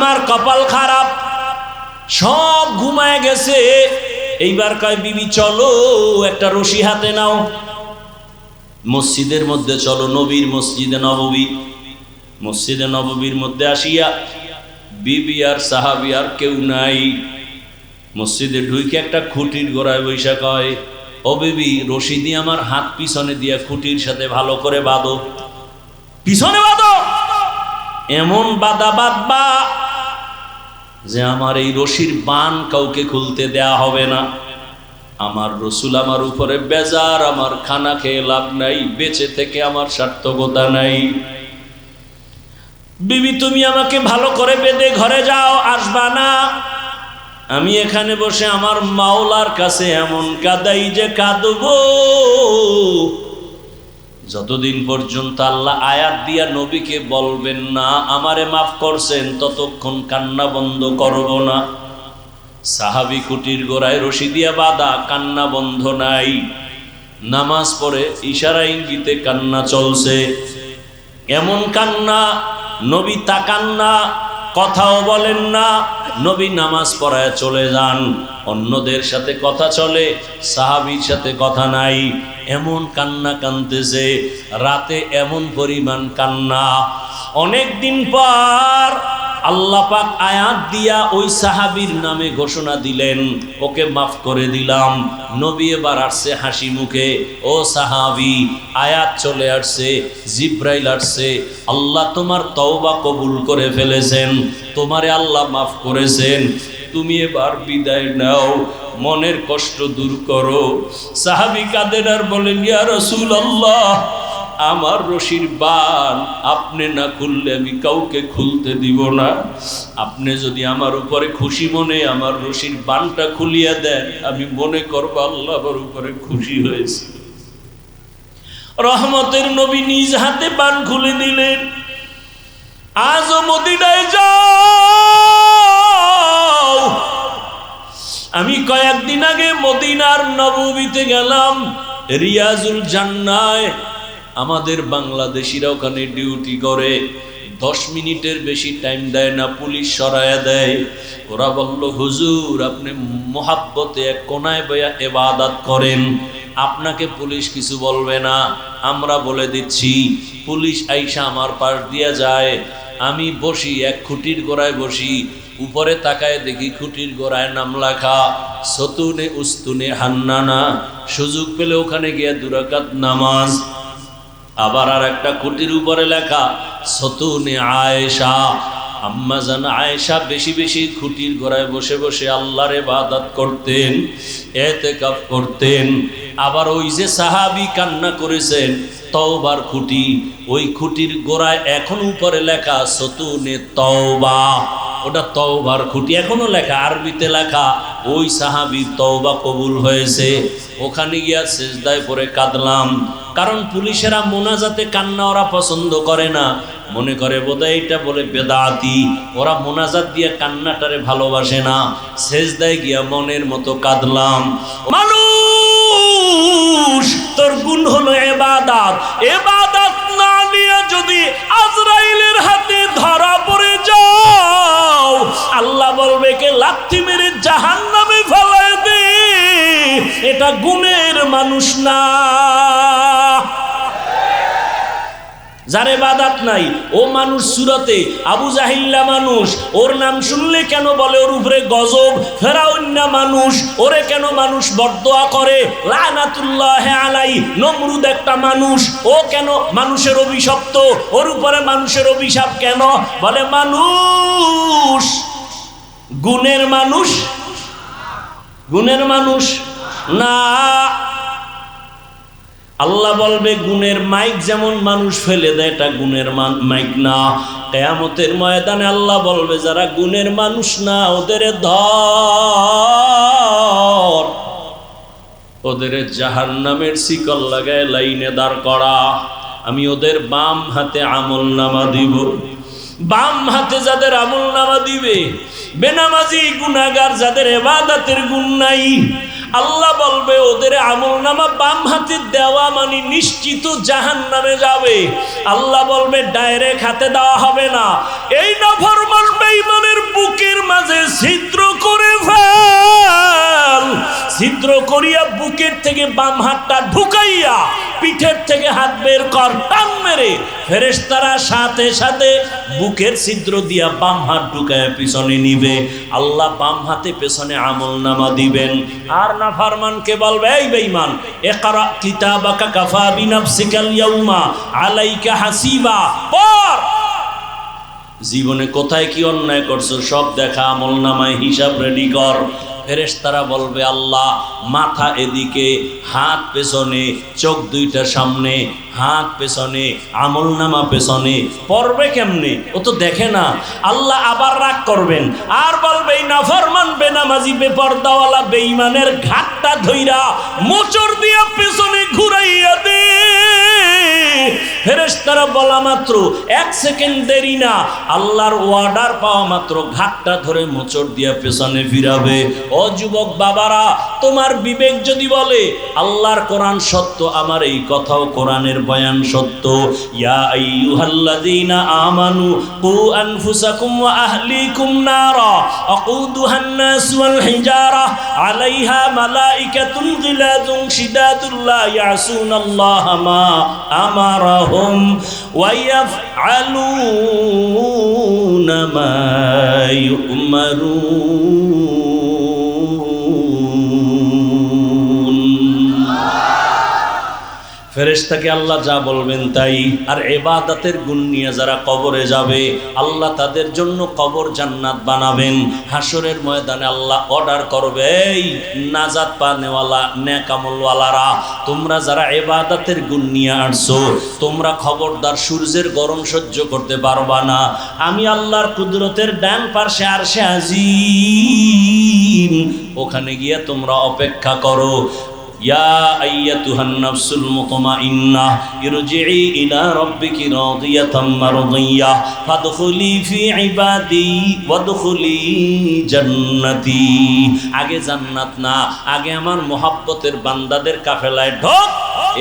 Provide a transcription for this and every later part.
আমার কপাল খারাপ, সব ঘুমায় গেছে। এইবার কয় বিবি চলো, একটা রশি হাতে নাও, মসজিদের মধ্যে চলো, নবীর মসজিদে নববী। মসজিদে নববীর মধ্যে আসিয়া বিবি আর সাহাবী আর কেউ নাই। মসজিদে ঢুকে একটা খুঁটির গোড়ায় বৈশা কয়, ও বিবি, রশি দিয়ে আমার হাত পিছনে দিয়া খুঁটির সাথে ভালো করে বাঁধো, পিছনে বাঁধো, এমন বাঁধা বাঁধবা যে আমার এই রশির বান কাউকে খুলতে দেয়া হবে না। আমার রসুল আমার উপরে বেজার, আমার খানা খেয়ে লাভ নাই, বেঁচে থেকে আমার সার্থকতা নাই। বিবি তুমি আমাকে ভালো করে বেঁধে ঘরে যাও, আসবা না। আমি এখানে বসে আমার মাওলার কাছে এমন কাঁদাই যে কাঁদবো, যতদিন পর্যন্ত আল্লাহ আয়াত দিয়া নবীকে বলবেন না আমারে মাফ করছেন, ততক্ষণ কান্না বন্ধ করব না। সাহাবী কুটির গোড়ায় রশি দিয়া বাঁধা, কান্না বন্ধ নাই। নামাজ পড়ে ইশারা ইঙ্গিতে কান্না চলছে, এমন কান্না নবী তাকান না, কথাও বলেন না। নবী নামাজ পড়ায় চলে যান, অন্যদের সাথে কথা চলে, সাহাবীর সাথে কথা নাই। এমন কান্না কাঁদতেছে, রাতে এমন পরিমাণ কান্না। অনেক দিন পর আল্লাহ পাক আয়াত দিয়া ওই সাহাবীর নামে ঘোষণা দিলেন, ওকে মাফ করে দিলাম। নবী এবার আসছে হাসি মুখে, ও সাহাবী, আয়াত চলে আসছে, জিব্রাইল আসছে, আল্লাহ তোমার তওবা কবুল করে ফেলেছেন, তোমারে আল্লাহ মাফ করেছেন, তুমি এবার বিদায় নাও, মনের কষ্ট দূর করো। সাহাবী কাঁদেন আর বলেন, ইয়া রাসূলুল্লাহ, আমার রশির বান আপনি না খুললে আমি কাউকে খুলতে দিব না। আপনি যদি আমার উপরে খুশি মনে আমার রশির বানটা খুলিয়া দেন, আমি মনে করব আল্লাহ আমার উপরে খুশি হয়েছে। রহমতের নবী নিজ হাতে বান খুলে দিলেন। আজও মদিনায় যাও। আমি কয়েকদিন আগে মদিনার নববীতে গেলাম, রিয়াজুল জান্নায় আমাদের বাংলাদেশিরা ওখানে ডিউটি করে, 10 মিনিটের বেশি টাইম দেয় না, পুলিশ সরায়া দেয়। ওরা বলল, হুজুর আপনি মোহাব্বতে এক কোনায় বয়া ইবাদত করেন, আপনাকে পুলিশ কিছু বলবে না, আমরা বলে দিচ্ছি। পুলিশ আইসা আমার পাশ দিয়া যায়, আমি বসি এক খুঁটির গোড়ায় বসি, উপরে তাকায় দেখি খুঁটির গোড়ায় নাম লেখা সতুনে উস্তুনে হান্নানা। সুযোগ পেলে ওখানে গিয়ে 2 রাকাত নামাজ। আবার আর একটা খুঁটির উপরে লেখা সতুনে আয়েশা। আম্মা জান আয়েশা বেশি বেশি খুঁটির গোড়ায় বসে বসে আল্লাহর ইবাদত করতেন, ইতিকাফ করতেন। আবার ওই যে সাহাবী কান্না করেছেন তওবার খুঁটি, ওই খুঁটির গোড়ায় এখন উপরে লেখা সতুনে তওবা, ওটা তওবার খুঁটি এখনো লেখা, আরবিতে লেখা। ওই সাহাবীর তওবা কবুল হয়েছে। ওখানে গিয়া সিজদায় পড়ে কাঁদলাম, কারণ পুলিশেরা মোনাজাতে কান্না ওরা পছন্দ করে না, মনে করে বোধহয় এটা বলে বেদাতি, ওরা মোনাজাত দিয়ে কান্নাটারে ভালোবাসে না। সিজদায় গিয়া মনের মতো কাঁদলাম। মানুষ তোর গুণ হলো ইবাদত, ইবাদত না নিয়ে যদি আজরাইলের হাতে ধরা পড়ে যাও, আল্লাহ বলবে কে লাথি মেরে জাহান্নামে ফেলায় দে, এটা গুণের মানুষ না। যার ইবাদত নাই ও মানুষ সুরতে আবু জাহিল্লা মানুষ, ওর নাম শুনলে কেন বলে ওর উপরে গজব। ফেরাউন না মানুষ, ওরে কেন মানুষ বরদোয়া করে, লানাতুল্লাহি আলাই। নমরুদ একটা মানুষ, ও কেন মানুষের অভিশপ্ত, ওর উপরে মানুষের অভিশাপ কেন? বলে মানুষ গুণের মানুষ, গুণের মানুষ না। আল্লাহ বলবে গুণের মাইক যেমন মানুষ ফেলে দেয়, এটা গুণের মাইক না। কিয়ামতের ময়দানে আল্লাহ বলবে যারা গুণের মানুষ না ওদের ধর, ওদের জাহান্নামের শিকল লাগায় লাইনে দাঁড় করা। আমি ওদের বাম হাতে আমলনামা দিব। বাম হাতে যাদের আমলনামা দিবে, বেনামাজি গুনাহগার যাদের ইবাদতের গুণ নাই, আল্লাহ বলবে ওদের আমলনামা বাম হাতে দেওয়া মানে নিশ্চিত জাহান্নামে যাবে। আল্লাহ বলবে ডাইরেক্ট হাতে দেওয়া হবে না। এই নাফরমান বেঈমানের বুকের মাঝে ছিদ্র করে ফেল, ছিদ্র করিয়া বুকের থেকে বাম হাতটা ঢুকাইয়া পিঠের থেকে হাত বের কর, টান মেরে ফেরেশতারা সাথে সাথে বুকের ছিদ্র দিয়া বাম হাত ঢুকায় পিছনে নিবে। আল্লাহ বাম হাতে পেছনে আমলনামা দিবেন। আর নাফরমানকে বলবে, এই বেঈমান, ইকরা কিতাবাকা কাফা বিনাফসিকাল ইয়াউমা আলাইকা হাসিবা, পড়, জীবনে কোথায় কি অন্যায় করছো সব দেখা, আমলনামায় হিসাব রেডি কর। ফেরেশতারা বলবে, আল্লাহ মাথা এদিকে, হাত পেছনে, চোখ দুইটা সামনে, হাত পেছনে, আমলনামা পেছনে, পড়বে কেমনে, ও তো দেখে না। আল্লাহ আবার রাগ করবেন আর বলবে, এই নাফরমান বেনামাজি বেপরদাওয়ালা বেঈমানের ঘাটটা ধইরা মোচড় দিয়া পেছনে ঘুরাইয়া দে। ফেরেশতারা বলা মাত্র 1 সেকেন্ড দেরি না, আল্লাহর অর্ডার পাওয়া মাত্র ঘাটটা ধরে মোচড় দিয়া পেছনে ফিরাবে। ও যুবক বাবারা, তোমার বিবেক যদি বলে আল্লাহর কোরআন সত্য, আমার এই কথাও কোরআনের বয়ান সত্য। ইয়া আইয়ুহাল্লাযীনা আমানু কু আনফুসাকুম ওয়া আহলিকুম নারা আকুদুহান নাস ওয়াল হিজারা আলাইহা মালাইকাতুন গিলাযুন শিদাদুল লা ইয়াসুনাল্লাহা মা আমারাহুম ওয়া ইয়াফআলুনা মা ইউমারুন। ফেরেশতাকে আল্লাহ যা বলবেন তাই। আর ইবাদতের গুণ নিয়ে যারা কবরে যাবে, আল্লাহ তাদের জন্য কবর জান্নাত বানাবেন। হাসরের ময়দানে আল্লাহ অর্ডার করবে, এই নাজাত পানেওয়ালা নেক আমলওয়ালারা, তোমরা যারা ইবাদতের গুণ নিয়ে আসছো, তোমরা খবরদার সূর্যের গরম সহ্য করতে পারবা না। আমি আল্লাহর কুদরতের ডান পাশে আরশে আজিম, ওখানে গিয়ে তোমরা অপেক্ষা করো। ইয়া আইয়াতুহান নাফসুল মুতমাইন্নাহ ইরজিই ইলা রাব্বিকি রাদিয়াতাম মারদিয়াহ ফাদখুলি ফি ইবাদি ওয়াদখুলি জান্নাতি। আগে জান্নাত না, আগে আমার মোহাব্বতের বান্দাদের কাফেলায় ঢোক,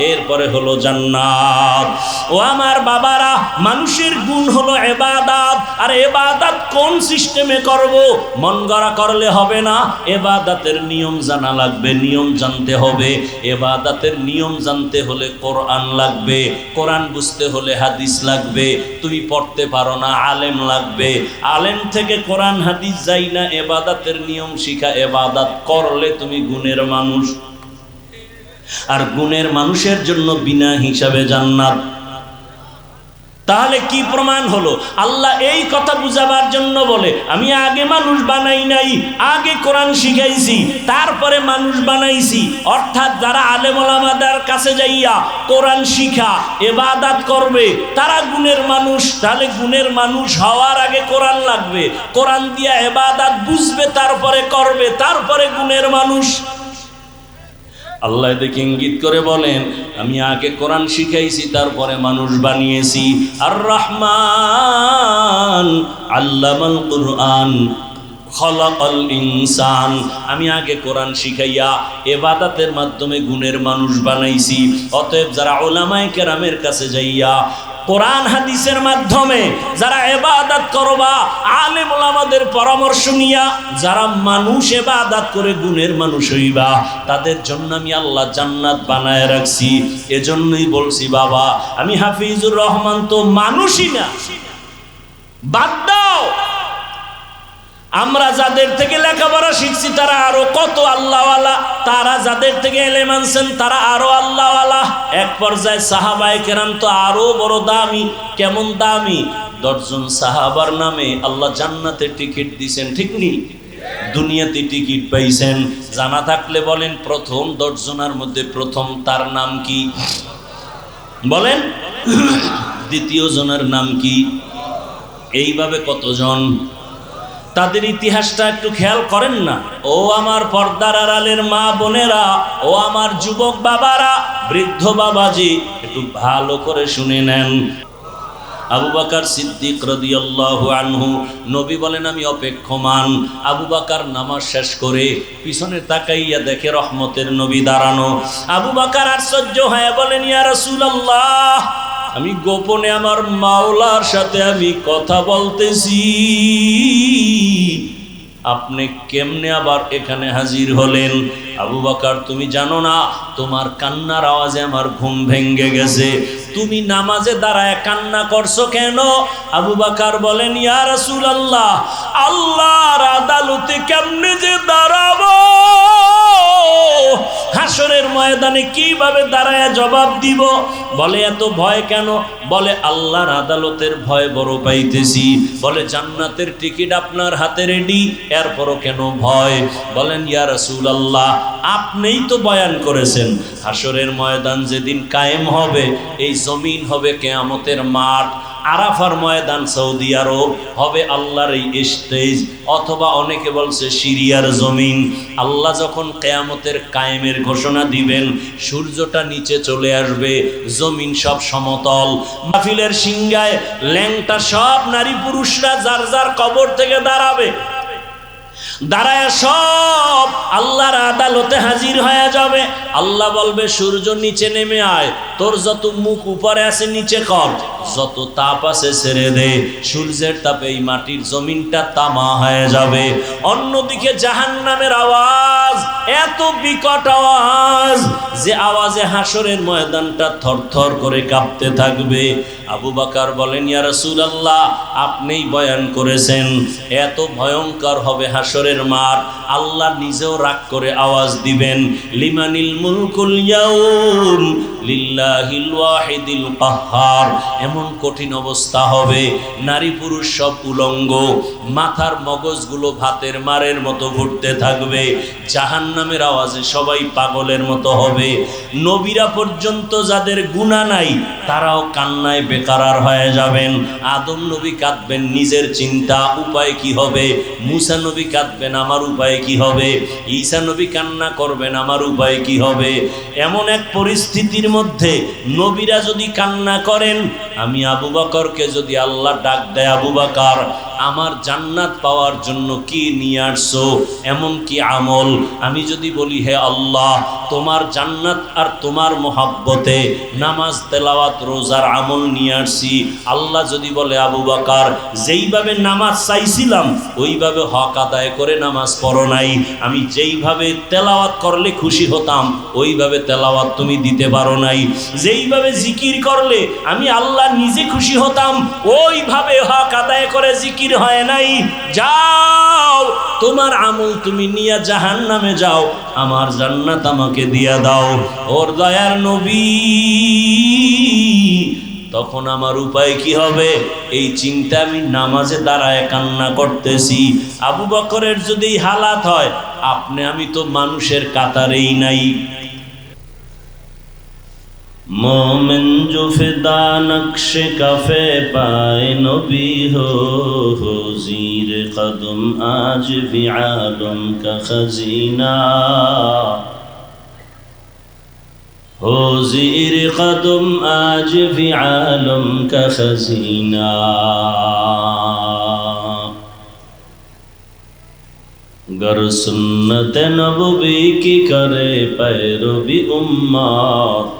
এরপরে হলো জান্নাত। ও আমার বাবারা, মানুষের গুণ হলো ইবাদত। আর ইবাদত কোন সিস্টেমে করব? মন গড়া করলে হবে না, ইবাদতের নিয়ম জানা লাগবে, নিয়ম জানতে হবে। ইবাদতের নিয়ম জানতে হলে কোরআন লাগবে, কোরআন বুঝতে হলে হাদিস লাগবে। তুমি পড়তে পারো না, আলেম লাগবে, আলেম থেকে কোরআন হাদিস যাই না, ইবাদতের নিয়ম শিখা। ইবাদত করলে তুমি গুণের মানুষ, আর গুণের মানুষের জন্য বিনা হিসাবে জান্নাত। তাহলে কি প্রমাণ হলো? আল্লাহ এই কথা বুঝাবার জন্য বলে, আমি আগে মানুষ বানাই নাই, আগে কোরআন শিখাইছি, তারপরে মানুষ বানাইছি। অর্থাৎ যারা আলেম ওলামাদের কাছে যাইয়া কোরআন শিখা ইবাদত করবে, তারা গুণের মানুষ। তাহলে গুণের মানুষ হওয়ার আগে কোরআন লাগবে, কোরআন দিয়া ইবাদত বুঝবে, তারপরে করবে, তারপরে গুণের মানুষ। আল্লাহ দেখে ইঙ্গিত করে বলেন, আমি আগে কোরআন শিখাইছি, তারপরে মানুষ বানিয়েছি। আর রহমান আল্লামাল কুরআন খলাকাল ইনসান, আমি আগে কোরআন শিখাইয়া ইবাদতের মাধ্যমে গুণের মানুষ বানাইছি। অতএব যারা উলামায়ে কেরামের কাছে যাইয়া কোরআন হাদিসের মাধ্যমে যারা ইবাদত করবা, আলেম ওলামাদের পরামর্শ নিয়া যারা মানুষ ইবাদত করে গুণের মানুষ হইবা, তাদের জন্য আমি আল্লাহ জান্নাত বানায় রাখছি। এজন্যই বলছি, বাবা আমি হাফিজুর রহমান তো মানুষই না, বাদ দাও। আমরা যাদের থেকে লেখাপড়া শিখছি তারা আরো কত আল্লাহওয়ালা, তারা যাদের থেকে ইলম আনছেন তারা আরো আল্লাহওয়ালা। এক পর্যায়ে সাহাবায়ে কেরাম তো আরো বড় দামি। কেমন দামি? 10 জন সাহাবার নামে আল্লাহ জান্নাতে টিকিট দিয়েছেন, ঠিক নি? দুনিয়াতে টিকিট পাইছেন। জানা থাকলে বলেন, প্রথম 10 জনের মধ্যে প্রথম তার নাম কি বলেন? দ্বিতীয় জনের নাম কি? এইভাবে কতজন? তাদের ইতিহাসটা একটু খেয়াল করেন না। ও আমার পর্দার আড়ালের মা বোনেরা, ও আমার যুবক বাবারা, বৃদ্ধ বাবাজি, একটু ভালো করে শুনে নেন। আবু বকর সিদ্দিক রাদিয়াল্লাহু আনহু, নবী বলেন আমি অপেক্ষমান। আবু বকর নামাজ শেষ করে পিছনে তাকাইয়া দেখে রহমতের নবী দাঁড়ানো। আবু বকর আশ্চর্য হয়ে বলেন, ইয়া রাসূলুল্লাহ, আমি গোপনে আমার মাওলার সাথে আমি কথা বলতেছি, আপনি কেমনে আবার এখানে হাজির হলেন? আবু বকর, তুমি জানো না তোমার কান্নার আওয়াজে আমার ঘুম ভেঙে গেছে, তুমি নামাজে দাঁড়ায় কান্না করছো কেন? আবু বকর বলেন, ইয়া রাসূলুল্লাহ, আল্লাহর আদালতে কেমনে যে দাঁড়াবো, হাসরের ময়দানে কিভাবে দাঁড়ায় জবাব দিব? বলে এত ভয় কেন? বলে আল্লাহর আদালতের ভয় বড় পাইতেছি। বলে জান্নাতের টিকিট আপনার হাতে রেডি, এরপরও কেন ভয়? বলেন, ইয়া রাসূলুল্লাহ, আপনিই তো বয়ান করেছেন হাসরের ময়দান যেদিন কায়েম হবে, এই জমিন হবে কিয়ামতের মাঠ, আরাফার ময়দান সৌদি আরব হবে আল্লাহর এই স্টেজ, অথবা অনেকে বলছে সিরিয়ার জমিন। আল্লাহ যখন কিয়ামতের কায়েমের ঘোষণা দিবেন, সূর্যটা নিচে চলে আসবে, জমিন সব সমতল, মাহফিলের সিংহায় ল্যাংটা সব নারী পুরুষরা যার যার কবর থেকে দাঁড়াবে, দাঁড়ায় সব আল্লাহর আদালতে হাজির হয়ে যাবে। আল্লাহ বলবে, সূর্য নিচে নেমে আয়, তোর যত মুখ উপরে আছে নিচে কর, যত তাপ আছে ছেড়ে দে। সূর্যের তাপে এই মাটির জমিনটা তামা হয়ে যাবে। অন্যদিকে জাহান্নামের আওয়াজ এত বিকট আওয়াজ যে আওয়াজে হাসরের ময়দানটা থরথর করে কাঁপতে থাকবে। আবু বকর বলেন, ইয়া রাসূলুল্লাহ, আপনিই বয়ান করেছেন এত ভয়ঙ্কর হবে হাসরের মাঠ। আল্লাহ নিজেও রাগ করে আওয়াজ দিবেন, লিমানিল মুলকুল ইয়াউম লিল্লাহিল ওয়াহিদিল কাহ্হার। এমন কঠিন অবস্থা হবে, নারী পুরুষ সব উলঙ্গ, মাথার মগজগুলো ভাতের মারের মতো ঘুরতে থাকবে, জাহান্নামের আওয়াজে সবাই পাগলের মতো হবে। নবীরা পর্যন্ত যাদের গুনাহ নাই তারাও কান্নায় বেকারার হয়ে যাবেন। আদম নবী কাঁদবেন নিজের চিন্তা, উপায় কি হবে? মুসা নবী কাঁদবেন, আমার উপায় কি হবে? ঈসা নবী কান্না করবেন, আমার উপায় কি হবে? এমন এক পরিস্থিতির মধ্যে নবীরা যদি কান্না করেন, আমি আবু বকরকে যদি আল্লাহ ডাক দেয়, আবু বকর, আমার জান্নাত পাওয়ার জন্য কি নিয়ে আসছো, এমন কি আমল? আমি যদি বলি, হে আল্লাহ, তোমার জান্নাত আর তোমার মহাব্বতে নামাজ, তেলাওয়াত, রোজার আমল নিয়ে আসছি, আল্লাহ যদি বলে, আবু বকর, যেইভাবে নামাজ চাইছিলাম ওইভাবে হক আদায় করে নামাজ পড়ো নাই, আমি যেইভাবে তেলাওয়াত করলে খুশি হতাম ওইভাবে তেলাওয়াত তুমি দিতে পারো নাই, যেইভাবে জিকির করলে আমি আল্লাহ নিজে খুশি হতাম ওইভাবে হক আদায় করে জিকির হয় নাই, যাও তোমার আমল তুমি নিয়ে জাহান্নামে যাও, আমার জান্নাত আমাকে দিয়া দাও। ওর দয়ার নবী, তখন আমার উপায় কি হবে? এই চিন্তা আমি নামাজে দাঁড়ায় কান্না করতেছি। আবু বকরের যদি হালাত হয়, আপনি আমি তো মানুষের কাতারেই নাই। मोमिन जो फिदा नक्श कफे पाए नबी हो ज़ीर कदम आज भी आलम का खजीना हो, ज़ीर कदम आज भी आलम का खजीना। गर सुन्नत नबवी की करे पैरवी उम्मत,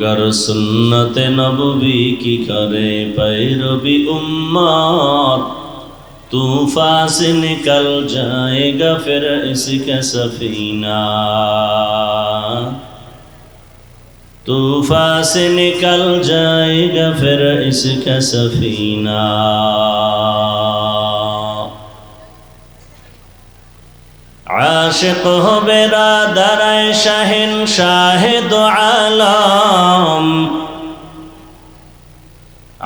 गर सुन्नत नबवी की करे पैरवी उम्मत, तूफान से निकल जाएगा फिर इसका सफीना, तूफान से निकल जाएगा फिर इसका सफीना। आशिक हो बेरादर शहंशाह दो आलम,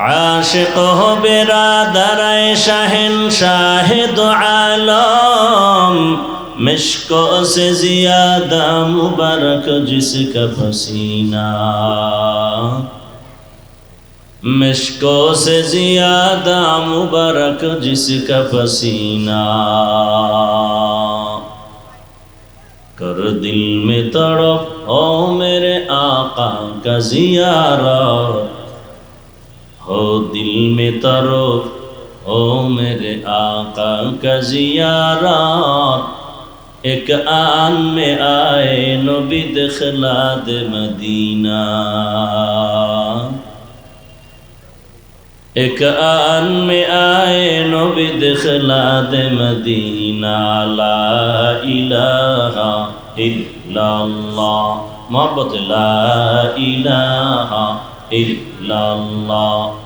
आशिक हो बेरादर शहंशाह दो आलम, मिश्को से ज़्यादा मुबारक जिसका पसीना, मिश्को से ज़्यादा मुबारक जिसका पसीना। कर दिल में तड़प हो मेरे आका का ज़ियारत, हो दिल में तड़प, ओ मेरे आका का ज़ियारत, एक आन में आए नबी दिखला दे मदीना, एक आन में आए नबी दिखला दे मदीना, ला इलाहा इल्लल्लाह मोहब्बत ला इलाहा इल्लल्लाह,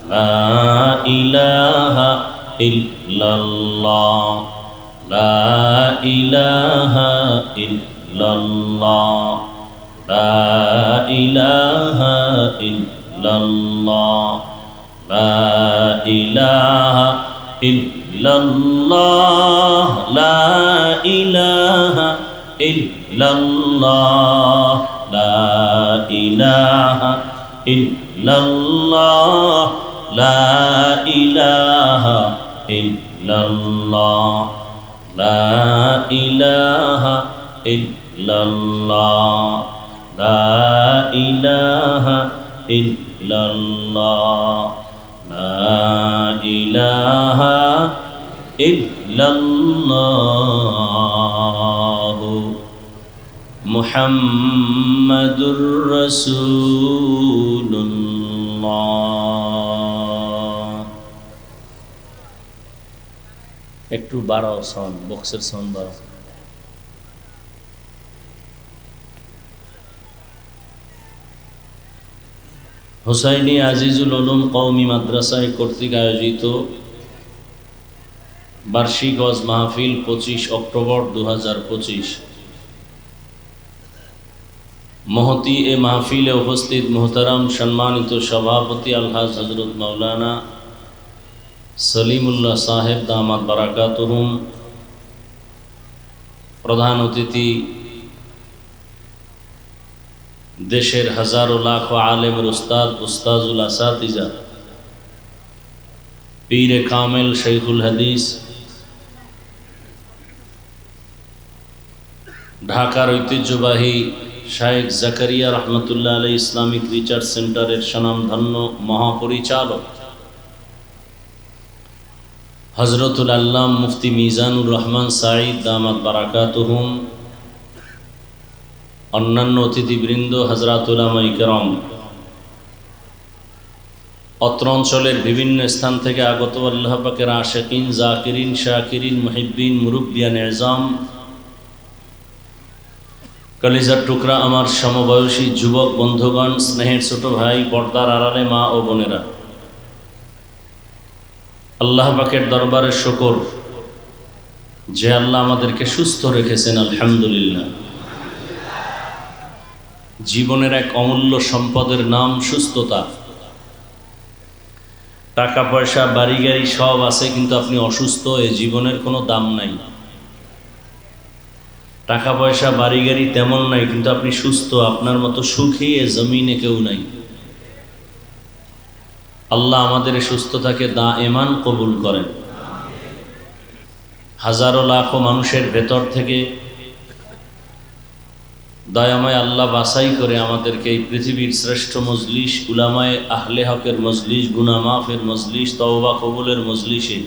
ला इलाहा इल्लल्लाह, ला इलाहा इल्लल्लाह, ला इलाहा इल्लल्लाह, ला इलाहा इल्लल्लाह, ला इलाहा इल्लल्लाह, ला इलाहा इल्लल्लाह, ला इलाहा इल्लल्लाह, ला इलाहा इल्लल्लाह, ला इलाहा इल्लल्लाह, ला इलाहा इल्लल्लाह मुहम्मदुर রাসূলুল্লাহ। একটু বাড়াও সাউন্ড, বক্সের সাউন্ড বাড়াও। হুসাইনি আজিজুল উলুম কওমি মাদ্রাসায় কর্তৃক আয়োজিত বার্ষিক ওয়াজ মাহফিল 25 অক্টোবর 2025। মহতি এ মাহফিলে উপস্থিত মোহতারাম সম্মানিত সভাপতি আলহাজ হযরত মাওলানা সলিমুল্লাহ সাহেব দামাত বারাকাতুহুম, প্রধান অতিথি দেশের হাজারো লাখো আলেমের উস্তাদ উস্তাজুল আসাতিজা, পীরে কামেল শৈখুল হাদিস, ঢাকার ঐতিহ্যবাহী শায়েখ জাকারিয়া রহমতুল্লাহ আলাইহি ইসলামিক রিসার্চ সেন্টারের স্বনামধন্য মহাপরিচালক হযরতুল আল্লাম মুফতি মিজানুর রহমান সাঈদ দামাত বারাকাতুহুম, অন্যান্য অতিথিবৃন্দ, হযরত উলামায়ে কেরাম, অত্র অঞ্চলের বিভিন্ন স্থান থেকে আগত আল্লাহ পাকের আশিকিন, জাকিরিন, শাকিরিন, মুহিব্বিন, মুরব্বিয়ান এজাম, কলিজার টুকরা আমার সমবয়সী যুবক বন্ধুগণ, স্নেহের ছোট ভাই, পর্দার আড়ালে মা ও বোনেরা, আল্লাহ পাকের দরবারে শুকর যে আল্লাহ আমাদেরকে সুস্থ রেখেছেন, আলহামদুলিল্লাহ। জীবনের এক অমূল্য সম্পদের নাম সুস্থতা। টাকা পয়সা বাড়ি গাড়ি সব আছে, কিন্তু আপনি অসুস্থ, এই জীবনের কোনো দাম নাই। টাকা পয়সা বাড়ি গাড়ি তেমন নাই, কিন্তু আপনি সুস্থ, আপনার মতো সুখী এ জমিনে কেউ নাই। আল্লাহ আমাদের সুস্থতাকে দায়েমান কবুল করেন। হাজারো লাখো মানুষের ভেতর থেকে দয়াময় আল্লাহ বাছাই করে আমাদেরকে এই পৃথিবীর শ্রেষ্ঠ মজলিস, উলামায়ে আহলে হকের মজলিস, গুনাহ মাফের মজলিস, তওবা কবুলের মজলিসে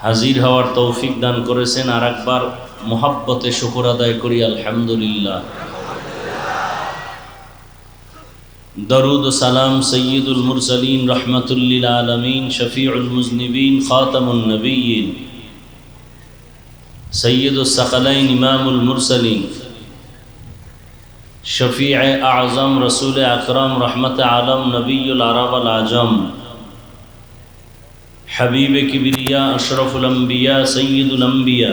হাজির হওয়ার তৌফিক দান করেছেন। আর একবার মুহাব্বতে শুকর আদায় করি আলহামদুলিল্লাহ। দরুদ ও সালাম সৈয়দুল মুরসালিন রহমাতুল লিল আলামিন, শফিউল মুজনিবিন, খাতামুন নবিয়্যিন, সৈয়দুস সাকালাইন, ইমামুল মুরসালিন, শফিয়ে আজম, রসুল আকরম, রহমত আলম, নবীউল আরব আল আজম, হাবিব কিবরিয়া, আশরফুল আম্বিয়া, সৈয়দুল আম্বিয়া,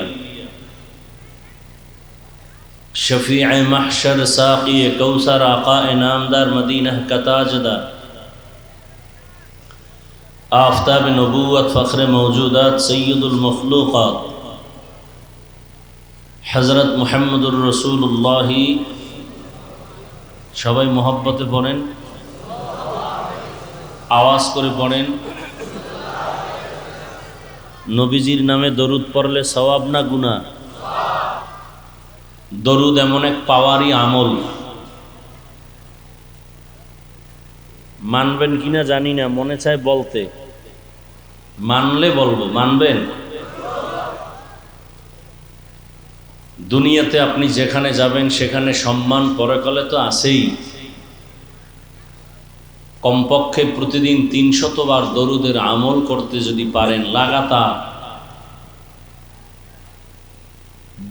शफीअ महशर, साक़ी कौसर, आक़ा नामदार, मदीना का ताजदार, आफ़ताब नबूवत, फ़ख्र मौजूदात, सय्यदुल मखलूक़ात, हज़रत मुहम्मदुर रसूलुल्लाह। সবাই মোহাব্বতে পড়েন, আওয়াজ করে পড়েন। নবীজির নামে দরুদ পড়লে সওয়াব না গুনাহ? দরুদ এমন এক পাওয়ারই আমল, মানবেন কিনা জানি না, মনে চায় বলতে। মানলে বলবো, মানবেন? দুনিয়াতে আপনি যেখানে যাবেন সেখানে সম্মান পরকালে তো আছেই। কমপক্ষে প্রতিদিন ৩০০ বার দরুদের আমল করতে যদি পারেন লাগাতার,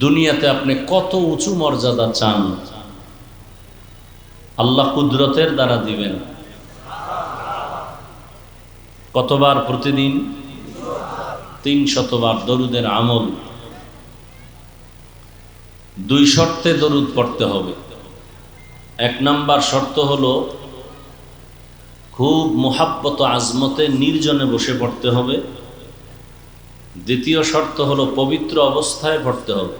দুনিয়াতে আপনি কত উঁচু মর্যাদা চান আল্লাহ কুদরতের দ্বারা দিবেন। কতবার? প্রতিদিন ৩০০ বার দরুদের আমল। ২ শর্তে দরুদ পড়তে হবে। ১ নাম্বার শর্ত হলো খুব মুহাব্বত আজমতে নির্জনে বসে পড়তে হবে। দ্বিতীয় শর্ত হলো পবিত্র অবস্থায় পড়তে হবে।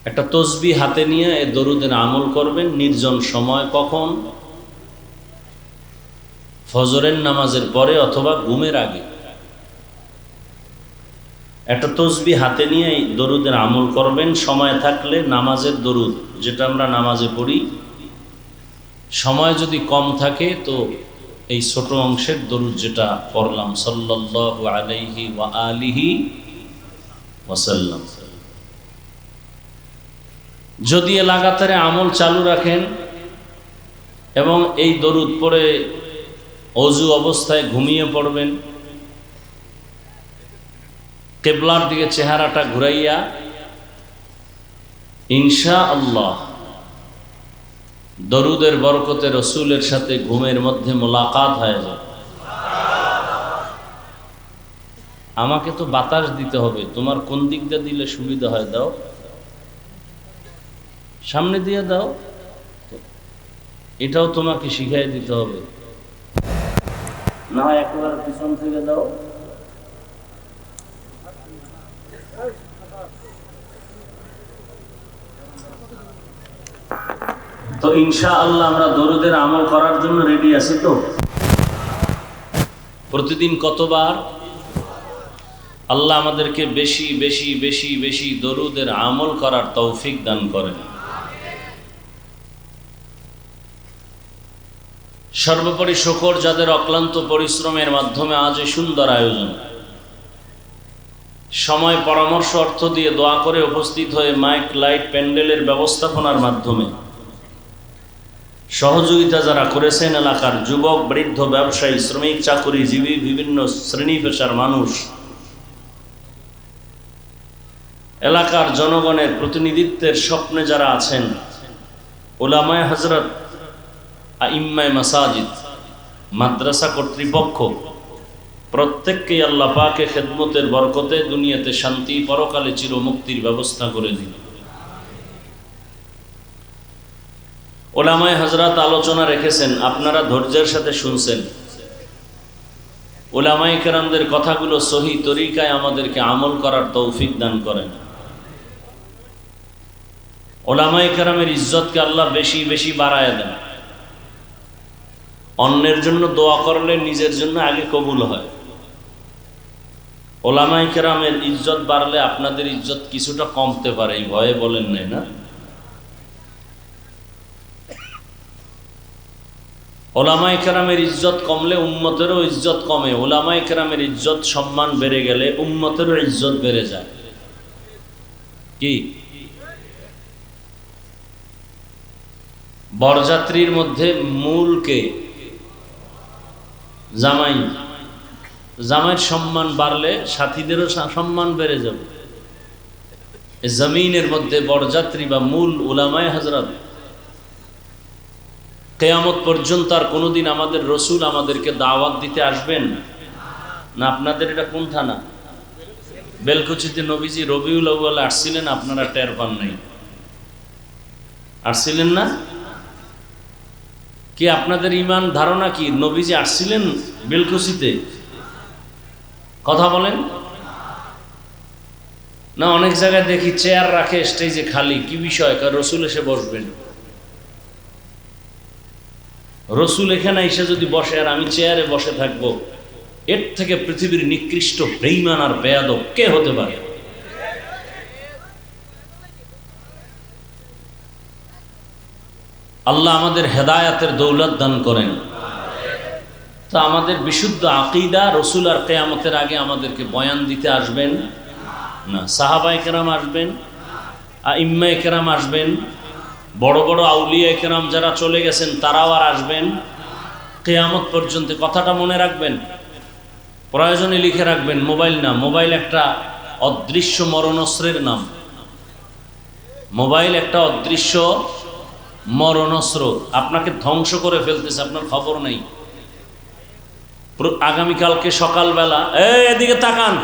একটা তসবিহ হাতে নিয়ে এই দরুদের আমল করবেন নির্জন সময়। কখন? ফজরের নামাজের পরে অথবা ঘুমের আগে। একটা তসবিহ হাতে নিয়ে এই দরুদের আমল করবেন। সময় থাকলে নামাজের দরুদ, যেটা আমরা নামাজে পড়ি, সময় যদি কম থাকে তো এই ছোট অংশের দরুদ যেটা পড়লাম, সাল্লাল্লাহু আলাইহি ওয়া আলিহি ওয়াসাল্লাম। যদি লাগাতারে আমল চালু রাখেন এবং এই দরুদ পড়ে অজু অবস্থায় ঘুমিয়ে পড়বেন, কিবলার দিকে চেহারাটা ঘুরাইয়া, ইনশাআল্লাহ দরুদের বরকতে রসুলের সাথে ঘুমের মধ্যে মোলাকাত হয়ে যায়। আমাকে তো বাতাস দিতে হবে, তোমার কোন দিক দিয়ে দিলে সুবিধা হয় দাও, সামনে দিয়ে দাও, এটাও তোমাকে শিখাই দিতে হবে, না একেবারে পিছন থেকে দাও। তো ইনশাআল্লাহ আমরা দরুদের আমল করার জন্য রেডি আছি তো? প্রতিদিন কতবার? আল্লাহ আমাদেরকে বেশি বেশি বেশি বেশি দরুদের আমল করার তৌফিক দান করেন। সর্বোপরি শুকর যাদের অক্লান্ত পরিশ্রমের মাধ্যমে আজ এই সুন্দর আয়োজন, সময় পরামর্শ অর্থ দিয়ে দোয়া করে উপস্থিত হয়ে মাইক লাইট প্যান্ডেলের ব্যবস্থাপনার মাধ্যমে সহযোগিতা যারা করেছেন, এলাকার যুবক বৃদ্ধ ব্যবসায়ী শ্রমিক চাকুরিজীবী বিভিন্ন শ্রেণী পেশার মানুষ, এলাকার জনগণের প্রতিনিধিত্বের স্বপ্নে যারা আছেন, উলামায়ে হযরত, আইম্মায়ে মাসাজিদ, মাদ্রাসা কর্তৃপক্ষ, প্রত্যেককেই আল্লাহ পাকে খেদমতের বরকতে দুনিয়াতে শান্তি, পরকালে চিরমুক্তির ব্যবস্থা করে দিন। উলামায়ে হযরত আলোচনা রেখেছেন, আপনারা ধৈর্যের সাথে শুনছেন। উলামায়ে কেরামদের কথাগুলো সহি তরিকায় আমাদেরকে আমল করার তৌফিক দান করেন। উলামায়ে কেরামের ইজ্জতকে আল্লাহ বেশি বেশি বাড়ায় দেন। অন্যের জন্য দোয়া করলে নিজের জন্য আগে কবুল হয়। উলামায়ে কেরামের ইজ্জত বাড়লে আপনাদের ইজ্জত কিছুটা কমতে পারে, এই ভয়ে বলেন নাই না? উলামায়ে কেরামের ইজ্জত কমলে উম্মতেরও ইজ্জত কমে। উলামায়ে কেরামের ইজ্জত সম্মান বেড়ে গেলে উম্মতেরও ইজ্জত বেড়ে যায়। কি বরযাত্রীর মধ্যে মূলকে জামাই, জামাইয়ের সম্মান বাড়লে সাথীদেরও সম্মান বেড়ে যাবে। জমিনের মধ্যে বরযাত্রী বা মূল উলামায়ে হযরত। কিয়ামত পর্যন্ত আর কোনোদিন আমাদের রসুল আমাদেরকে দাওয়াত দিতে আসবেন না? আপনাদের এটা কোন থানা? বেলকুচিতে নবীজি রবিউল আউয়ালে আসছিলেন, আপনারা টের পান নাই। আসছিলেন না কি? আপনাদের ইমান ধারণা কি নবীজি আসছিলেন বেলকুচিতে? কথা বলেন না। অনেক জায়গায় দেখি চেয়ার রাখে স্টেজে খালি, কি বিষয়? কারণ রসুল এসে বসবেন। রসুল এখানে এসে যদি বসে আর আমি চেয়ারে বসে থাকবো, এর থেকে পৃথিবীর নিকৃষ্ট বেঈমান আর বেয়াদব কে হতে পারে? আল্লাহ আমাদের হেদায়াতের দৌলত দান করেন। তো আমাদের বিশুদ্ধ আকীদা, রসুল আর কিয়ামতের আগে আমাদেরকে বয়ান দিতে আসবেন না। সাহাবায়ে কেরাম আসবেন, আইম্মায়ে কেরাম আসবেন, বড় বড় আউলিয়া কেরাম যারা চলে গেছেন তারাও আর আসবেন কিয়ামত পর্যন্ত। কথাটা মনে রাখবেন, প্রয়োজনে লিখে রাখবেন। মোবাইল না, মোবাইল একটা অদৃশ্য মরণস্ত্রের নাম। মোবাইল একটা অদৃশ্য মরণস্ত্র, আপনাকে ধ্বংস করে ফেলতেছে, আপনার খবর নেই। আগামীকালকে সকালবেলা, এদিকে তাকান,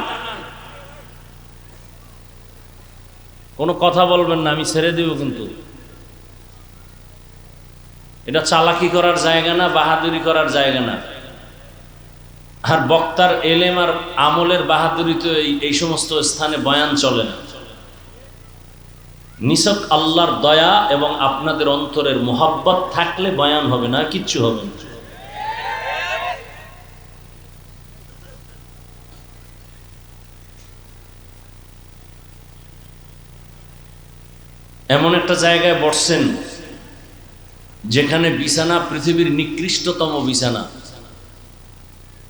কোনো কথা বলবেন না, আমি ছেড়ে দিব কিন্তু। এটা চালাকি করার জায়গা না, বাহাদুরি করার জায়গা না। আর বক্তার এলেম আর আমলের বাহাদুরি তো এই সমস্ত স্থানে বয়ান চলে না। নিছক আল্লাহর দয়া এবং আপনাদের অন্তরের মোহাব্বত থাকলে বয়ান হবে না, কিচ্ছু হবে না। এমন একটা জায়গায় বসছেন যেখানে বিছানা পৃথিবীর নিকৃষ্টতম বিছানা,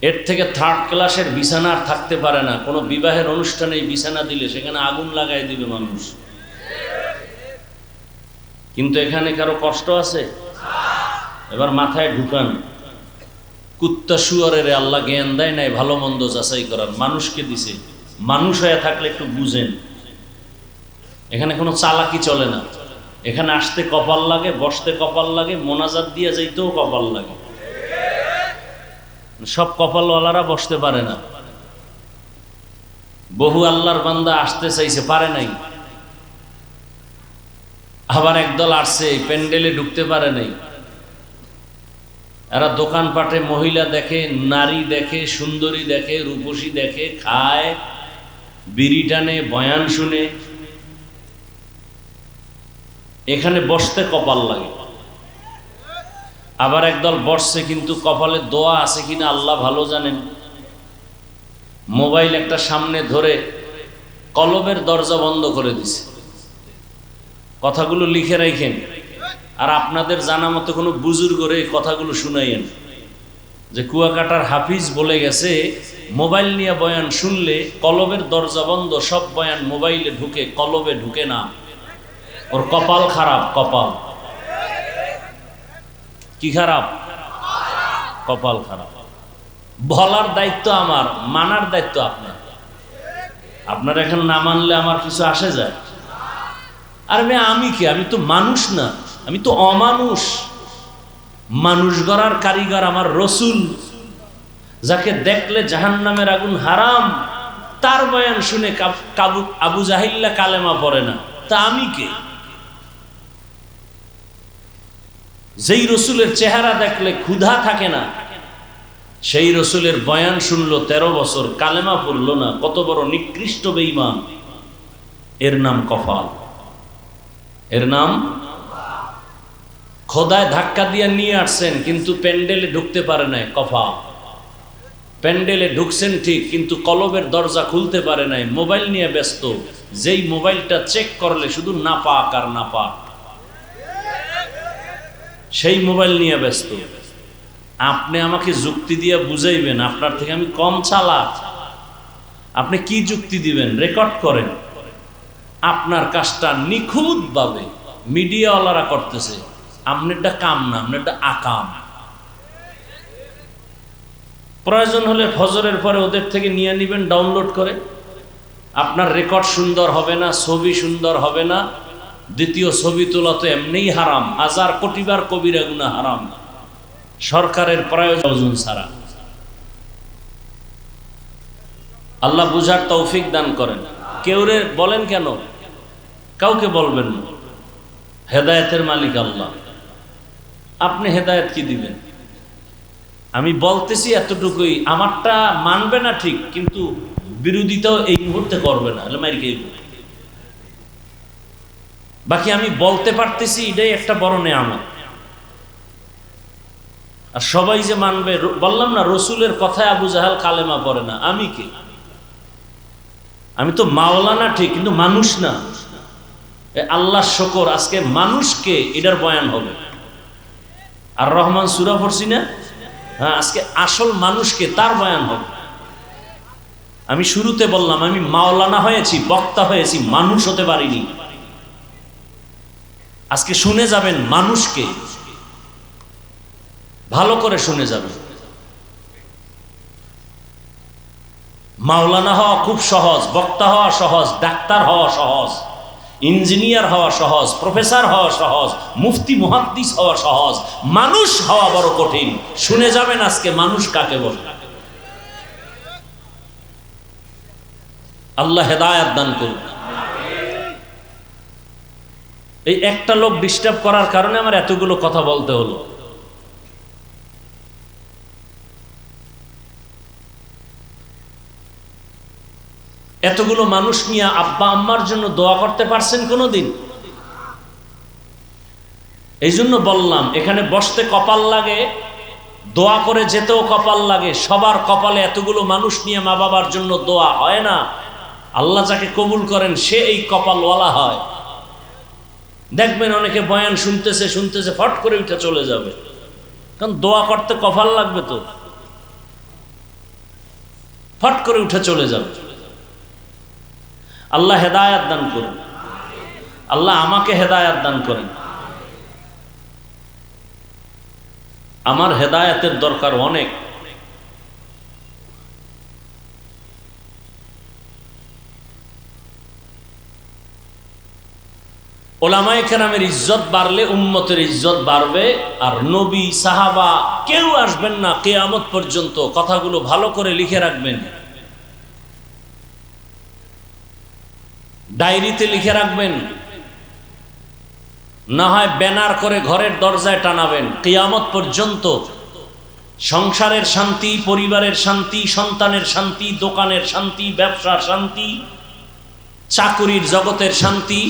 এর থেকে থার্ড ক্লাসের বিছানা আর থাকতে পারে না। কোনো বিবাহের অনুষ্ঠানে এই বিছানা দিলে সেখানে আগুন লাগাই দিবে মানুষ। কিন্তু এখানে কারো কষ্ট আছে? এবার মাথায় ঢুকান, কুত্তা শুয়ারের আল্লাহ জ্ঞান দেয় নাই ভালো মন্দ যাচাই করার, মানুষকে দিছে। মানুষ হয়ে থাকলে একটু বুঝেন, এখানে কোনো চালাকি চলে না। এখানে আসতে কপাল লাগে, বসতে কপাল লাগে, মোনাজাত দিয়ে যাইতেও কপাল লাগে। সব কপালওয়ালারা বসতে পারে না। বহু আল্লাহর বান্দা আসতে চাইছে, পারে নাই। আবার একদল আসছে, প্যান্ডেলে ঢুকতে পারে নাই। এরা দোকানপাটে মহিলা দেখে, নারী দেখে, সুন্দরী দেখে, রূপসী দেখে, খায়, বিড়ি টানে, বয়ান শুনে। এখানে বসতে কপাল লাগে। আবার একদল বসছে, কিন্তু কপালে দোয়া আছে কিনা আল্লাহ ভালো জানেন। মোবাইল একটা সামনে ধরে কলবের দরজা বন্ধ করে দিছে। কথাগুলো লিখে রাখেন, আর আপনাদের জানা মতো কোনো বুজুর্গরে কথাগুলো শুনাইয়েন যে কুয়াকাটার হাফিজ বলে গেছে, মোবাইল নিয়ে বয়ান শুনলে কলবের দরজা বন্ধ, সব বয়ান মোবাইলে ঢুকে, কলবে ঢুকে না। ওর কপাল খারাপ। কপাল কি খারাপ? কপাল খারাপ। বলার দায়িত্ব আমার, মানার দায়িত্ব আপনার। আপনার এখন না মানলে আমার কিছু আসে যায়? আর আমি কি? আমি তো মানুষ না, আমি তো অমানুষ। মানুষ গড়ার কারিগর আমার রসুল, যাকে দেখলে জাহান্নামের আগুন হারাম, তার বয়ান শুনে আবু জাহিল্লা কালেমা পড়ে না। তা আমি কে? যেই রসুলের চেহারা দেখলে ক্ষুধা থাকে না, সেই রসুলের বয়ান শুনলো 13 বছর, কালেমা পড়লো না। কত বড় নিকৃষ্ট বেঈমান! এর নাম কপাল, এর নাম। খোদায় ধাক্কা দিয়ে নিয়ে আসছেন, কিন্তু প্যান্ডেলে ঢুকতে পারে নাই, কপাল। প্যান্ডেলে ঢুকছেন ঠিক, কিন্তু কলবের দরজা খুলতে পারে নাই, মোবাইল নিয়ে ব্যস্ত। যেই মোবাইলটা চেক করলে শুধু নাপাক আর নাপাক, সেই মোবাইল নিয়ে ব্যস্ত। আপনি আমাকে যুক্তি দিয়ে বুঝাইবেন আপনার থেকে আমি কম চালাক? আপনি কি যুক্তি দিবেন? রেকর্ড করেন। আপনার কাজটা নিখুঁতভাবে মিডিয়াওয়ালারা করতেছে, আপনারটা কাম না, আপনারটা আকাম। প্রয়োজন হলে ফজরের পরে ওদের থেকে নিয়ে নিবেন ডাউনলোড করে। আপনার রেকর্ড সুন্দর হবে না, ছবি সুন্দর হবে না। দ্বিতীয় ছবি তোলা তো এমনিই হারাম, 1000 কোটিবার কবিরা গুনাহ হারাম, সরকারের প্রয়োজন ছাড়া। আল্লাহ বুঝার তৌফিক দান করেন। কেউরে বলেন কেন? কাউকে বলবেন না। হেদায়েতের মালিক আল্লাহ, আপনি হেদায়েত কি দিবেন? আমি বলতেছি এতটুকুই, আমারটা মানবে না ঠিক, কিন্তু বিরোধিতাও এই মুহূর্তে করবে না, বাকি আমি বলতে পারতেছি, এটাই একটা বড় নেয়ামত। আর সবাই যে মানবে, বললাম না রসুলের কথায় আবু জাহাল কালেমা পড়ে না। আমি কে? আমি তো মাওলানা ঠিক, কিন্তু মানুষ না। আল্লাহ শকর, আজকে মানুষকে এটার বয়ান হবে। আর রহমান সূরা পড়ছি না? হ্যাঁ, আজকে আসল মানুষকে তার বয়ান হবে। আমি শুরুতে বললাম আমি মাওলানা হয়েছি, বক্তা হয়েছি, মানুষ হতে পারিনি। আজকে শুনে যাবেন মানুষকে, ভালো করে শুনে যাবেন। মাওলানা হওয়া খুব সহজ, বক্তা হওয়া সহজ, ডাক্তার হওয়া সহজ, ইঞ্জিনিয়ার হওয়া সহজ, প্রফেসর হওয়া সহজ, মুফতি মুহাদ্দিস হওয়া সহজ, মানুষ হওয়া বড় কঠিন। শুনে যাবেন আজকে মানুষ কাকে বলে। আল্লাহ হেদায়েত দান করুন। এই একটা লোক ডিস্টার্ব করার কারণে আমার এতগুলো কথা বলতে হলো। এতগুলো মানুষ নিয়ে আব্বা আম্মার জন্য দোয়া করতে পারছেন কোনোদিন? এই জন্য বললাম এখানে বসতে কপাল লাগে, দোয়া করে যেতেও কপাল লাগে। সবার কপালে এতগুলো মানুষ নিয়ে মা বাবার জন্য দোয়া হয় না। আল্লাহ যাকে কবুল করেন সে এই কপালওয়ালা হয়। দেখবেন অনেকে বয়ান শুনতেছে শুনতেছে ফট করে উঠে চলে যাবে, কারণ দোয়া করতে কপাল লাগবে তো, ফট করে উঠে চলে যাবে। আল্লাহ হেদায়েত দান করুন। আল্লাহ আমাকে হেদায়েত দান করেন। আমার হেদায়েতের দরকার অনেক। ওলামায়ে কেরামের ইজ্জত বাড়লে উম্মতের ইজ্জত বাড়বে। আর নবী সাহাবা কেউ আসবেন না কিয়ামত পর্যন্ত। কথাগুলো ভালো করে লিখে রাখবেন, ডায়েরিতে লিখে রাখবেন, না হয় ব্যানার করে ঘরের দরজায় টানাবেন। কিয়ামত পর্যন্ত সংসারের শান্তি, পরিবারের শান্তি, সন্তানের শান্তি, দোকানের শান্তি, ব্যবসার শান্তি, চাকুরির জগতের শান্তি,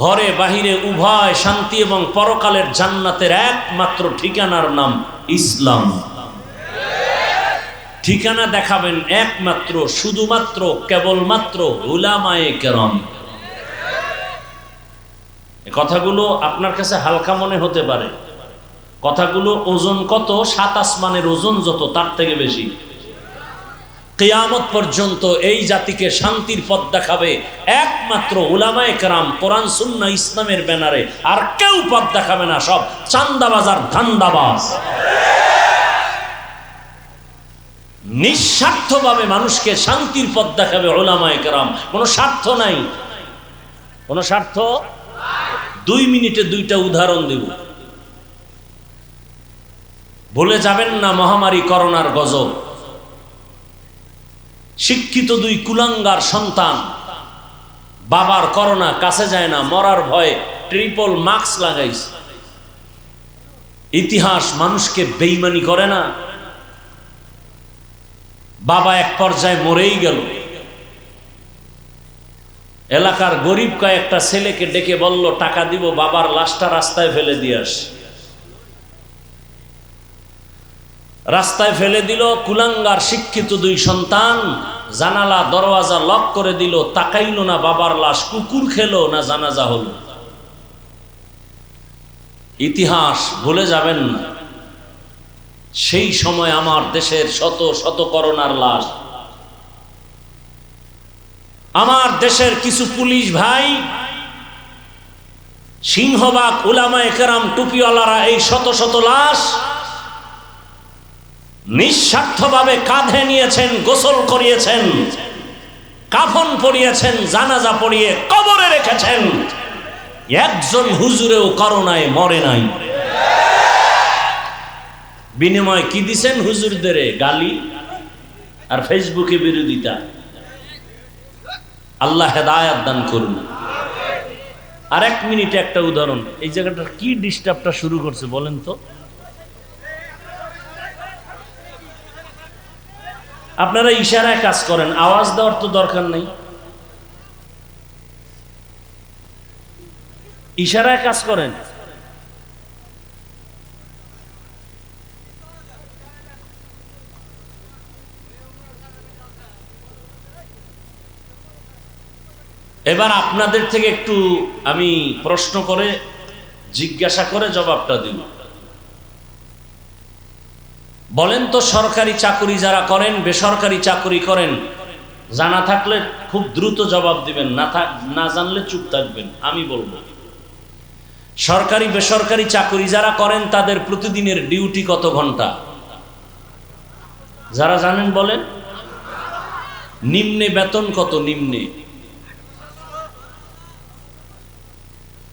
ঘরে বাহিরে উভয় শান্তি এবং পরকালের জান্নাতের একমাত্র ঠিকানার নাম ইসলাম। ঠিকানা দেখাবেন একমাত্র, শুধুমাত্র, কেবলমাত্র উলামায়ে কেরাম। কথাগুলো আপনার কাছে হালকা মনে হতে পারে, কথাগুলো ওজন কত? ৭ আসমানের ওজন যত তার থেকে বেশি। কিয়ামত পর্যন্ত এই জাতিকে শান্তির পথ দেখাবে একমাত্র উলামায়ে কেরাম, কোরআন সুন্নাহ ইসলামের ব্যানারে। আর কেউ পথ দেখাবে না, সব চান্দাবাজ আর ধান্দাবাজ। নিঃস্বার্থভাবে মানুষকে শান্তির পথ দেখাবে উলামায়ে কেরাম। কোনো স্বার্থ নাই, কোনো স্বার্থ। 2 মিনিটে 2টা উদাহরণ দেব। ভুলে যাবেন না মহামারী করোনার গজব। শিক্ষিত 2 কুলাঙ্গার সন্তান, বাবার করোনা, কাছে যায় না, মরার ভয়ে ট্রিপল মাস্ক লাগাইছে। ইতিহাস মানুষকে বেঈমানি করে না। বাবা এক পর্যায়ে মরেই গেল। এলাকার গরিব কয়েকটা ছেলেকে ডেকে বলল টাকা দিব, বাবার লাশটা রাস্তায় ফেলে দিয়ে আস। রাস্তায় ফেলে দিল। কুলাঙ্গার শিক্ষিত 2 সন্তান জানালা দরওয়াজা লক করে দিল, তাকাইল না বাবার লাশ। কুকুর খেলো না জানাজা হলো। ইতিহাস ভুলে যাবেন না। সেই সময় আমার দেশের শত শত করোনার লাশ। আমার দেশের কিছু পুলিশ ভাই, সিংহবাগ উলামায়ে কেরাম, টুপিওয়ালারা এই শত শত লাশ নিঃস্বার্থভাবে কাঁধে নিয়েছেন, গোসল করিয়েছেন, কাফন পরিয়েছেন, জানাজা পড়িয়ে কবরে রেখেছেন। একজন হুজুরেও করোনায় মরে নাই। বিনিময় কি দিছেন হুজুরদের? গালি আর ফেসবুকে বিরোধিতা। আল্লাহ হেদায়েত দান করুন। আর 1 মিনিটে একটা উদাহরণ। এই জায়গাটা কি ডিস্টার্বটা শুরু করছে বলেন তো? আপনারা ইশারায় কাজ করেন, আওয়াজ দেওয়ার তো দরকার নেই। ইশারায় কাজ করেন। এবার আপনাদের থেকে একটু আমি প্রশ্ন করে জিজ্ঞাসা করে জবাবটা দিব। বলেন তো, সরকারি চাকরি যারা করেন, বেসরকারি চাকরি করেন, জানা থাকলে খুব দ্রুত জবাব দিবেন, না জানলে চুপ থাকবেন। আমি বলবো, সরকারি বেসরকারি চাকরি যারা করেন তাদের প্রতিদিনের ডিউটি কত ঘন্টা? যারা জানেন বলেন। নিম্নে বেতন কত? নিম্নে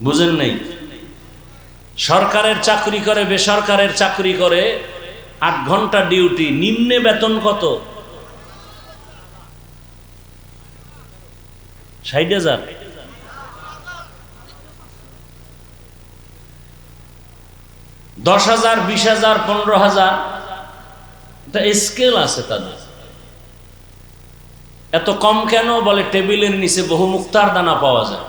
বুঝেন নাই? সরকারের চাকরি করে বেসরকারের চাকরি করে 8 ঘন্টা ডিউটি, নিম্নে বেতন কত? 60,000। 10,000, 20,000, 15,000, এটা স্কেল আছে তাদের। এত কম কেন? বলে টেবিলের নিচে বহু মুক্তার দানা পাওয়া যায়,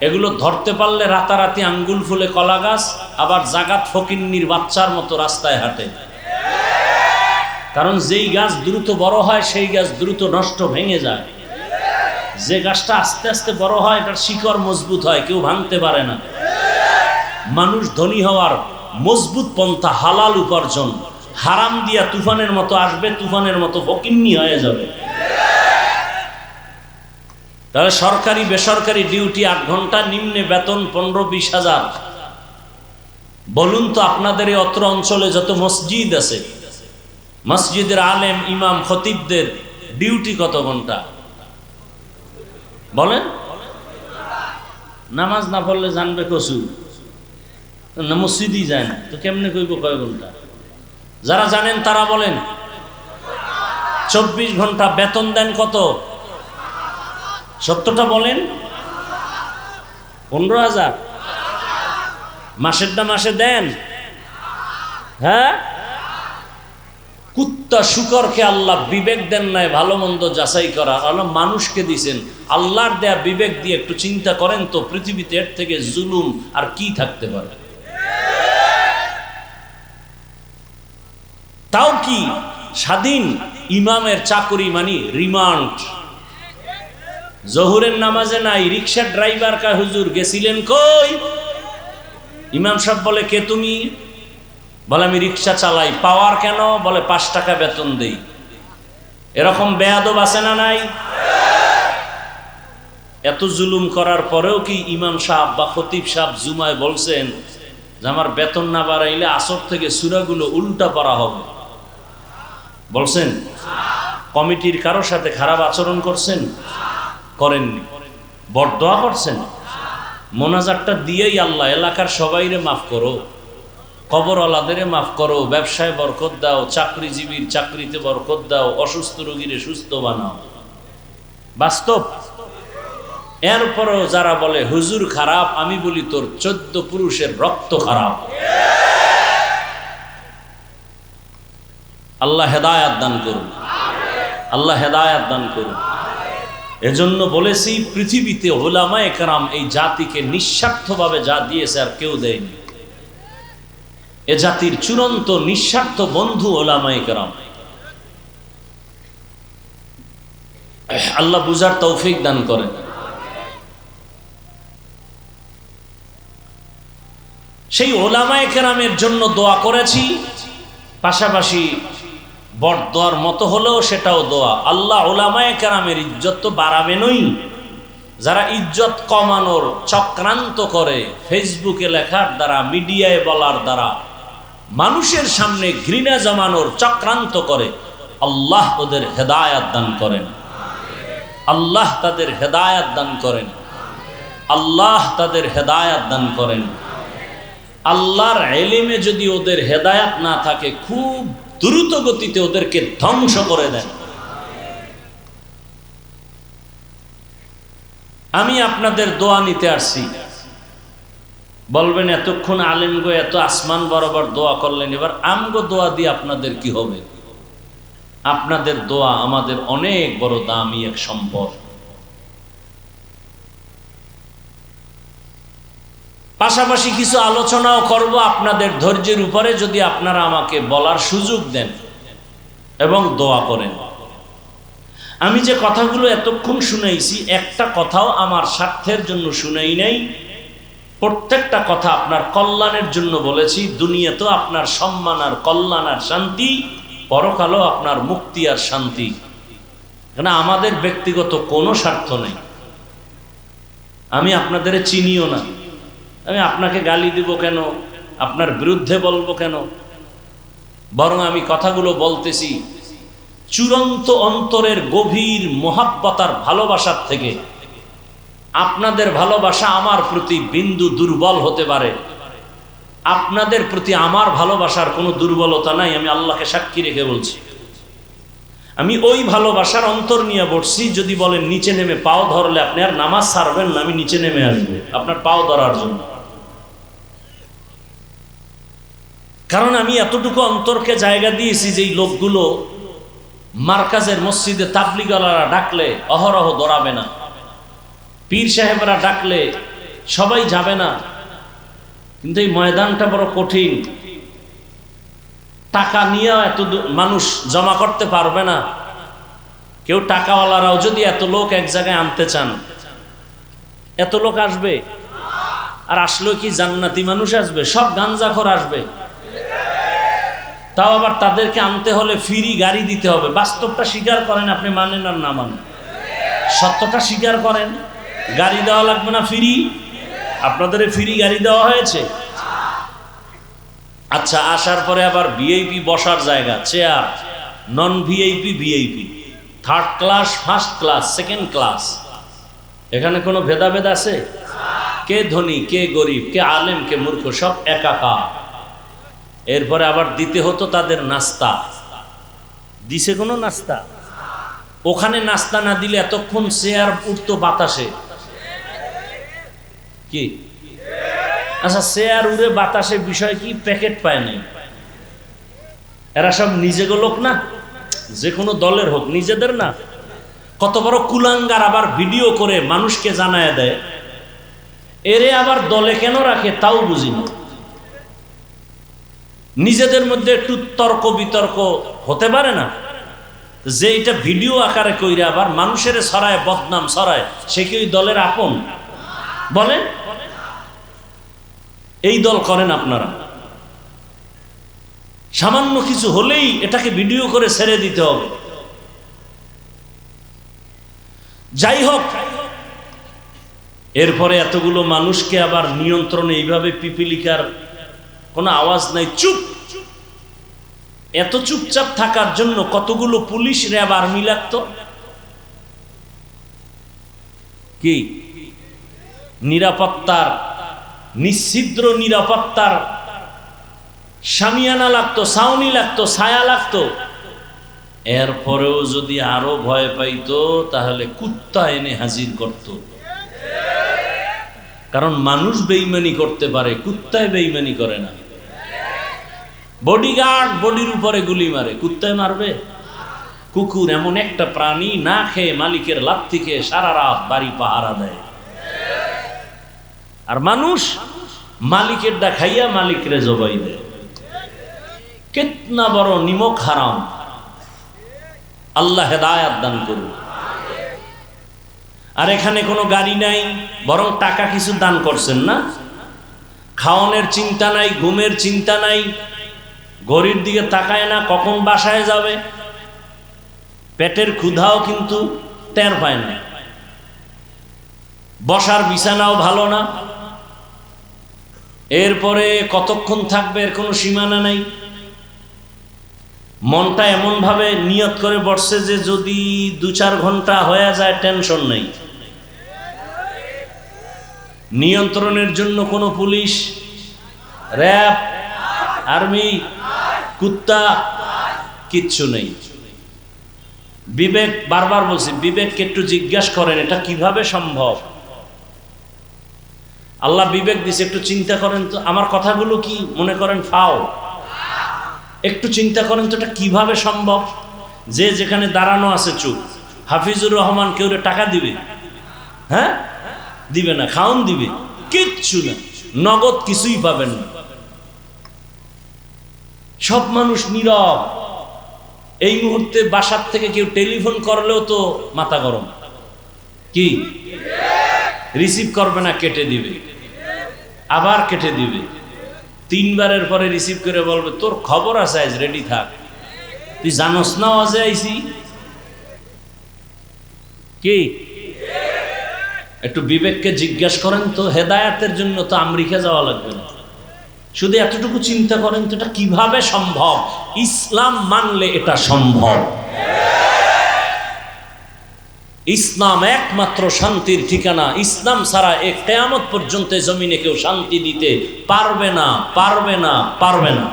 এগুলো ধরতে পারলে রাতারাতি আঙ্গুল ফুলে কলা গাছ, আবার জাগাত ফকিন্নির বাচ্চার মতো রাস্তায় হাঁটে। কারণ যেই গাছ দ্রুত বড় হয় সেই গাছ দ্রুত নষ্ট ভেঙে যায়। যে গাছটা আস্তে আস্তে বড় হয় এটার শিকড় মজবুত হয়, কেউ ভাঙতে পারে না। মানুষ ধনী হওয়ার মজবুত পন্থা হালাল উপার্জন। হারাম দিয়া তুফানের মতো আসবে, তুফানের মতো ফকিন্নি হয়ে যাবে। তাহলে সরকারি বেসরকারি ডিউটি 8 ঘন্টা, নিম্নে বেতন 15-20,000। বলুন তো, আপনাদের এই অত্র অঞ্চলে যত মসজিদ আছে, মসজিদের আলেম ইমাম খতিবদের ডিউটি কত ঘন্টা? বলেন। নামাজ না পড়লে জানবে কসু, মসজিদই যায় না তো কেমনে কইব কয় ঘন্টা? যারা জানেন তারা বলেন। 24 ঘন্টা। বেতন দেন কত? 70টা বলেন। 15,000। মাসেরটা মাসে দেন? হ্যাঁ। কুত্তা শুকরকে আল্লাহ বিবেক দেন নাই ভালো মন্দ যাচাই করা, আল্লাহ মানুষকে দিছেন। আল্লাহর দেয়া বিবেক দিয়ে একটু চিন্তা করেন তো, পৃথিবীতে এর থেকে জুলুম আর কি থাকতে পারে? তাও কি স্বাধীন ইমামের চাকরি মানে রিমান্ড। জহুরের নামাজে নাই, রিক্সার ড্রাইভার কা হুজুর গেছিলেন কই? ইমাম সাহেব বলে, কে তুমি? বলে, আমি রিক্সা চালাই। পাওয়ার কেন? বলে, 5 টাকা বেতন দেই। এরকম বেয়াদব আছে না নাই? এত জুলুম করার পরেও কি ইমাম সাহেব বা খতিব সাহেব জুমায় বলছেন যে আমার বেতন না বাড়াইলে আসর থেকে সূরাগুলো উল্টা পড়া হবে? বলছেন? কমিটির কারোর সাথে খারাপ আচরণ করছেন? করেননি। বরদোয়া করছেন? মোনাজাতটা দিয়েই আল্লাহ এলাকার সবাইরে মাফ করো, কবরওয়ালাদের মাফ করো, ব্যবসায় বরকত দাও, চাকরিজীবীর চাকরিতে বরকত দাও, অসুস্থ রোগীরে সুস্থ বানাও। বাস্তব। এরপরও যারা বলে হুজুর খারাপ, আমি বলি তোর 14 পুরুষের রক্ত খারাপ। আল্লাহ হেদায়াত দান করুন, আল্লাহ হেদায়াত দান করুন। এজন্য বলেছি, পৃথিবীতে উলামায়ে কেরাম এই জাতিকে নিঃস্বার্থভাবে যা দিয়েছে আর কেউ দেয়নি। এ জাতির চূড়ান্ত নিঃস্বার্থ বন্ধু উলামায়ে কেরাম। আল্লাহ বুঝার তৌফিক দান করেন। সেই উলামায়ে কেরামের জন্য দোয়া করেছি, পাশাপাশি বরদোয়ার মতো হলেও সেটাও দোয়া। আল্লাহ উলামায়ে কেরামের ইজ্জত তো বাড়াবেনই। যারা ইজ্জত কমানোর চক্রান্ত করে ফেসবুকে লেখার দ্বারা, মিডিয়ায় বলার দ্বারা মানুষের সামনে ঘৃণা জমানোর চক্রান্ত করে, আল্লাহ ওদের হেদায়াত দান করেন, আল্লাহ তাদের হেদায়াত দান করেন, আল্লাহ তাদের হেদায়াত দান করেন। আল্লাহর ইলমে যদি ওদের হেদায়াত না থাকে, খুব দ্রুত গতিতে ওদেরকে ধ্বংস করে দেন। আমি আপনাদের দোয়া নিতে আসছি। বলবেন এতক্ষণ আলেম গো এত আসমান বরাবর দোয়া করলেন, এবার আমগো দোয়া দিয়ে আপনাদের কি হবে? আপনাদের দোয়া আমাদের অনেক বড় দামি এক সম্পদ। পাশাপাশি কিছু আলোচনাও করব আপনাদের ধৈর্যের উপরে, যদি আপনারা আমাকে বলার সুযোগ দেন এবং দোয়া করেন। আমি যে কথাগুলো এতক্ষণ শুনাইছি, একটা কথাও আমার স্বার্থের জন্য শুনাই নাই, প্রত্যেকটা কথা আপনার কল্যাণের জন্য বলেছি। দুনিয়াতেও আপনার সম্মান আর কল্যাণ আর শান্তি, পরকালেও আপনার মুক্তি আর শান্তি। কেন আমাদের ব্যক্তিগত কোনো স্বার্থ নেই। আমি আপনাদের চিনিও না, আমি আপনাকে গালি দিব কেন, আপনার বিরুদ্ধে বলবো কেন? বরং আমি কথাগুলো বলতেছি চূড়ান্ত অন্তরের গভীর মোহাব্বত আর ভালোবাসার থেকে। আপনাদের ভালোবাসা আমার প্রতি বিন্দু দুর্বল হতে পারে, আপনাদের প্রতি আমার ভালোবাসার কোনো দুর্বলতা নাই। আমি আল্লাহকে সাক্ষী রেখে বলছি, আমি ওই ভালোবাসার অন্তর নিয়ে বসছি। যদি বলেন নিচে নেমে পাও ধরলে আপনি আর নামাজ ছাড়বেন না, আমি নিচে নেমে আসবো আপনার পাও ধরার জন্য। কারণ আমি এতটুকু অন্তরকে জায়গা দিয়েছি যে এই লোকগুলো মার্কাজের মসজিদে তাবলিগওয়ালারা ডাকলে অহরহ দৌড়াবে না, পীর সাহেবরা ডাকলে সবাই যাবে না। কিন্তু এই ময়দানটা বড় কঠিন, টাকা নিয়ে এত মানুষ জমা করতে পারবে না। কেউ টাকাওয়ালারাও যদি এত লোক এক জায়গায় আনতে চান, এত লোক আসবে? আর আসলেও কি জান্নাতি মানুষ আসবে? সব গাঞ্জাখোর আসবে। তাও আবার তাদেরকে আনতে হলে ফ্রি গাড়ি দিতে হবে। বাস্তবটা স্বীকার করেন, আপনি মানেন আর না মানেন, সত্যটা স্বীকার করেন। গাড়ি দেওয়া লাগবে না, ফ্রি। আপনাদের ফ্রি গাড়ি দেওয়া হয়েছে। আচ্ছা, আসার পরে আবার ভিআইপি বসার জায়গা, chair, non VIP, VIP, third class, first class, second class, এখানে কোনো ভেদাভেদ আছে? কে ধনী, কে গরিব, কে আলেম, কে মূর্খ, সব একাকার। এরপরে আবার দিতে হতো তাদের নাস্তা। দিছে কোনো নাস্তা? ওখানে নাস্তা না দিলে এতক্ষণ চেয়ার উঠতো বাতাসে। কি আচ্ছা, চেয়ার উড়ে বাতাসে, বিষয় কি? প্যাকেট পায় নাই। এরা সব নিজেগো লোক না, যে কোনো দলের হোক, নিজেদের না। কত বড় কুলাঙ্গার, আবার ভিডিও করে মানুষকে জানায় দেয়। এরে আবার দলে কেন রাখে তাও বুঝি না। নিজেদের মধ্যে একটু তর্ক বিতর্ক হতে পারে না? যে এটা ভিডিও আকারে কইরে আবার মানুষের ছড়ায়, বদনাম ছড়ায়, সে কি ওই দলের আপন? বলেন, এই দল করেন আপনারা। সামান্য কিছু হলেই এটাকে ভিডিও করে ছেড়ে দিতে হবে। যাই হোক, এরপরে এতগুলো মানুষকে আবার নিয়ন্ত্রণে এইভাবে পিপিলিকার কোনো আওয়াজ নাই, চুপ। এত চুপচাপ থাকার জন্য কতগুলো পুলিশ, র্যাব, আর্মি লাগতো। কি নিরাপত্তার, নিশ্ছিদ্র নিরাপত্তার শামিয়ানা লাগতো, ছাউনি লাগতো, ছায়া লাগতো। এরপরেও যদি আরো ভয় পাইতো তাহলে কুত্তা এনে হাজির করত। কারণ মানুষ বেঈমানি করতে পারে, কুত্তায় বেঈমানি করে না। বডিগার্ড বডির উপরে গুলি মারে, কুত্তায় মারবে? কুকুর এমন একটা প্রাণী, না খেয়ে মালিকের লাথি খেয়ে সারা রাত বাড়ি পাহারা দেয়। আর মানুষ মালিকের ডা খাইয়া মালিকরে জবাই দেয়। কিতনা বড় নিমক হারাম। আল্লাহ হেদায়াত দান করুন। আর এখানে কোনো গাড়ি নাই, বরং টাকা কিছু দান করছেন না? খাওয়ানোর চিন্তা নাই, ঘুমের চিন্তা নাই, ঘড়ির দিকে তাকায় না কখন বাসায় যাবে, পেটের ক্ষুধাও কিন্তু টের পায় না, বসার বিছানাও ভালো না, এরপরে কতক্ষণ থাকবে এর কোনো সীমানা নাই। মনটা এমন ভাবে নিয়ত করে বসছে যে যদি 2-4 ঘন্টা হয়ে যায় টেনশন নেই। নিয়ন্ত্রণের জন্য কোনো পুলিশ, র্যাব, আর্মি, কুত্তা কিচ্ছু নেই। বিবেক, বারবার বলছি, বিবেককে একটু জিজ্ঞাসা করেন এটা কিভাবে সম্ভব। আল্লাহ বিবেক দিছে, একটু চিন্তা করেন তো। আমার কথাগুলো কি মনে করেন ফাও? একটু চিন্তা করেন তো এটা কিভাবে সম্ভব। যে যেখানে দাঁড়ানো আছে চুপ। হাফিজুর রহমান কেউ টাকা দিবে? হ্যাঁ, দিবে না। খাওন দিবে? কিচ্ছু না, নগদ কিছুই পাবেন না। সব মানুষ নীরব। এই মুহূর্তে বাসার থেকে কেউ টেলিফোন করলেও তো মাথা গরম। কি রিসিভ করবে না, কেটে দিবে। আবার কেটে দিবে। 3 বারের পরে রিসিভ করে বলবে তোর খবর আছে, আজ রেডি থাক, তুই জানোস না আজে আইছি কি? একটু বিবেককে জিজ্ঞাসা করেন তো, হেদায়েতের জন্য তো আমেরিকা যাওয়া লাগবে না, শুধু এতটুকু চিন্তা করেন তো এটা কিভাবে সম্ভব। ইসলাম মানলে এটা সম্ভব। ইসলাম একমাত্র শান্তির ঠিকানা। ইসলাম ছাড়া এক কিয়ামত পর্যন্ত জমিনে কেউ শান্তি দিতে পারবে না, পারবে না, পারবে না।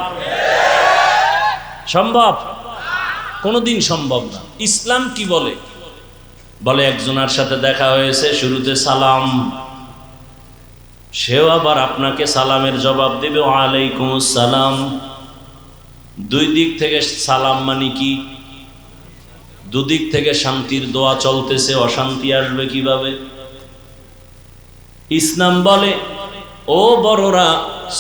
সম্ভব? কোনোদিন সম্ভব না। ইসলাম কি বলে? বলে একজনের সাথে দেখা হয়েছে, শুরুতে সালাম, সেও আবার আপনাকে সালামের জবাব দেবে ওয়ালাইকুম আসসালাম। 2 দিক থেকে সালাম মানে কি? দুদিক থেকে শান্তির দোয়া চলতেছে, অশান্তি আসবে কিভাবে? ইসলাম বলে ও বড়রা,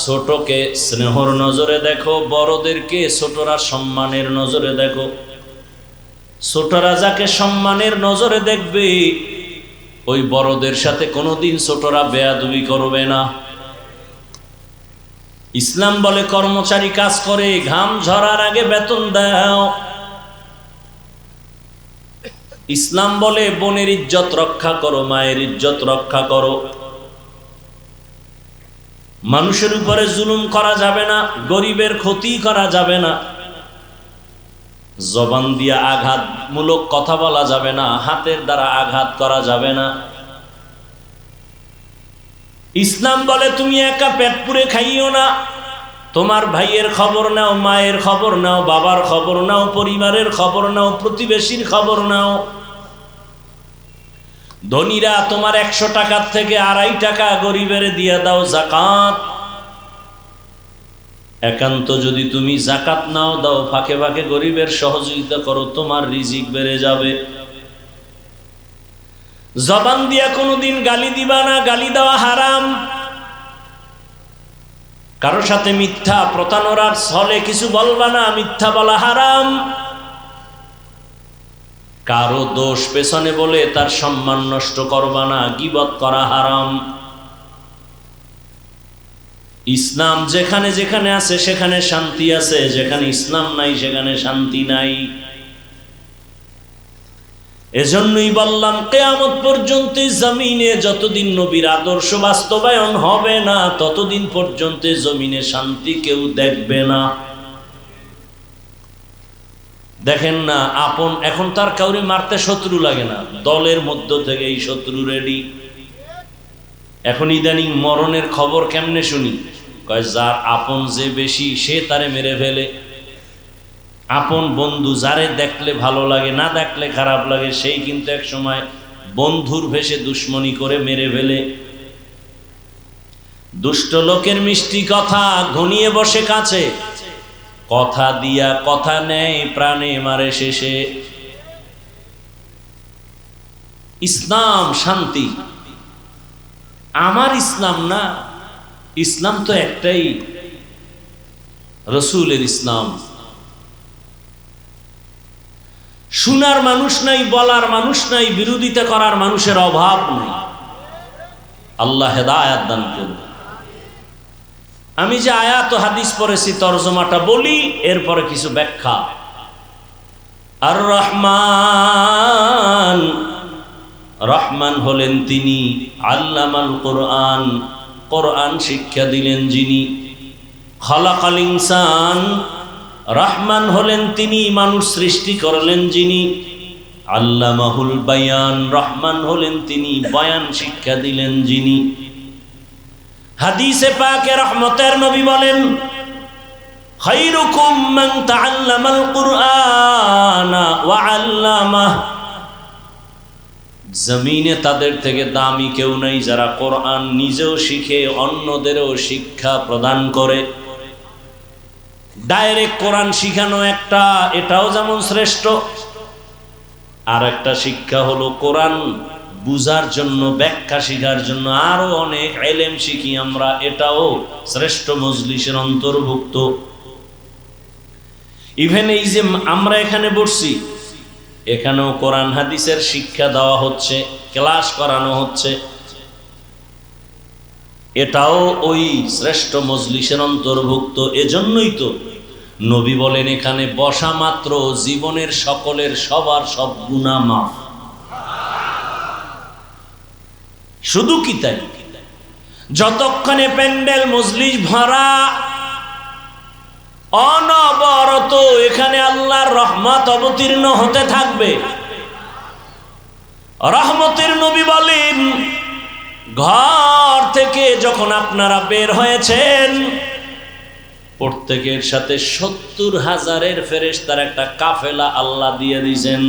ছোটকে স্নেহর নজরে দেখো, বড়দেরকে ছোটরা সম্মানের নজরে দেখো। ছোটরা যাকে সম্মানের নজরে দেখবে, ওই বড়দের সাথে কোনোদিন ছোটরা বেয়াদবি করবে না। ইসলাম বলে কর্মচারী কাজ করে, ঘাম ঝরার আগে বেতন দাও। ইসলাম বলে বোনের ইজ্জত রক্ষা করো, মায়ের ইজ্জত রক্ষা করো। মানুষের উপরে জুলুম করা যাবে না, গরিবের ক্ষতি করা যাবে না, জবান দিয়ে আঘাতমূলক কথা বলা যাবে না, হাতের দ্বারা আঘাত করা যাবে না। ইসলাম বলে তুমি একা পেট পুরে খাইও না, তোমার ভাইয়ের খবর নাও, মায়ের খবর নাও, বাবার খবর নাও, পরিবারের খবর নাও, প্রতিবেশীর খবর নাও। ধনীরা তোমার 100 টাকার থেকে 2.5 টাকা গরিবের দিয়ে দাও যাকাত। একান্ত যদি তুমি যাকাত নাও দাও, ফাঁকে ফাঁকে গরিবের সহযোগিতা করো, তোমার রিজিক বেড়ে যাবে। জবান দিয়া কোনোদিন গালি দিবা না, গালি দেওয়া হারাম। কারো সাথে মিথ্যা প্রতারণার ছলে কিছু বলবা না, মিথ্যা বলা হারাম। কারো দোষ পেছনে বলে তার সম্মান নষ্ট করবা না, গীবত করা হারাম। ইসলাম যেখানে যেখানে আছে সেখানে শান্তি আছে, যেখানে ইসলাম নাই সেখানে শান্তি নাই। এজন্যই বললাম কিয়ামত পর্যন্ত জমিনে যতদিন নবীর আদর্শ বাস্তবায়ন হবে না, ততদিন পর্যন্ত জমিনে শান্তি কেউ দেখবে না। দেখেন না, আপন এখন তার কাউরে মারতে শত্রু লাগে না, দলের মধ্য থেকে এই শত্রু রেডি। এখন ইদানিং মরণের খবর কেমনে শুনি? কয় যার আপন যে বেশি সে তারে মেরে ফেলে। আপন বন্ধু যারে দেখলে ভালো লাগে, না দেখলে খারাপ লাগে, সেই কিন্তু এক সময় বন্ধুর ভেষে দুশ্মনী করে মেরে ফেলে। দুষ্ট লোকের মিষ্টি কথা ঘনিয়ে বসে কাছে, কথা দিয়া কথা নেয়, প্রাণে মারে শেষে। ইসলাম শান্তি, আমার ইসলাম না, ইসলাম তো একটাই, রসুলের ইসলাম। শোনার মানুষ নাই, বলার মানুষ নাই, বিরোধিতা করার মানুষের অভাব নাই। আল্লাহ হেদায়েত দান করুন। আমি যে আয়াত ও হাদিস পড়েছি তরজমাটা বলি, এরপরে কিছু ব্যাখ্যা। আর রহমান, রহমান হলেন তিনি আল্লামাল কোরআন, কোরআন শিক্ষা দিলেন যিনি। খালাকাল ইনসান, রহমান হলেন তিনি মানুষ সৃষ্টি করলেন যিনি। আল্লামাহুল বায়ান, রহমান হলেন তিনি বয়ান শিক্ষা দিলেন যিনি। হাদিসে পাকে রহমতের নবী বলেন খায়রুকুম মান তাআল্লামাল কুরআনা ওয়া আল্লামাহ, জমিনে তাদের থেকে দামি কেউ নাই যারা কোরআন নিজেও শিখে অন্যদেরও শিক্ষা প্রদান করে। ডাইরেক্ট কোরআন শিখানো একটা, এটাও যেমন শ্রেষ্ঠ, আর একটা শিক্ষা হলো কোরআন বুঝার জন্য, ব্যাখ্যা শিখার জন্য আরো অনেক ইলম শিখি আমরা, এটাও শ্রেষ্ঠ মজলিসের অন্তর্ভুক্ত। ইভেন এই যে আমরা এখানে বসছি, এখানেও কোরআন হাদিসের শিক্ষা দেওয়া হচ্ছে, ক্লাস করানো হচ্ছে। এটাও ওই শ্রেষ্ঠ মজলিসের অন্তর্ভুক্ত। এজন্যই তো নবী বলেন এখানে বসা মাত্র জীবনের সকলের সবার সব গুনাহ মাফ। শুধু কি তাই, যতক্ষণে প্যান্ডেল মজলিস ভরা, অনবরত এখানে আল্লাহর রহমত অবতীর্ণ হতে থাকবে। রহমতের নবী বলেন ঘর থেকে যখন আপনারা বের হয়েছেন, প্রত্যেকের সাথে 70,000 ফেরেশতার একটা কাফেলা আল্লাহ দিয়ে দিয়েছেন।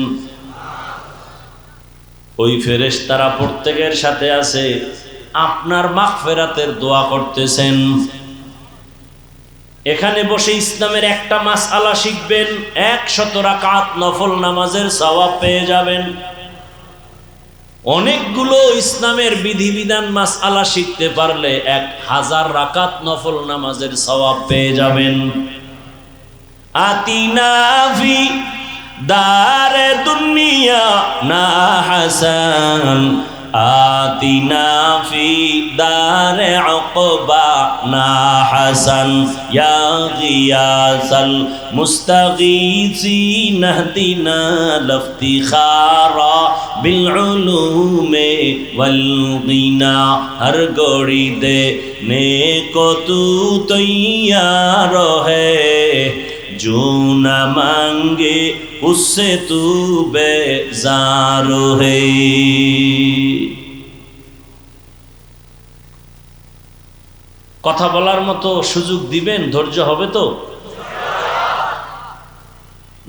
ওই ফেরেশতারা প্রত্যেকের সাথে আছে, আপনার মাগফিরাতের দোয়া করতেছেন। এখানে বসে ইসলামের একটা মাসআলা শিখবেন, 100 রাকাত নফল নামাজের সওয়াব পেয়ে যাবেন। অনেকগুলো ইসলামের বিধিবিধান মাসআলা শিখতে পারলে 1000 রাকাত নফল নামাজের সওয়াব পেয়ে যাবেন। আতিনা ফি দারে দুনিয়া না হাসান, আতিনা ফি দারে উকবা না হাসান, ইয়া গিয়াসাল মুস্তাগীসিন ইহদিনা লফতিখারা বিল উলুমে ওয়াল গিনা। হর গড়ি দে নেকো তু তৈয়ার है, जो न मांगे उससे तू बेजार है। কথা বলার মতো সুযোগ দিবেন, ধৈর্য হবে তো,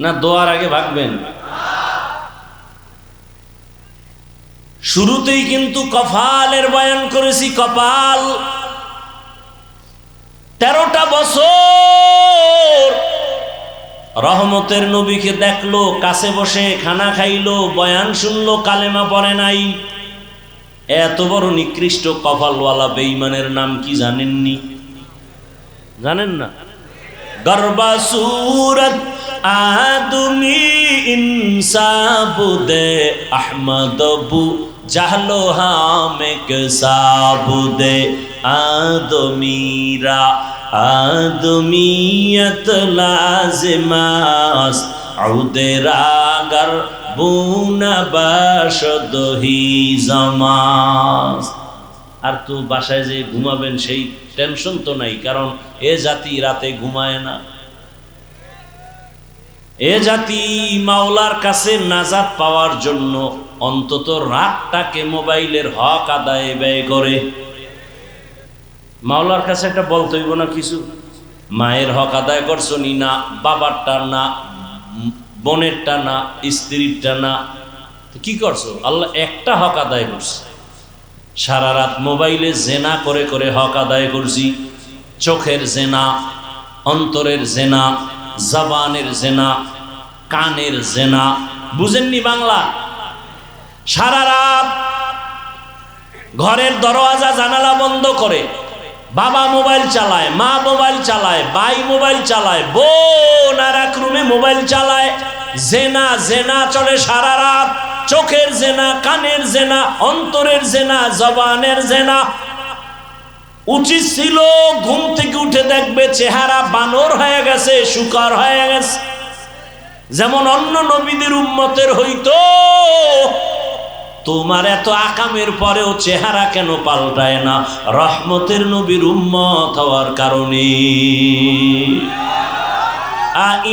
না দোয়ার আগে ভাগবেন? শুরুতেই কিন্তু কপালের বয়ান করেছি। কপাল 13টা বছর রহমতের নবীকে দেখলো, কাছে বসে খানা খাইলো, বয়ান শুনলো, কালেমা পড়ে নাই। এত বড় নিকৃষ্ট কপালওয়ালা বেঈমানের নাম কি জানেননি? জানেন না? গরবা সুরত আদমি ইনসাবুদে আহমদবু জাহলো হামেক সাবুদে আদমিরা আদমিয়ত লাজিমাস আউদেরাগার বুনা বাসদহি জামাস। আর তো বাসায় যে ঘুমাবেন সেই টেনশন তো নাই, কারণ এ জাতি রাতে ঘুমায় না। এ জাতি মাওলার কাছে নাজাত পাওয়ার জন্য অন্তত রাতটাকে মোবাইলের হক আদায়ে ব্যয় করে। মাওলার কাছে একটা বলতে হইব না কিছু, মায়ের হক আদায় করছো নি, না বাবারটা, না বোনেরটা, না স্ত্রীরটা, না কি করছো? আল্লাহ একটা হক আদায় করছে। সারা রাত মোবাইলে জেনা করে করে হক আদায় করছি। চোখের জেনা, অন্তরের জেনা, জবানের জেনা, কানের জেনা। বুঝেননি বাংলা? সারা রাত ঘরের দরওয়াজা জানালা বন্ধ করে বাবা মোবাইল চালায়, মা মোবাইল চালায়, ভাই মোবাইল চালায়, বোন আর এক রুমে মোবাইল চালায়। জেনা জেনা চলে সারা রাত। চোখের জেনা, কানের জেনা, অন্তরের জেনা, জবানের জেনা। উচিত ছিল ঘুম থেকে উঠে দেখবে চেহারা বানর হয়ে গেছে, শুকর হয়ে গেছে, যেমন অন্য নবীদের উম্মতের হইতো। তোমার এত আকামের পরেও চেহারা কেন পাল্টায় না? রহমতের নবীর উম্মত হওয়ার কারণে।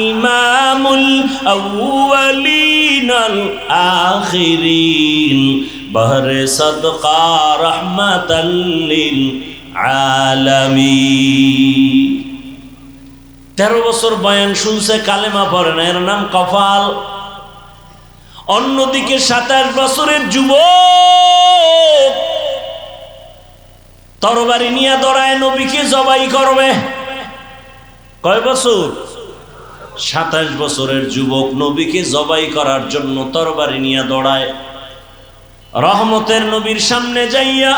ইমামুল আউয়ালিন আল আখিরিন বহরে সদকা রহমাতাল লিল আলামিন। 13 বছর বয়ান শুনছে, কালেমা পড়ে না, এর নাম কপাল। অন্যদিকে 27 বছরের যুবক তরবারি নিয়ে দৌড়ায় নবীকে জবাই করবে। কয় বছর? 27 বছরের যুবক নবীকে জবাই করার জন্য তরবারি নিয়ে দৌড়ায়। রহমতের নবীর সামনে যাইয়া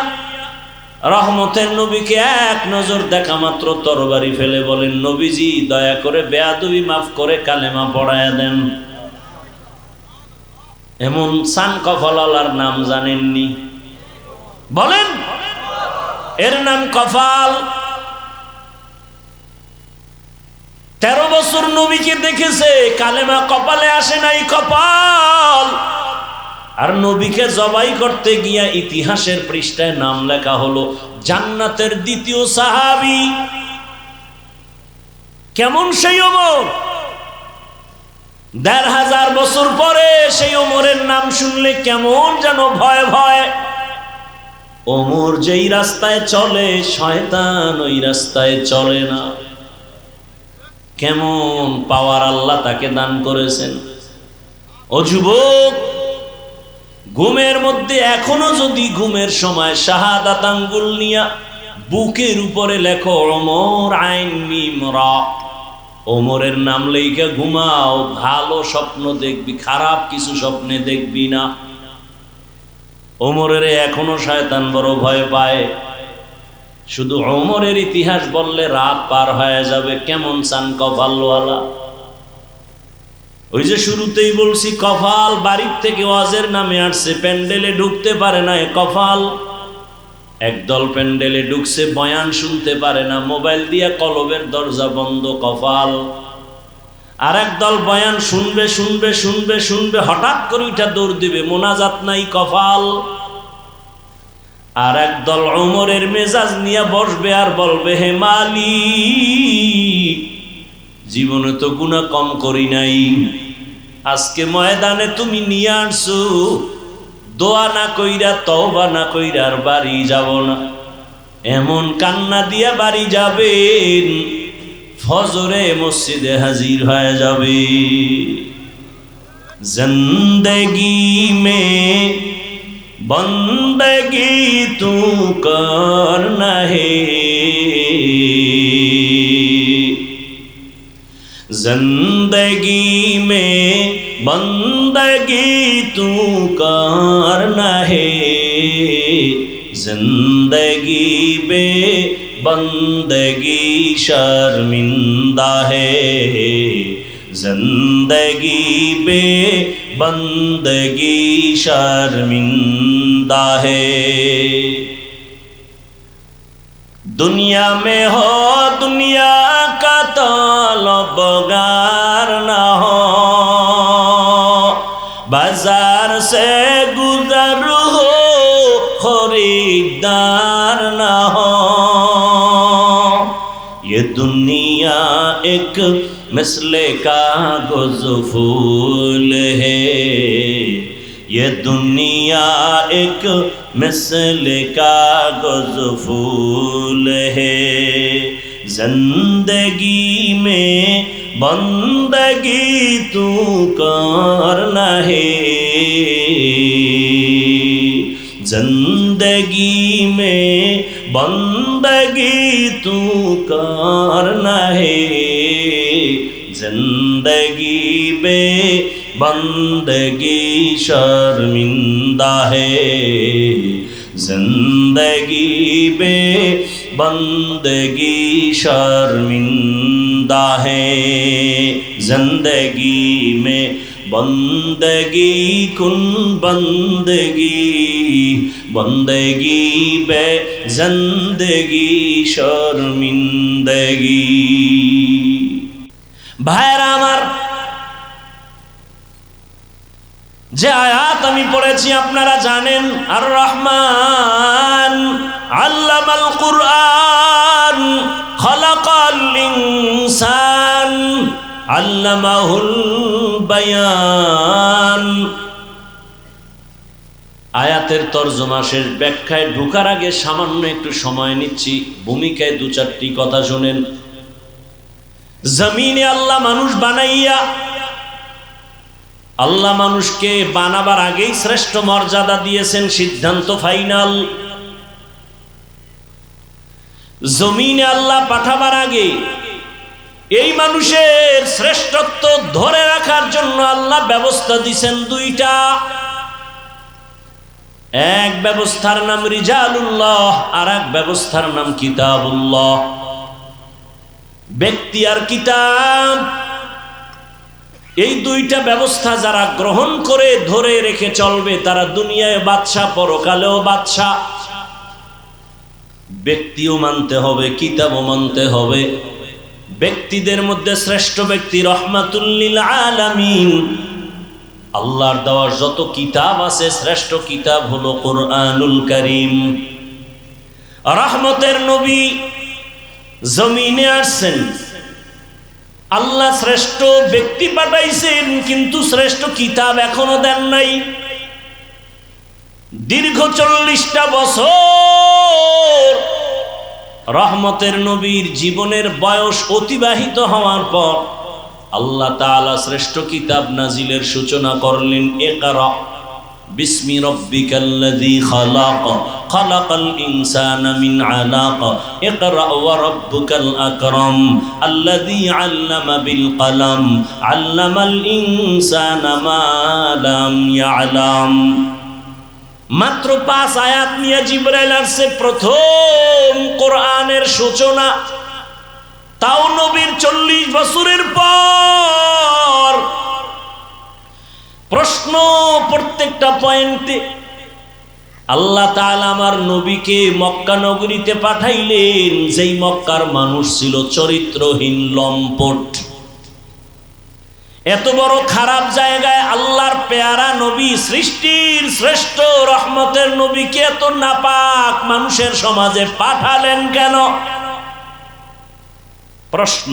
রহমতের নবীকে এক নজর দেখা মাত্র তরবারি ফেলে বলেন, নবীজি দয়া করে বেয়াদবি মাফ করে কালেমা পড়ায়া দেন। এমন সান কফলালার নাম জানেননি? বলেন। এর নাম কফাল। 13 বছর নবীকে দেখেছে, কালেমা কপালে আসে নাই, কপাল। আর নবীকে জবাই করতে গিয়া ইতিহাসের পৃষ্ঠায় নাম লেখা হলো জান্নাতের দ্বিতীয় সাহাবী। কেমন সেই ওমর! 1500 বছর পরে সেই ওমরের নাম শুনলে কেমন যেন ভয় ভয়। ওমর যেই রাস্তায় চলে, শয়তান ওই রাস্তায় চলে না। কেমন পাওয়ার আল্লাহ তাকে দান করেছেন। ও যুবক, ঘুমের মধ্যে এখনো যদি ঘুমের সময় শাহাদাত আঙ্গুল নিয়া বুকের উপরে লেখো ওমর আইন মিম রা, ওমরের নাম লেখা ঘুমাও, ভালো স্বপ্ন দেখবি, খারাপ কিছু স্বপ্নে দেখবি না। ওমরের এখনো শয়তান বড় ভয় পায়। শুধু ওমরের ইতিহাস বললে রাত পার হয়ে যাবে। কেমন চান কপালওয়ালা! ওই যে শুরুতেই বলছি, কপাল বাড়ির থেকে ওয়াজের নামে আসছে, প্যান্ডেলে ঢুকতে পারে না, কপাল। একদল প্যান্ডেলে ঢুকছে, বয়ান শুনতে পারে না, মোবাইল দিয়া কলবের দরজা বন্ধ, কপাল। আর একদল বয়ান শুনবে শুনবে শুনবে শুনবে, হঠাৎ করে ওইটা দৌড় দিবে, মোনাজাত নাই, কপাল। আর একদল ওমরের মেজাজ নিয়ে বসবে আর বলবে, হে মালিক, জীবনে তো গুনাহ কম করি নাই, আজকে ময়দানে তুমি নিয়ে আসছো, দোয়া না কইরা তওবা না কইরা আর বাড়ি যাব না। এমন কান্না দিয়া বাড়ি যাবেন, ফজরে মসজিদে হাজির হয়ে যাবে। জিন্দেগি মে বন্দগি তু করনা হে, जिंदगी में बंदगी तू करना है, जिंदगी बे बंदगी शर्मिंदा है, जिंदगी बे बंदगी शर्मिंदा है। दुनिया में हो दुनिया का तलबगार ना हो, बाजार से गुजर हो खरीदार ना हो। ये दुनिया एक मिसले कागज फूल है, ये दुनिया एक मिसल कागज फूल है, जिंदगी में बंदगी तू करना है, जिंदगी में बंदगी तू करना है, जिंदगी में बंदगी शर्मिंदा है, जिंदगी में बंदगी शर्मिंदा है, जिंदगी में बंदगी कुन बंदगी, बंदगी बे जिंदगी शर्मिंदगी। भाईरा आमार, যে আয়াত আমি পড়েছি আপনারা জানেন, আর রহমান আল্লামাল কুরআন খালাকাল ইনসান আল্লামাহুল বায়ান। আয়াতের তরজমা শেষ, ব্যাখ্যায় ঢোকার আগে সামান্য একটু সময় নিচ্ছি, ভূমিকায় 2-4টি কথা শুনেন। জমিনে আল্লাহ মানুষ বানাইয়া, আল্লাহ মানুষকে বানাবার আগেই শ্রেষ্ঠ মর্যাদা দিয়েছেন, সিদ্ধান্ত ফাইনাল। জমিনে আল্লাহ পাঠাবার আগে এই মানুষের শ্রেষ্ঠত্ব ধরে রাখার জন্য আল্লাহ ব্যবস্থা দিয়েছেন 2টা। এক ব্যবস্থার নাম রিজালুল্লাহ, আর এক ব্যবস্থার নাম কিতাবুল্লাহ। ব্যক্তি আর কিতাব, এই 2টা ব্যবস্থা যারা গ্রহণ করে ধরে রেখে চলবে, তারা দুনিয়ায় বাদশা, পরকালেও বাদশা। ব্যক্তিও মানতে হবে, কিতাবও মানতে হবে। ব্যক্তিদের মধ্যে শ্রেষ্ঠ ব্যক্তি রহমাতুল লিল আলামিন। আল্লাহর দেওয়া যত কিতাব আছে শ্রেষ্ঠ কিতাব হলো কোরআনুল কারীম। রহমতের নবী জমিনে আসছেন, আল্লাহ শ্রেষ্ঠ ব্যক্তি পাঠাইছেন, কিন্তু শ্রেষ্ঠ কিতাব এখনো দেন নাই। দীর্ঘ 40টা বছর রহমতের নবীর জীবনের বয়স অতিবাহিত হওয়ার পর আল্লাহ তাআলা শ্রেষ্ঠ কিতাব নাজিলের সূচনা করলেন। ইকরা বিসমি রাব্বিকাল্লাযী খালাক, খালাকাল ইনসানা মিন আলাক, ইকরা ওয়া রাব্বুকাল আকরাম, আল্লাযী আল্লামা বিল কলম, আল্লামাল ইনসানা মা লাম ইয়ালাম। মাত্র 5 আয়াত নিয়ে জিবরাইল আসছে, প্রথম কোরআনের সূচনা। তাও নবীর 40 বছরের পর প্রশ্ন প্রত্যেকটা পয়েন্টে। আল্লাহ তাআলা আমার নবীকে মক্কা নগরীতে পাঠাইলেন, যেই মক্কার মানুষ ছিল চরিত্রহীন, লম্পট। এত বড় খারাপ জায়গায় আল্লাহর পেয়ারা নবী, সৃষ্টির শ্রেষ্ঠ রহমতের নবীকে এত নাপাক মানুষের সমাজে পাঠালেন কেন? প্রশ্ন।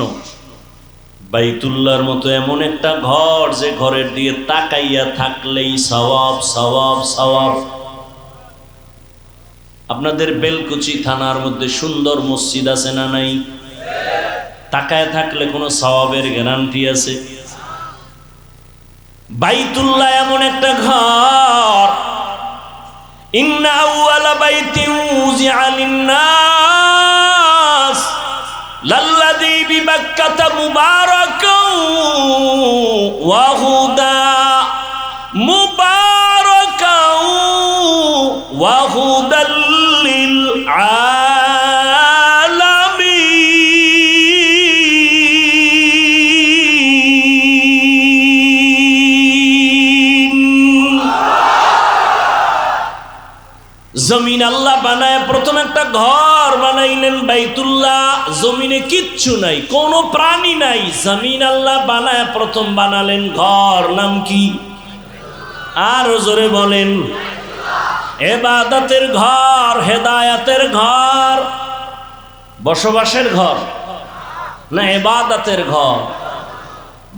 বাইতুল্লাহর মতো এমন একটা ঘর, যে ঘরের দিকে তাকাইয়া থাকলেই সওয়াব সওয়াব সওয়াব। আপনাদের বেলকুচি থানার মধ্যে সুন্দর মসজিদ আছে না নাই? তাকায় থাকলে কোনো সওয়াবের গ্যারান্টি আছে? বাইতুল্লাহ এমন একটা ঘর, ইন্না আউয়ালা বাইতিন উযিআ লিন-নাস লাল্লাযী বিবাক্কাতা মুবারাকান ওয়া হুদা, মুবারাকান ওয়া হুদাল লিল জমিন আল্লাহ বানায় প্রথম একটা ঘর বানাইলেন বাইতুল্লাহ। জমিনে কিচ্ছু নাই, কোনো প্রাণী নাই, জমিন আল্লাহ বানায় প্রথম বানালেন ঘর। নাম কি? আরো জোরে বলেন। ইবাদতের ঘর, হেদায়েতের ঘর, বসবাসের ঘর না ইবাদতের ঘর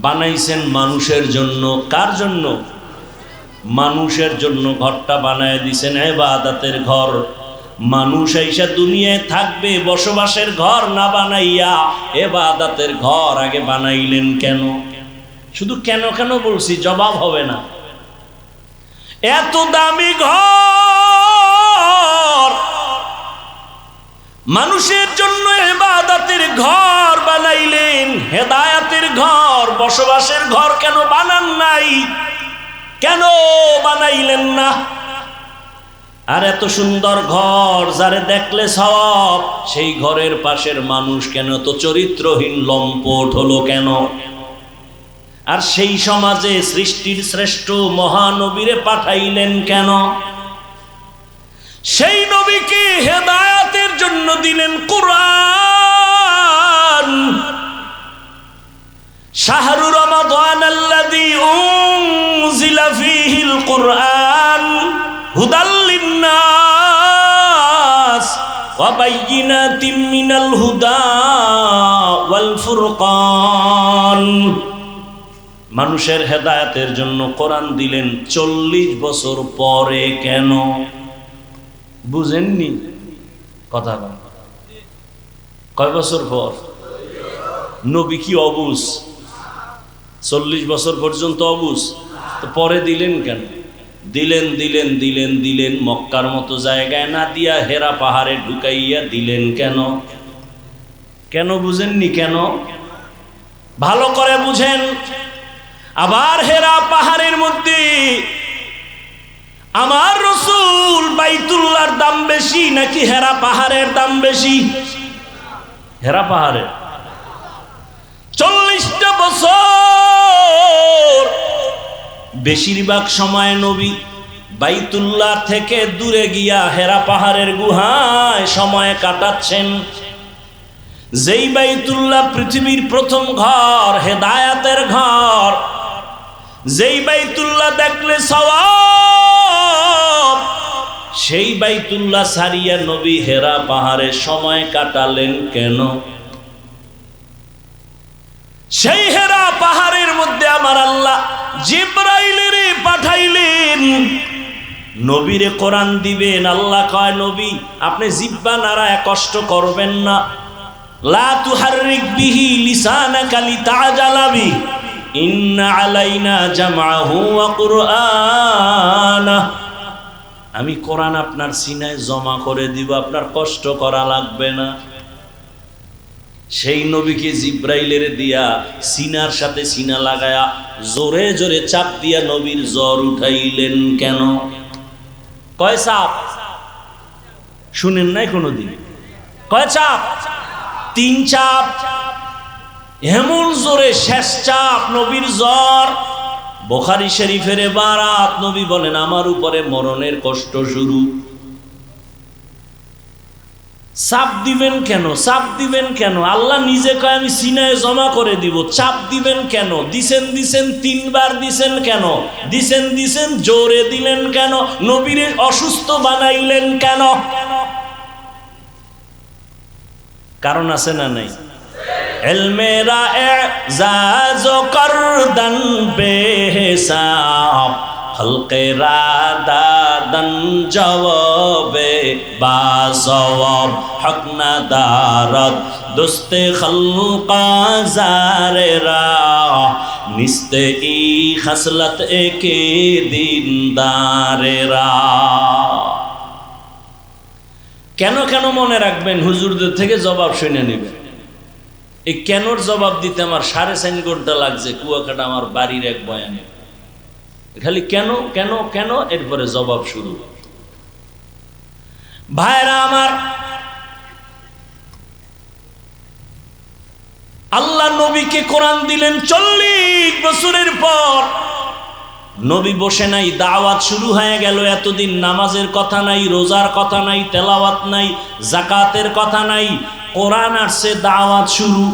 বানাইছেন মানুষের জন্য। কার জন্য? মানুষের জন্য ঘরটা বানায় দিছেন ইবাদতের ঘর। মানুষ আইসা দুনিয়ায় থাকবে, বসবাসের ঘর না বানাইয়া ইবাদতের ঘর আগে বানাইলেন কেন? শুধু কেন কেন বলছি, জবাব হবে না। এত দামি ঘর, মানুষের জন্য ইবাদতের ঘর বানাইলেন, হেদায়েতের ঘর, বসবাসের ঘর কেন বানান নাই? কেন বানাইলেন না? আর এত সুন্দর ঘর, যারে দেখলে সওয়াব, সেই ঘরের পাশের মানুষ কেন তো চরিত্রহীন, লম্পট হলো কেন? আর সেই সমাজে সৃষ্টির শ্রেষ্ঠ মহানবীরে পাঠাইলেন কেন? সেই নবীকে হেদায়েতের জন্য দিলেন কুরআন। শাহরু রমাদান আল্লাযী উনজিলা ফীহিল কুরআন হুদাল লিন-নাস ওয়া বাইয়িনাতিম মিনাল হুদা ওয়াল ফুরকান। মানুষের হেদায়েতের জন্য কোরআন দিলেন 40 বছর পরে কেন? বুঝেননি কথা? কয় বছর পর? নবী কি অবুঝ? 40 বছর পর্যন্ত অবুঝ, তো পরে দিলেন কেন? দিলেন দিলেন দিলেন দিলেন মক্কার মতো জায়গায় না দিয়া হেরা পাহাড়ে ঢুকাইয়া দিলেন কেন? কেন বুঝেননি? কেন? ভালো করে বুঝেন। আবার হেরা পাহাড়ের মধ্যে আমার রাসূল, বাইতুল্লাহর দাম বেশি নাকি হেরা পাহাড়ের দাম বেশি? হেরা পাহাড়ের। 40টা বছর বেশিরভাগ সময় নবী বাইতুল্লাহ থেকে দূরে গিয়া হেরা পাহাড়ের গুহায় সময় কাটাচ্ছেন। যেই বাইতুল্লাহ পৃথিবীর প্রথম ঘর, হেদায়াতের ঘর, যেই বাইতুল্লাহ দেখলে সওয়াব, সেই বাইতুল্লাহ ছাড়িয়া নবী হেরা পাহাড়ে সময় কাটালেন কেন? সেই হেরা পাহাড়ের মধ্যে আমার আল্লাহ জিবরাইলের পাঠাইলেন, নবীরে কোরআন দিবেন। আল্লাহ কয়, নবী আপনি জিহ্বা নাড়ায় কষ্ট করবেন না। লা তুহাররিক বিহি লিসানাকা লিতাজালা বিহি ইন্না আলাইনা জামআহু ওয়া কুরআনা। আমি কোরআন আপনার সিনায় জমা করে দিব, আপনার কষ্ট করা লাগবে না। সেই নবীকে জিব্রাইলের দিয়া সিনার সাথে সিনা লাগায়া জোরে জোরে চাপ দিয়া নবীর জ্বর উঠাইলেন কেন? কয় চাপ? শুনেন নাই কোনোদিন? কয় চাপ? 3 চাপ। এমন জোরে শেষ চাপ, নবীর জ্বর। বুখারী শরীফের বারাত, নবী বলেন আমার উপরে মরণের কষ্ট শুরু। চাপ দিবেন কেন? চাপ দিবেন কেন? আল্লাহ নিজে কয় আমি সিনায় জমা করে দিব। চাপ দিবেন কেন? দিছেন 3 বার দিছেন কেন? দিছেন জোরে দিলেন কেন? নবীরে অসুস্থ বানাইলেন কেন? কারণ আছে না নাই? ইলমেরা এজাজ করদন বেহিসাব, খলকে রাদাদন জওয়াবে বাসওয়াব, হক না দারদ দোস্তে খলকা জারেরা, নিস্তে ই খসলত একে দিনদারেরা। কেন কেন মনে রাখবেন, হুজুরদের থেকে জবাব শুনে নেবেন। এই কেনর জবাব দিতে আমার 4.5 ঘন্টা লাগছে কুয়াকাটা আমার বাড়ির এক বয়ানে। খালি কেন কেন কেন, এরপরে জবাব শুরু। ভাইরা আমার, আল্লাহ নবীকে কোরআন দিলেন 40 বছরের পর। নবী বসে নাই, দাওয়াত শুরু হয়ে গেল। এতদিন নামাজের কথা নাই, রোজার কথা নাই, তেলাওয়াত নাই, যাকাতের কথা নাই, কোরআন আসছে, দাওয়াত শুরু।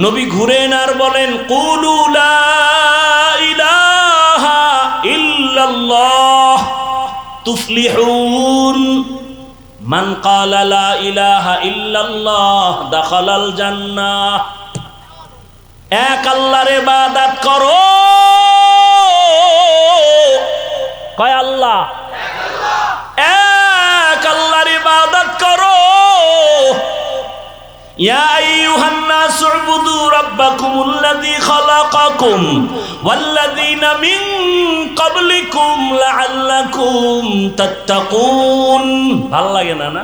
নবী ঘুরেন আর বলেন, কুলু লা ইলাহা ইল্লাল্লাহ তুফলিহুন, মান ক্বালা লা ইলাহা ইল্লাল্লাহ দাখালাল জান্নাহ। এক আল্লাহর ইবাদত করো। কয় আল্লাহ? এক আল্লাহর ইবাদত করো। ইয়া আইয়ুহান নাস উবুদু রাব্বাকুমুল্লাযী খালাকাকুম ওয়াল্লাযীনা মিন ক্বাবলিকুম লাআল্লাকুম তাত্তাকুন। ভাল লাগে না? না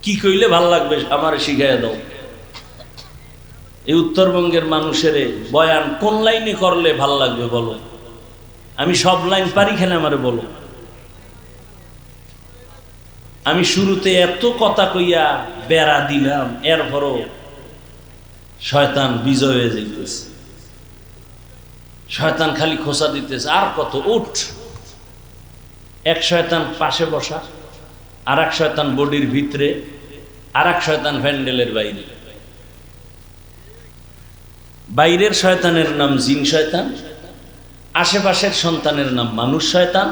কি কইলে ভাল লাগবে আমারে শিখাইয়া দাও। এই উত্তরবঙ্গের মানুষের বয়ান কোন লাইনে করলে ভাল লাগবে বলো? আমি সব লাইন পারি, খেলে আমারে বলো। আমি শুরুতে এত কথা কইয়া বেড়া দিলাম, এরপরও শয়তান বিজয় হয়ে যাইতেছে। শয়তান খালি খোঁচা দিতেছে, আর কত উঠ। এক শয়তান পাশে বসা, আর এক শয়তান বডির ভিতরে, আর এক শয়তান প্যান্ডেলের বাইরে। বাইরের শয়তানের নাম জিন শয়তান, আশেপাশের সন্তানের নাম মানুষ শয়তান,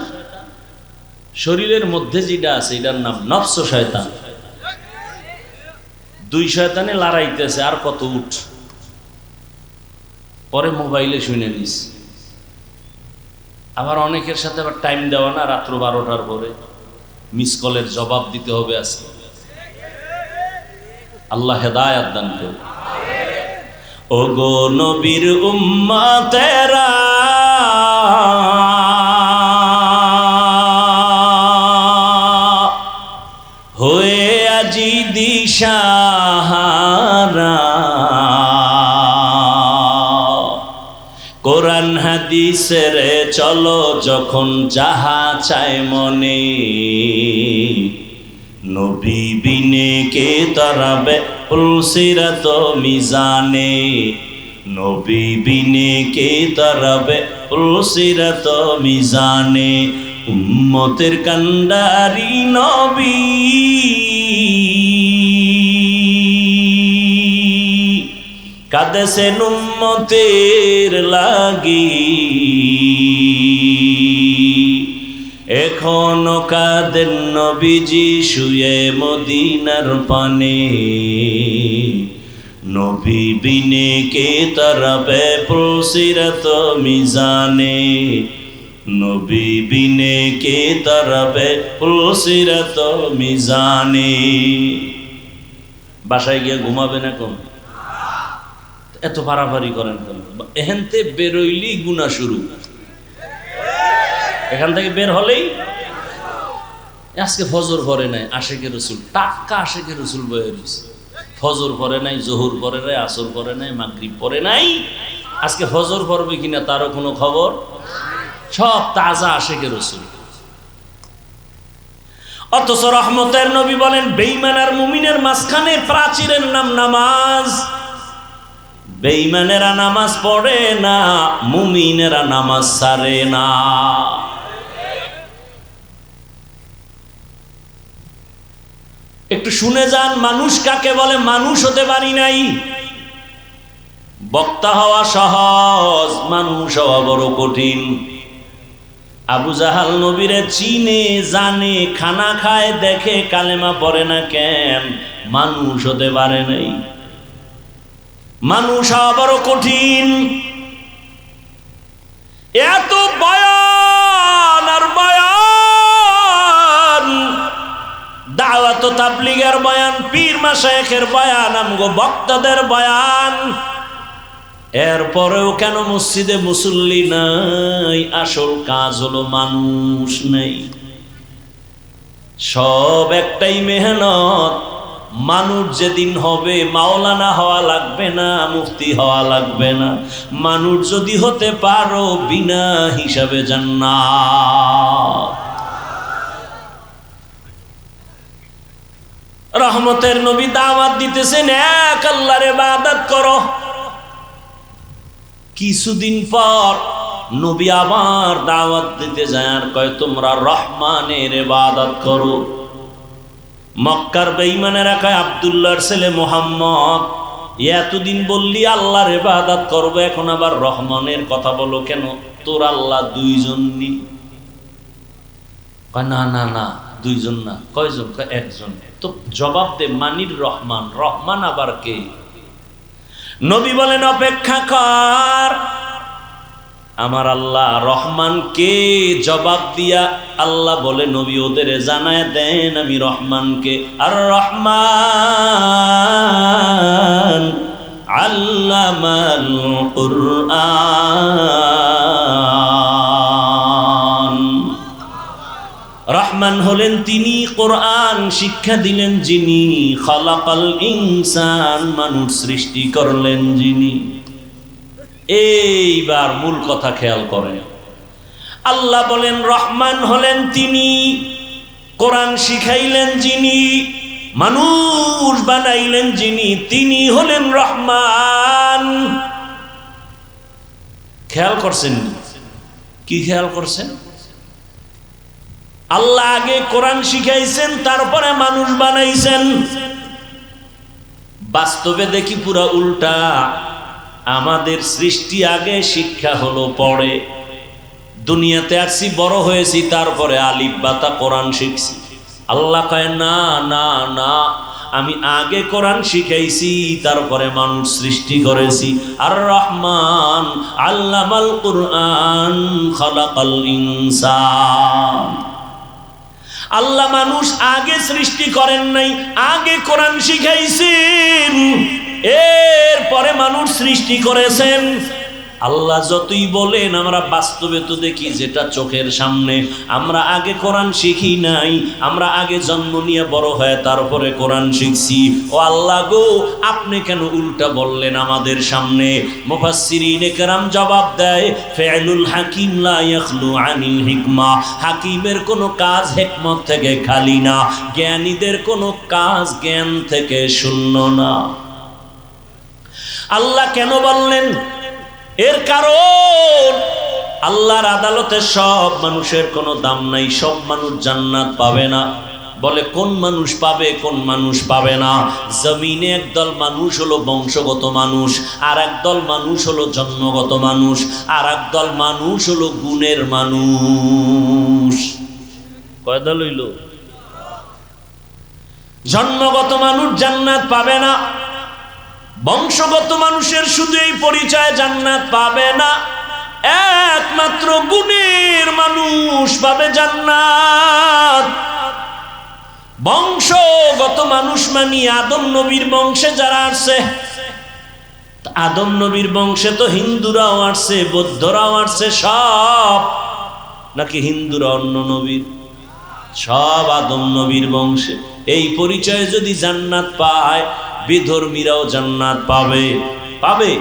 শরীরের মধ্যে যেটা আছে এটার নাম নফস শয়তান। 2 শয়তানে লড়াইতেছে, আর কত উঠ। পরে মোবাইলে শুনে নিস। আবার অনেকের সাথে আবার টাইম দেওয়া না, রাত্র 12টার পরে মিস কলের জবাব দিতে হবে আজকে। আল্লাহ হেদায়েত দান করুন। ও গো নবীর উম্মতেরা, হয়ে আজি দিশাহারা, কোরআন হাদিসের চলো যখন যাহা চায় মনে, নবী বিনে কে তরাবে পুলসিরাত মিজানে, নবী বিনে কে তারাবে পুলসিরাত মিজানে উম্মতের কান্ডারি নবী কাঁদেছেন উম্মতের লাগি এখনো কাঁদেন নবীজি শুয়ে মদিনার পানে নবী বিনে কে তারাবে পুলসিরাত মিজানে নবী বিনে কে তারাবে পুলসিরাত মিজানে। বাসায় গিয়ে ঘুমাবেন এখন? এত পারাপারি করেন কেন? এখানতে বেরোইলেই গুনাহ শুরু, এখান থেকে বের হলেই। আজকে ফজর পড়ে নাই, আশেকে রসুল টাক্কা আশেকে রসুল বয়ে রয়েছে। ফজর পড়ে নাই, জোহর পড়ে নাই, আসর পড়ে নাই, মাগরিব পড়ে নাই। আজকে ফজর পড়বে কিনা তারও কোনো খবর। সব তাজা আশেকে রসুল। অথচ রহমতের নবী বলেন বেঈমান আর মুমিনের মাঝখানে প্রাচীরের নাম নামাজ। বেঈমানেরা নামাজ পড়ে না, মুমিনেরা নামাজ ছাড়ে না। একটু শুনে যান, মানুষ কাকে বলে? মানুষ হতে পারি নাই। বক্তা হওয়া সহজ, মানুষ হওয়া বড় কঠিন। আবু জাহাল নবীরে চিনে জানে, খানা খায় দেখে, কালেমা পড়ে না কেন? মানুষ হতে পারে নাই। মানুষ হওয়া বড় কঠিন। এত বয়ান আর বয়ান, দাওয়াত তাবলীগের বয়ান, পীর মাশায়েখের বয়ান, আমগো বক্তাদের বয়ান, এরপরেও কেন মসজিদে মুসল্লি নাই? আসল কাজ হলো মানুষ নেই। সব একটাই মেহনত। মানুষ যেদিন হবে, মাওলানা হওয়া লাগবে না, মুফতি হওয়া লাগবে না। মানুষ যদি হতে পারো, বিনা হিসাবে জান্নাত। রহমতের নবী দাওয়াত দিতেছেন, এক আল্লাহর ইবাদত করো। কিছুদিন পর নবী আবার দাওয়াত দিতে যায়, আর কয় তোমরা রহমানের ইবাদত করো। মক্কার বেঈমানেরা কয় আব্দুল্লাহর ছেলে মুহাম্মদ, এতদিন বললি আল্লাহর ইবাদত করবো, এখন আবার রহমানের কথা বলো কেন? তোর আল্লাহ দুইজন নি? কয় না না না, দুইজন না। কয়জন? কয় একজন। তো জবাব দে, মানির রহমান, রহমান আবার কে? নবী বলেন অপেক্ষা কর, আমার আল্লাহ রহমান কে? জবাব দিয়া আল্লাহ বলে নবী ওদের জানায় দেন আমি রহমান কে। আর রহমান আল্লামাল কুরআন। রহমান হলেন তিনি, কোরআন শিক্ষা দিলেন যিনি, খালাকাল ইনসান, মানুষ সৃষ্টি করলেন যিনি। এইবার মূল কথা খেয়াল করেন, আল্লাহ বলেন রহমান হলেন তিনি, কোরআন শিখাইলেন যিনি, মানুষ বানাইলেন যিনি, তিনি হলেন রহমান। খেয়াল করছেন কি? খেয়াল করছেন? আল্লাহ আগে কোরআন শিখাইছেন, তারপরে মানুষ বানাইছেন। বাস্তবে দেখি পুরা উল্টা। আমাদের সৃষ্টি আগে, শিক্ষা হলো পরে। দুনিয়াতে আসছি, বড় হয়েছি, তারপরে আলিফ বাতা কোরআন শিখছি। আল্লাহ কয় না না না, আমি আগে কোরআন শিখাইছি, তারপরে মানুষ সৃষ্টি করেছি। আর রহমান আল্লামাল কুরআন খালাকাল ইনসান। আল্লাহ মানুষ আগে সৃষ্টি করেন নাই, আগে কোরআন শিখাইছেন, এরপরে মানুষ সৃষ্টি করেছেন। আল্লাহ যতই বলেন, আমরা বাস্তবে তো দেখি যেটা চোখের সামনে। আমরা আগে কোরআন শিখি নাই, আমরা আগে জন্ম নিয়ে বড় হয়ে তারপরে কোরআন শিখছি। ও আল্লাহ গো, আপনি কেন উল্টা বললেন আমাদের সামনে? মুফাসসিরিনে কেরাম জবাব দেয়, ফিআলুল হাকিম লা ইয়াখলু আনিল হিকমা। হাকিমের কোনো কাজ হিকমত থেকে খালি না, জ্ঞানীদের কোনো কাজ জ্ঞান থেকে শূন্য না। আল্লাহ কেন বললেন? এর কারণ আল্লাহর আদালতে সব মানুষের কোনো দাম নাই, সব মানুষ জান্নাত পাবে না। বলে কোন মানুষ পাবে, কোন মানুষ পাবে না? জমিনে একদল মানুষ হলো বংশগত মানুষ, আর একদল মানুষ হলো জন্মগত মানুষ, আর একদল মানুষ হলো গুণের মানুষ। কয় দল হইল? জন্মগত মানুষ জান্নাত পাবে না, বংশগত মানুষের শুধু এই পরিচয় জান্নাত পাবে না, একমাত্র গুণের মানুষ পাবে জান্নাত। বংশগত মানুষ মানে আদম নবীর বংশে যারা আসছে, আদম নবীর বংশে তো হিন্দুরাও আসছে, বৌদ্ধরাও আসছে, সব নাকি হিন্দুরা অন্য নবীর, সব আদম নবীর বংশে। এই পরিচয়ে যদি জান্নাত পায়, বিধর্মীরাও জান্নাত পাবে? পাবে?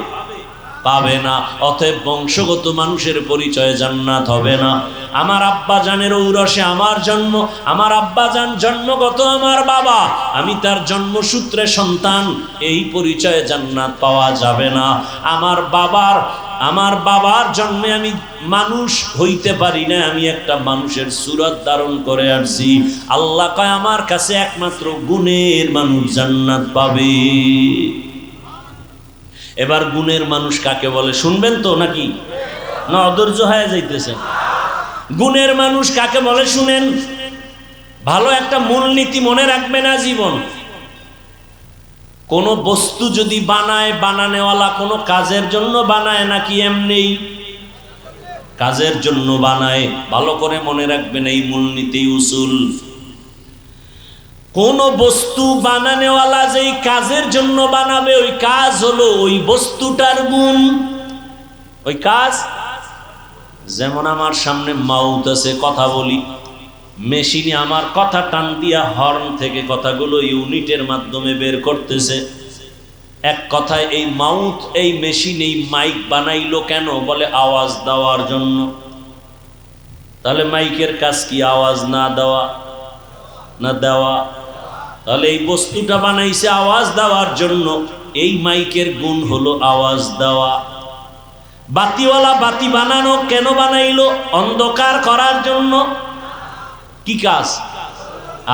পাবে না। অতএব বংশগত মানুষের পরিচয়ে জান্নাত হবে না। আমার আব্বা জানের ঔরসে আমার জন্ম, আমার আব্বা জান জন্মগত আমার বাবা, আমি তার জন্মসূত্রে সন্তান, এই পরিচয়ে জান্নাত পাওয়া যাবে না। আমার বাবার জন্মে আমি মানুষ হইতে পারি না, আমি একটা মানুষের সুরত ধারণ করে আসছি। আল্লাহ কয় আমার কাছে একমাত্র গুণের মানুষ জান্নাত পাবে। এবার গুণের মানুষ কাকে বলে শুনবেন তো, নাকি না অধৈর্য হয়ে যাইতেছেন? গুণের মানুষ কাকে বলে শুনেন। ভালো একটা মূলনীতি মনে রাখবেন আজীবন। কোন বস্তু যদি বানায়, বানানেওয়ালা কোনো কাজের জন্য বানায় নাকি এমনি? কাজের জন্য বানায়। ভালো করে মনে রাখবেন এই মূলনীতি, উসুল। কোন বস্তু বানানেওয়ালা যেই কাজের জন্য বানাবে, ওই কাজ হলো ওই বস্তুটার গুণ, ওই কাজ। যেমন আমার সামনে মাউথ আছে, কথা বলি, মেশিনে আমার কথা টান দিয়া হর্ন থেকে কথাগুলো ইউনিটের মাধ্যমে বের করতেছে। এক কথায় এই মাউথ, এই মেশিন, এই মাইক বানাইলো কেন? বলে আওয়াজ দেওয়ার জন্য। তাহলে মাইকের কাজ কি? আওয়াজ না দেওয়া, না দেওয়া? তাহলে এই বস্তুটা বানাইছে আওয়াজ দেওয়ার জন্য, এই মাইকের গুণ হলো আওয়াজ দেওয়া। বাতিওয়ালা বাতি বানানো কেন বানাইলো? অন্ধকার করার জন্য। কি কাজ?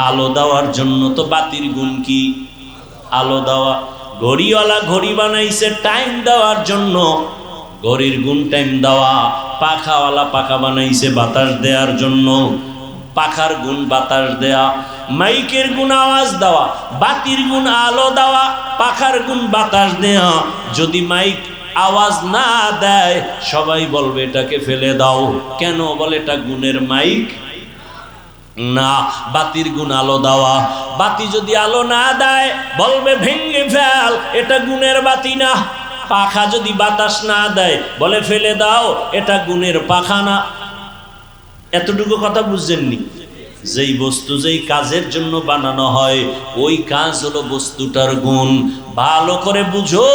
আলো দেওয়ার জন্য। তো বাতির গুণ কি? আলো দেওয়া। ঘড়িওয়ালা ঘড়ি বানাইছে টাইম দেওয়ার জন্য, ঘড়ির গুণ টাইম দেওয়া। পাখাওয়ালা পাখা বানাইছে বাতাস দেওয়ার জন্য, পাখার গুণ বাতাস দেয়া। মাইকের গুণ আওয়াজ দেওয়া, বাতির গুণ আলো দেওয়া, পাখার গুণ বাতাস দেয়া। যদি মাইক আওয়াজ না দেয়, সবাই বলবে এটাকে ফেলে দাও। কেন? বলে এটা গুণের মাইক না। বাতির গুণ আলো দেওয়া, বাতি যদি আলো না দেয় বলবে ভেঙে ফেল, এটা গুণের বাতি না। পাখা যদি বাতাস না দেয় বলে ফেলে দাও, এটা গুণের পাখা না। এতটুকু কথা বুঝছেননি? যেই বস্তু যেই কাজের জন্য বানানো হয়, ওই কাজ হলো বস্তুটার গুণ। ভালো করে বুঝো।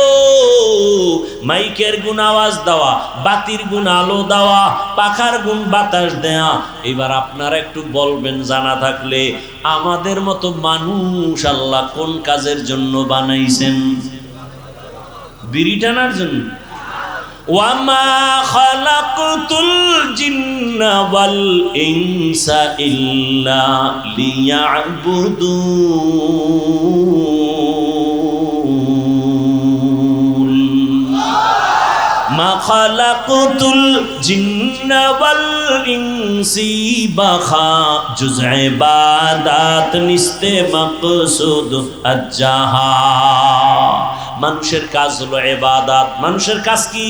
মাইকের গুণ আওয়াজ দেওয়া, বাতির গুণ আলো দেওয়া, পাখার গুণ বাতাস দেয়া। এবার আপনারা একটু বলবেন জানা থাকলে, আমাদের মতো মানুষ আল্লাহ কোন কাজের জন্য বানাইছেন? বিড়ি টানার জন্য। ওয়ামা খালাকতুল জিন্না ওয়াল ইনসা ইল্লা লিয়াবুদুন। মা খালাকতুল জিন্না ওয়াল ইনসি বাখা জুজ ইবাদাত নিস্তে মাকসুদ আজ্জাহা। মানুষের কাজ হলো ইবাদত। মানুষের কাজ কি?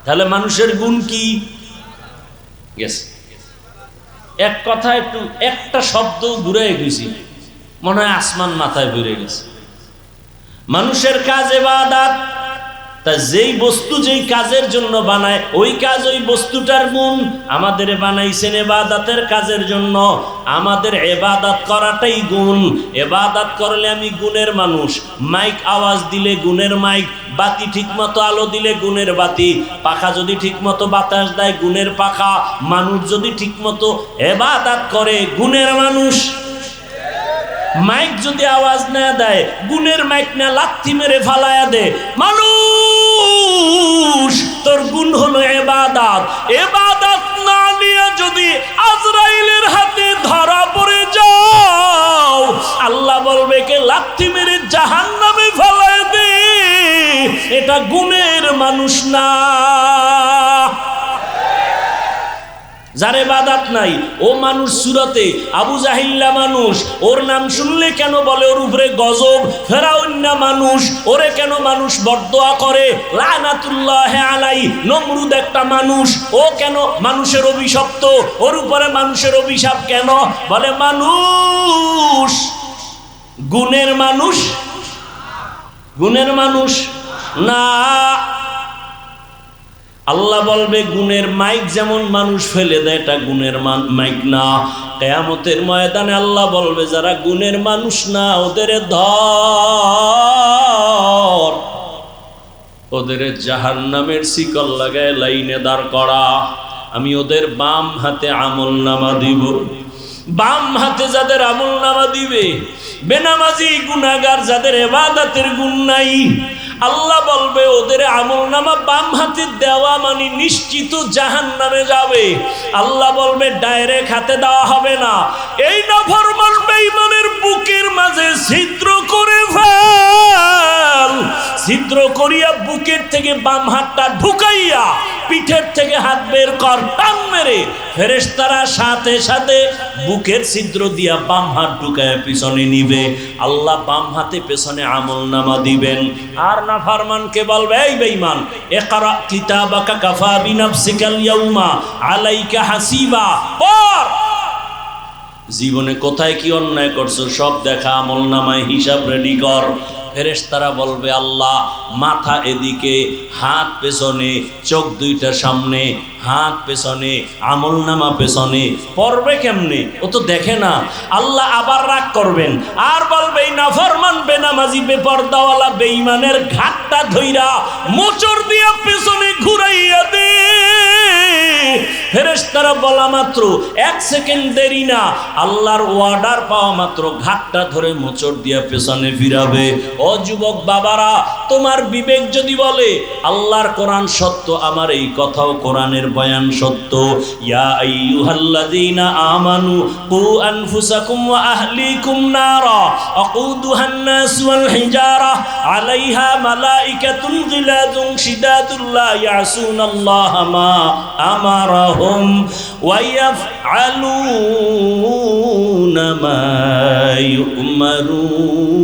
তাহলে মানুষের গুণ কি? এক কথা একটু একটা শব্দ ঘুরে গেছি, মনে হয় আসমান মাথায় ঘুরে গেছে। মানুষের কাজ ইবাদত। তা যেই বস্তু যেই কাজের জন্য বানায়, ওই কাজ ওই বস্তুটার গুণ। আমাদের বানাইছেন ইবাদতের কাজের জন্য, আমাদের ইবাদত করাটাই গুণ। ইবাদত করলে আমি গুণের মানুষ। মাইক আওয়াজ দিলে গুণের মাইক, বাতি ঠিকমতো আলো দিলে গুণের বাতি, পাখা যদি ঠিকমতো বাতাস দেয় গুণের পাখা, মানুষ যদি ঠিকমতো ইবাদত করে গুণের মানুষ। মাইক যদি আওয়াজ না দেয়, গুণের মাইক না লাথি মেরে ফালায়া দে। মানুষ তোর গুণ হলো ইবাদত, ইবাদত না নিয়ে যদি আজরাইলের হাতে ধরা পড়ে যাও, আল্লাহ বলবে কে লাথি মেরে জাহান্নামে ফালায়া দে, এটা গুণের মানুষ না। যার ইবাদত নাই ও মানুষ সুরতে আবু জাহিল্লা মানুষ, ওর নাম শুনলে কেন বলে ওর উপরে গজব। ফেরাউন মানুষ, ওরে কেন মানুষ বদদোয়া করে, লানাতুল্লাহি আলাই। নমরুদ একটা মানুষ, ও কেন মানুষের অভিশপ্ত, ওর উপরে মানুষের অভিশাপ কেন? বলে মানুষ গুণের মানুষ, গুণের মানুষ না। আল্লাহ বলবে গুণের মাইক যেমন মানুষ ফেলে দেয়, এটা গুণের মাইক না। কিয়ামতের ময়দানে আল্লাহ বলবে যারা গুণের মানুষ না ওদের ধর, ওদের জাহান্নামের শিকল লাগায় লাইনে দাঁড় করা। আমি ওদের বাম হাতে আমলনামা দিব। বাম হাতে যাদের আমলনামা দিবে, বেনামাজি গুনাহগার যাদের ইবাদতের গুণ নাই, আল্লাহ বলবে ওদের আমলনামা বাম হাতে দেওয়া মানে নিশ্চিত জাহান্নামে যাবে। আল্লাহ বলবে ডাইরেক্ট হাতে দেওয়া হবে না, এই নাফরমান বেঈমানের বুকের মাঝে ছিদ্র করে ফেল। ছিদ্র করিয়া বুকের থেকে বাম হাতটা ঢুকাইয়া পিঠের থেকে হাত বের কর, টান মেরে ফেরেশতারা সাথে সাথে বুকের ছিদ্র দিয়া বাম হাত ঢুকায় পিছনে নিবে। আল্লাহ বাম হাতে পেছনে আমলনামা দিবেন। আর নাফরমানকে বলবে এই বেঈমান, ইকরা কিতাবাকা কাফা বিনাফসিকাল ইয়াউমা আলাইকা হাসিবা, পড় জীবনে কোথায় কি অন্যায় করছো সব দেখা, আমলনামায় হিসাব রেডি কর। ফেরেশতারা বলবে আল্লাহ মাথা এদিকে, হাত পেছনে, চোখ দুইটা সামনে, হাত পেছনে, আমলনামা পেছনে, পড়বে কেমনে? ও তো দেখে না। আল্লাহ আবার রাগ করবেন আর বলবে নাফরমান বেনামাজি বেপরদাওয়ালা বেঈমানের ঘাটটা ধইরা মোচড় দিয়া পেছনে ঘুরাইয়া দে। ফেরেশতারা বলা মাত্র 1 সেকেন্ড দেরি না, আল্লাহর অর্ডার পাওয়া মাত্র ঘাটটা ধরে মোচড় দিয়া পেছনে ফিরাবে। ও যুবক বাবারা, তোমার বিবেক যদি বলে আল্লাহর কোরআন সত্য, আমার এই কথাও কোরআনের বয়ান সত্য। ইয়া আইয়ুহাল্লাযীনা আমানু কু আনফুসাকুম ওয়া আহলিকুম নারা আকুদুহান নাস ওয়াল হিজারা আলাইহা মালাইকাতুন গিলাযুন শিদাদুল লা ইয়াসুনাল্লাহা মা আমারাহুম ওয়া ইয়াফআলুনা মা ইউমারুন।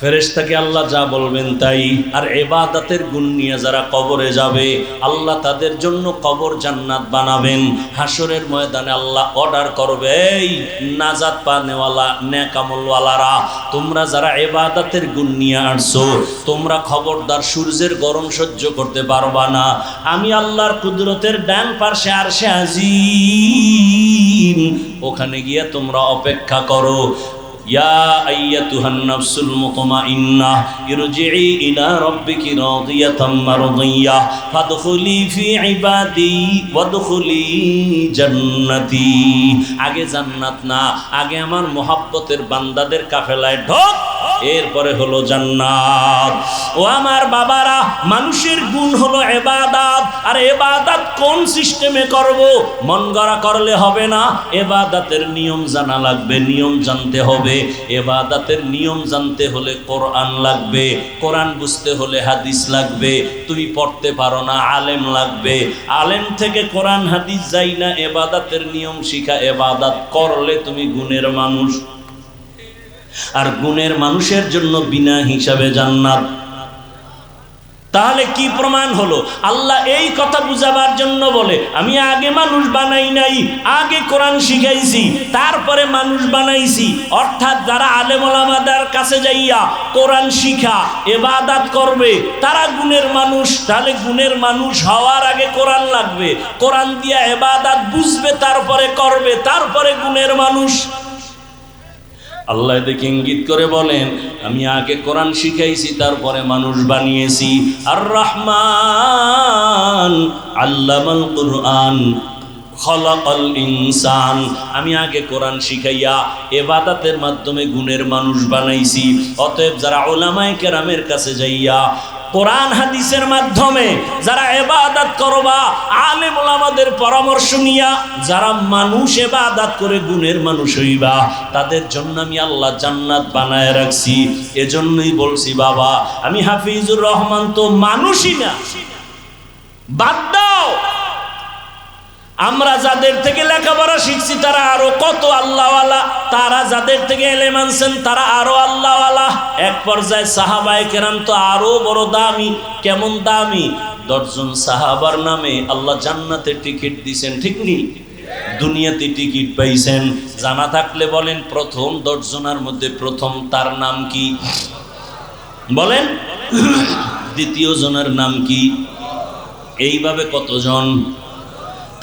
ফেরেশতাকে আল্লাহ যা বলবেন তাই। আর ইবাদতের গুণ নিয়ে যারা কবরে যাবে, আল্লাহ তাদের জন্য কবর জান্নাত বানাবেন। হাসরের ময়দানে আল্লাহ অর্ডার করবে, এই নাজাত পানেওয়ালা নেক আমলওয়ালারা, তোমরা যারা ইবাদতের গুণ নিয়ে আসছো, তোমরা খবরদার সূর্যের গরম সহ্য করতে পারবা না। আমি আল্লাহর কুদরতের ডান পাশে আরশে আজিম, ওখানে গিয়ে তোমরা অপেক্ষা করো। ইয়া আইয়াতুহান নাফসুল মুতমাইন্নাহ ইরজিই ইলা রাব্বিকি রাদিয়াতাম মারদিয়াহ ফাদখুলি ফি ইবাদি ওয়াদখুলি জান্নাতি। আগে জান্নাত না, আগে আমার মহব্বতের বান্দাদের কাফেলায় ঢোক, এরপরে হলো জান্নাত। ও আমার বাবারা, মানুষের গুণ হলো ইবাদত। আর ইবাদত কোন সিস্টেমে করব? মন গড়া করলে হবে না, ইবাদতের নিয়ম জানা লাগবে, নিয়ম জানতে হবে। ইবাদতের নিয়ম জানতে হলে কোরআন লাগবে, কোরআন বুঝতে হলে হাদিস লাগবে। তুমি পড়তে পারো না, আলেম লাগবে, আলেম থেকে কোরআন হাদিস যাই না, ইবাদতের নিয়ম শিখা। ইবাদত করলে তুমি গুণের মানুষ। আর গুণের মানুষের জন্য বিনা হিসাবে জান্নাত। তাহলে কি প্রমাণ হলো? আল্লাহ এই কথা বুঝাবার জন্য বলে, আমি আগে মানুষ বানাই নাই, আগে কোরআন শিখাইছি, তারপরে মানুষ বানাইছি। অর্থাৎ যারা আলেম ওলামাদের কাছে যাইয়া কোরআন শিখা ইবাদত করবে তারা গুণের মানুষ। তাহলে গুণের মানুষ হওয়ার আগে কোরআন লাগবে, কোরআন দিয়া ইবাদত বুঝবে, তারপরে করবে, তারপরে গুণের মানুষ। আল্লাহ দেখে ইঙ্গিত করে বলেন, আমি আগে কোরআন শিখাইছি, তারপরে মানুষ বানিয়েছি। আর রহমান আল্লামাল কুরআন, খলাকাল ইনসান, আমি আগে কোরআন শিখাইয়া ইবাদতের মাধ্যমে গুণের মানুষ বানাইছি। অতএব যারা উলামায়ে কেরামের কাছে যাইয়া কোরআন হাদিসের মাধ্যমে যারা ইবাদত করবা, আলেম ওলামাদের পরামর্শ নিয়া যারা মানুষ ইবাদত করে গুণের মানুষ হইবা, তাদের জন্য আমি আল্লাহ জান্নাত বানায় রাখছি। এজন্যই বলছি বাবা, আমি হাফিজুর রহমান তো মানুষই না। বাদ দাও, আমরা যাদের থেকে লেখাপড়া শিখছি তারা আরো কত আল্লাহওয়ালা, তারা যাদের থেকে ইলম আনছেন তারা আরো আল্লাহওয়ালা। এক পর্যায়ে সাহাবায়ে কেরাম তো আরো বড় দামি। কেমন দামি? 10 জন সাহাবার নামে আল্লাহ জান্নাতের টিকিট দিয়েছেন, ঠিক নি? দুনিয়াতে টিকিট পাইছেন। জানা থাকলে বলেন, প্রথম 10 জনের মধ্যে প্রথম তার নাম কি বলেন? দ্বিতীয় জনের নাম কি? এইভাবে কতজন?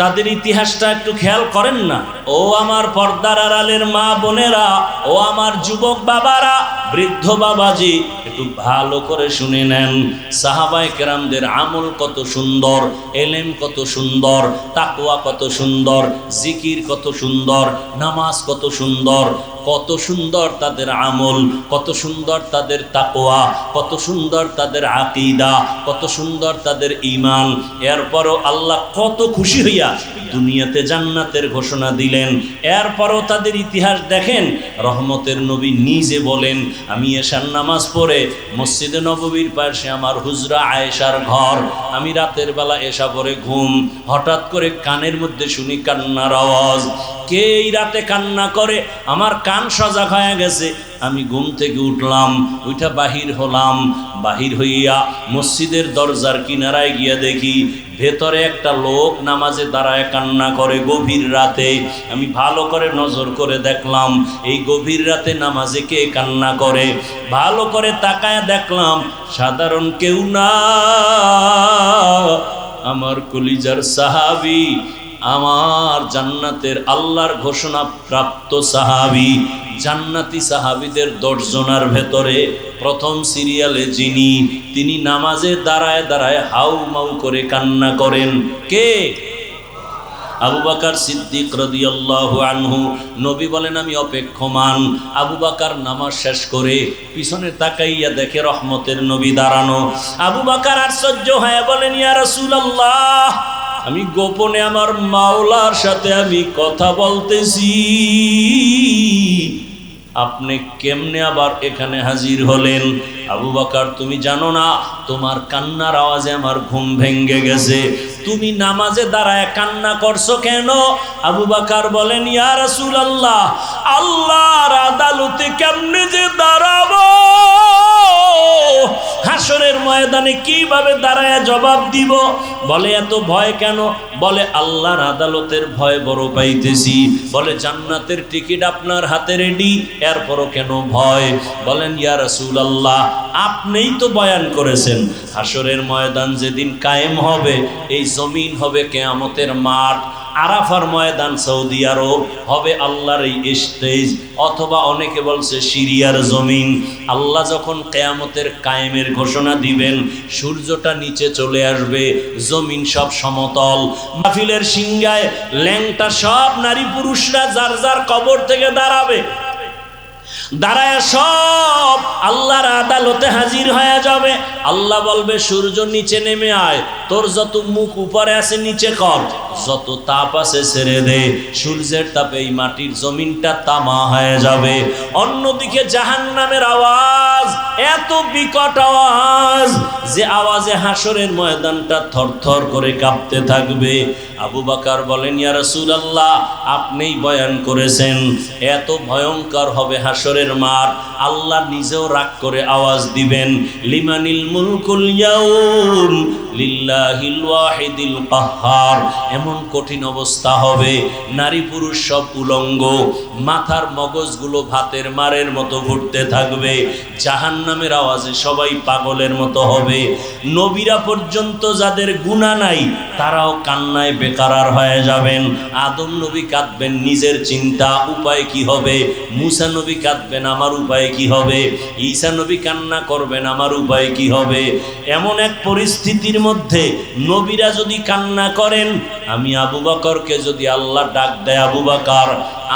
তাদের ইতিহাসটা একটু খেয়াল করেন না? ও আমার পর্দার আড়ালের মা বোনেরা, ও আমার যুবক বাবারা, বৃদ্ধ বাবাজি, একটু ভালো করে শুনে নেন। সাহাবায়ে কেরামদের আমল কত সুন্দর, এলেম কত সুন্দর, তাকওয়া কত সুন্দর, জিকির কত সুন্দর, নামাজ কত সুন্দর, কত সুন্দর তাদের আমল, কত সুন্দর তাদের তাকওয়া, কত সুন্দর তাদের আকীদা, কত সুন্দর তাদের ঈমান। এরপরও আল্লাহ কত খুশি হইয়া দুনিয়াতে জান্নাতের ঘোষণা দিলেন। এরপরও তাদের ইতিহাস দেখেন। রহমতের নবী নিজে বলেন, আমি এশার নামাজ পড়ে মসজিদে নববীর পাশে আমার হুজরা আয়েশার ঘর, আমি রাতের বেলা এশা পরে ঘুম, হঠাৎ করে কানের মধ্যে শুনি কান্নার আওয়াজ। কে এই রাতে কান্না করে? আমার কান সজাগ হয়ে গেছে। আমি ঘুম থেকে উঠলাম, ওইটা বাহির হলাম। বাহির হইয়া মসজিদের দরজার কিনারায় গিয়া দেখি ভেতরে একটা লোক নামাজে দাঁড়ায় কান্না করে গভীর রাতে। আমি ভালো করে নজর করে দেখলাম এই গভীর রাতে নামাজে কে কান্না করে। ভালো করে তাকায় দেখলাম সাধারণ কেউ না, আমার কলিজার সাহাবী, আমার জান্নাতের আল্লাহর ঘোষণা প্রাপ্ত সাহাবী। জান্নাতি সাহাবীদের 10 জনের ভেতরে প্রথম সিরিয়ালে যিনি, তিনি নামাজে দাঁড়ায় দাঁড়ায় হাউ মাউ করে কান্না করেন। কে? আবু বকর সিদ্দিক রাদিয়াল্লাহু আনহু। নবী বলেন, আমি অপেক্ষমান। আবু বকর নামাজ শেষ করে পিছনে তাকাইয়া দেখে রহমতের নবী দাঁড়ানো। আবু বকর আশ্চর্য হয়ে বলেন, ইয়া রাসূলুল্লাহ, আমি গোপনে আমার মাওলার সাথে আমি কথা বলতেছি, আপনি কেমনে আবার এখানে হাজির হলেন? আবু বকর, তুমি জানো না তোমার কান্নার আওয়াজে আমার ঘুম ভেঙে গেছে, তুমি নামাজে দাঁড়ায় কান্না করছো কেন? আবু বকর বলেন, ইয়া রাসূলুল্লাহ, আল্লাহর আদালতে কেমনে যে দাঁড়াবো, হাসরের ময়দানে কিভাবে দাঁড়ায় জবাব দিব? বলে, এত ভয় কেন? বলে, আল্লাহর আদালতের ভয় বড় পাইতেছি। বলে, জান্নাতের টিকিট আপনার হাতে রেডি, এরপরও কেন ভয়? বলেন, ইয়া রাসূলুল্লাহ, আপনিই তো বয়ান করেছেন হাসরের ময়দান যেদিন কায়েম হবে, এই জমিন হবে কিয়ামতের মাঠ, আরাফার ময়দান সৌদি আরব হবে আল্লাহর এই স্টেজ, অথবা অনেকে বলছে সিরিয়ার জমিন। আল্লাহ যখন কিয়ামতের কায়েমের ঘোষণা দিবেন, সূর্যটা নিচে চলে আসবে, জমিন সব সমতল, মাহফিলের সিংহায় ল্যাংটা সব নারী পুরুষরা যার যার কবর থেকে দাঁড়াবে, দাঁড়ায় সব আল্লাহর আদালতে হাজির হয়ে যাবে। আল্লাহ বলবে, সূর্য নিচে নেমে আয়, তোর যত মুখ উপরে আছে নিচে কর, যত তাপ আছে ছেড়ে দে। সূর্যের তাপে এই মাটির জমিনটা তামা হয়ে যাবে। অন্যদিকে জাহান্নামের আওয়াজ এত বিকট আওয়াজ যে আওয়াজে হাসরের ময়দানটা থরথর করে কাঁপতে থাকবে। আবু বকর বলেন, ইয়া রাসূলুল্লাহ, আপনিই বয়ান করেছেন, এত ভয়ঙ্কর হবে হাসরের মাঠ। আল্লাহ নিজেও রাগ করে আওয়াজ দিবেন, লিমানিল মুলকুল ইয়াউম লিল্লাহিল ওয়াহিদিল কাহ্হার। এমন কঠিন অবস্থা হবে, নারী পুরুষ সব উলঙ্গ, মাথার মগজগুলো ভাতের মারের মতো ঘুরতে থাকবে, জাহান্নামের আওয়াজে সবাই পাগলের মতো হবে। নবীরা পর্যন্ত যাদের গুনাহ নাই তারাও কান্নায় বেকারার হয়ে যাবেন। আদম নবী কাঁদবেন নিজের চিন্তা, উপায় কি হবে? মুসা নবী কাঁদবেন, আমার উপায় কি হবে? ঈসা নবী কান্না করবেন, আমার উপায় কি হবে? এমন এক পরিস্থিতির মধ্যে নবীরা যদি কান্না করেন, আমি আবু বকরকে যদি আল্লাহ ডাক দেয়, আবু বকর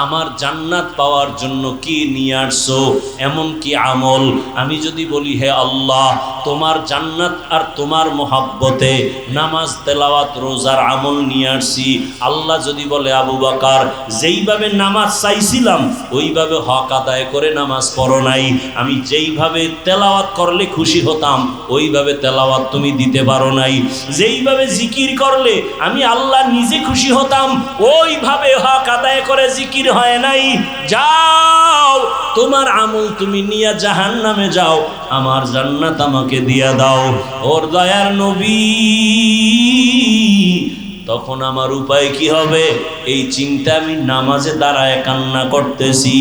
আমার জান্নাত পাওয়ার জন্য কি নিয়ে আসছো, এমন কি আমল? আমি যদি বলি হে আল্লাহ তোমার জান্নাত আর তোমার মহব্বতে নামাজ তেলাওয়াত রোজার আমল নিয়ে আসছি, আল্লাহ যদি বলে আবু বকর যেইভাবে নামাজ চাইছিলাম ওইভাবে হক আদায় করে নামাজ পড়ো নাই, আমি যেইভাবে তেলাওয়াত করলে খুশি হতাম ওইভাবে তেলাওয়াত তুমি দিতে পারো নাই, যেইভাবে জিকির করলে আমি আল্লাহ নিজে খুশি হতাম ওইভাবে হক আদায় করে জিকির হয় নাই, যাও তোমার আমল তুমি নিয়ে জাহান্নামে যাও, আমার জান্নাত আমাকে দিয়া দাও। ওর দয়ার নবী তখন আমার উপায় কি হবে এই চিন্তা আমি নামাজে দাঁড়ায় কান্না করতেছি।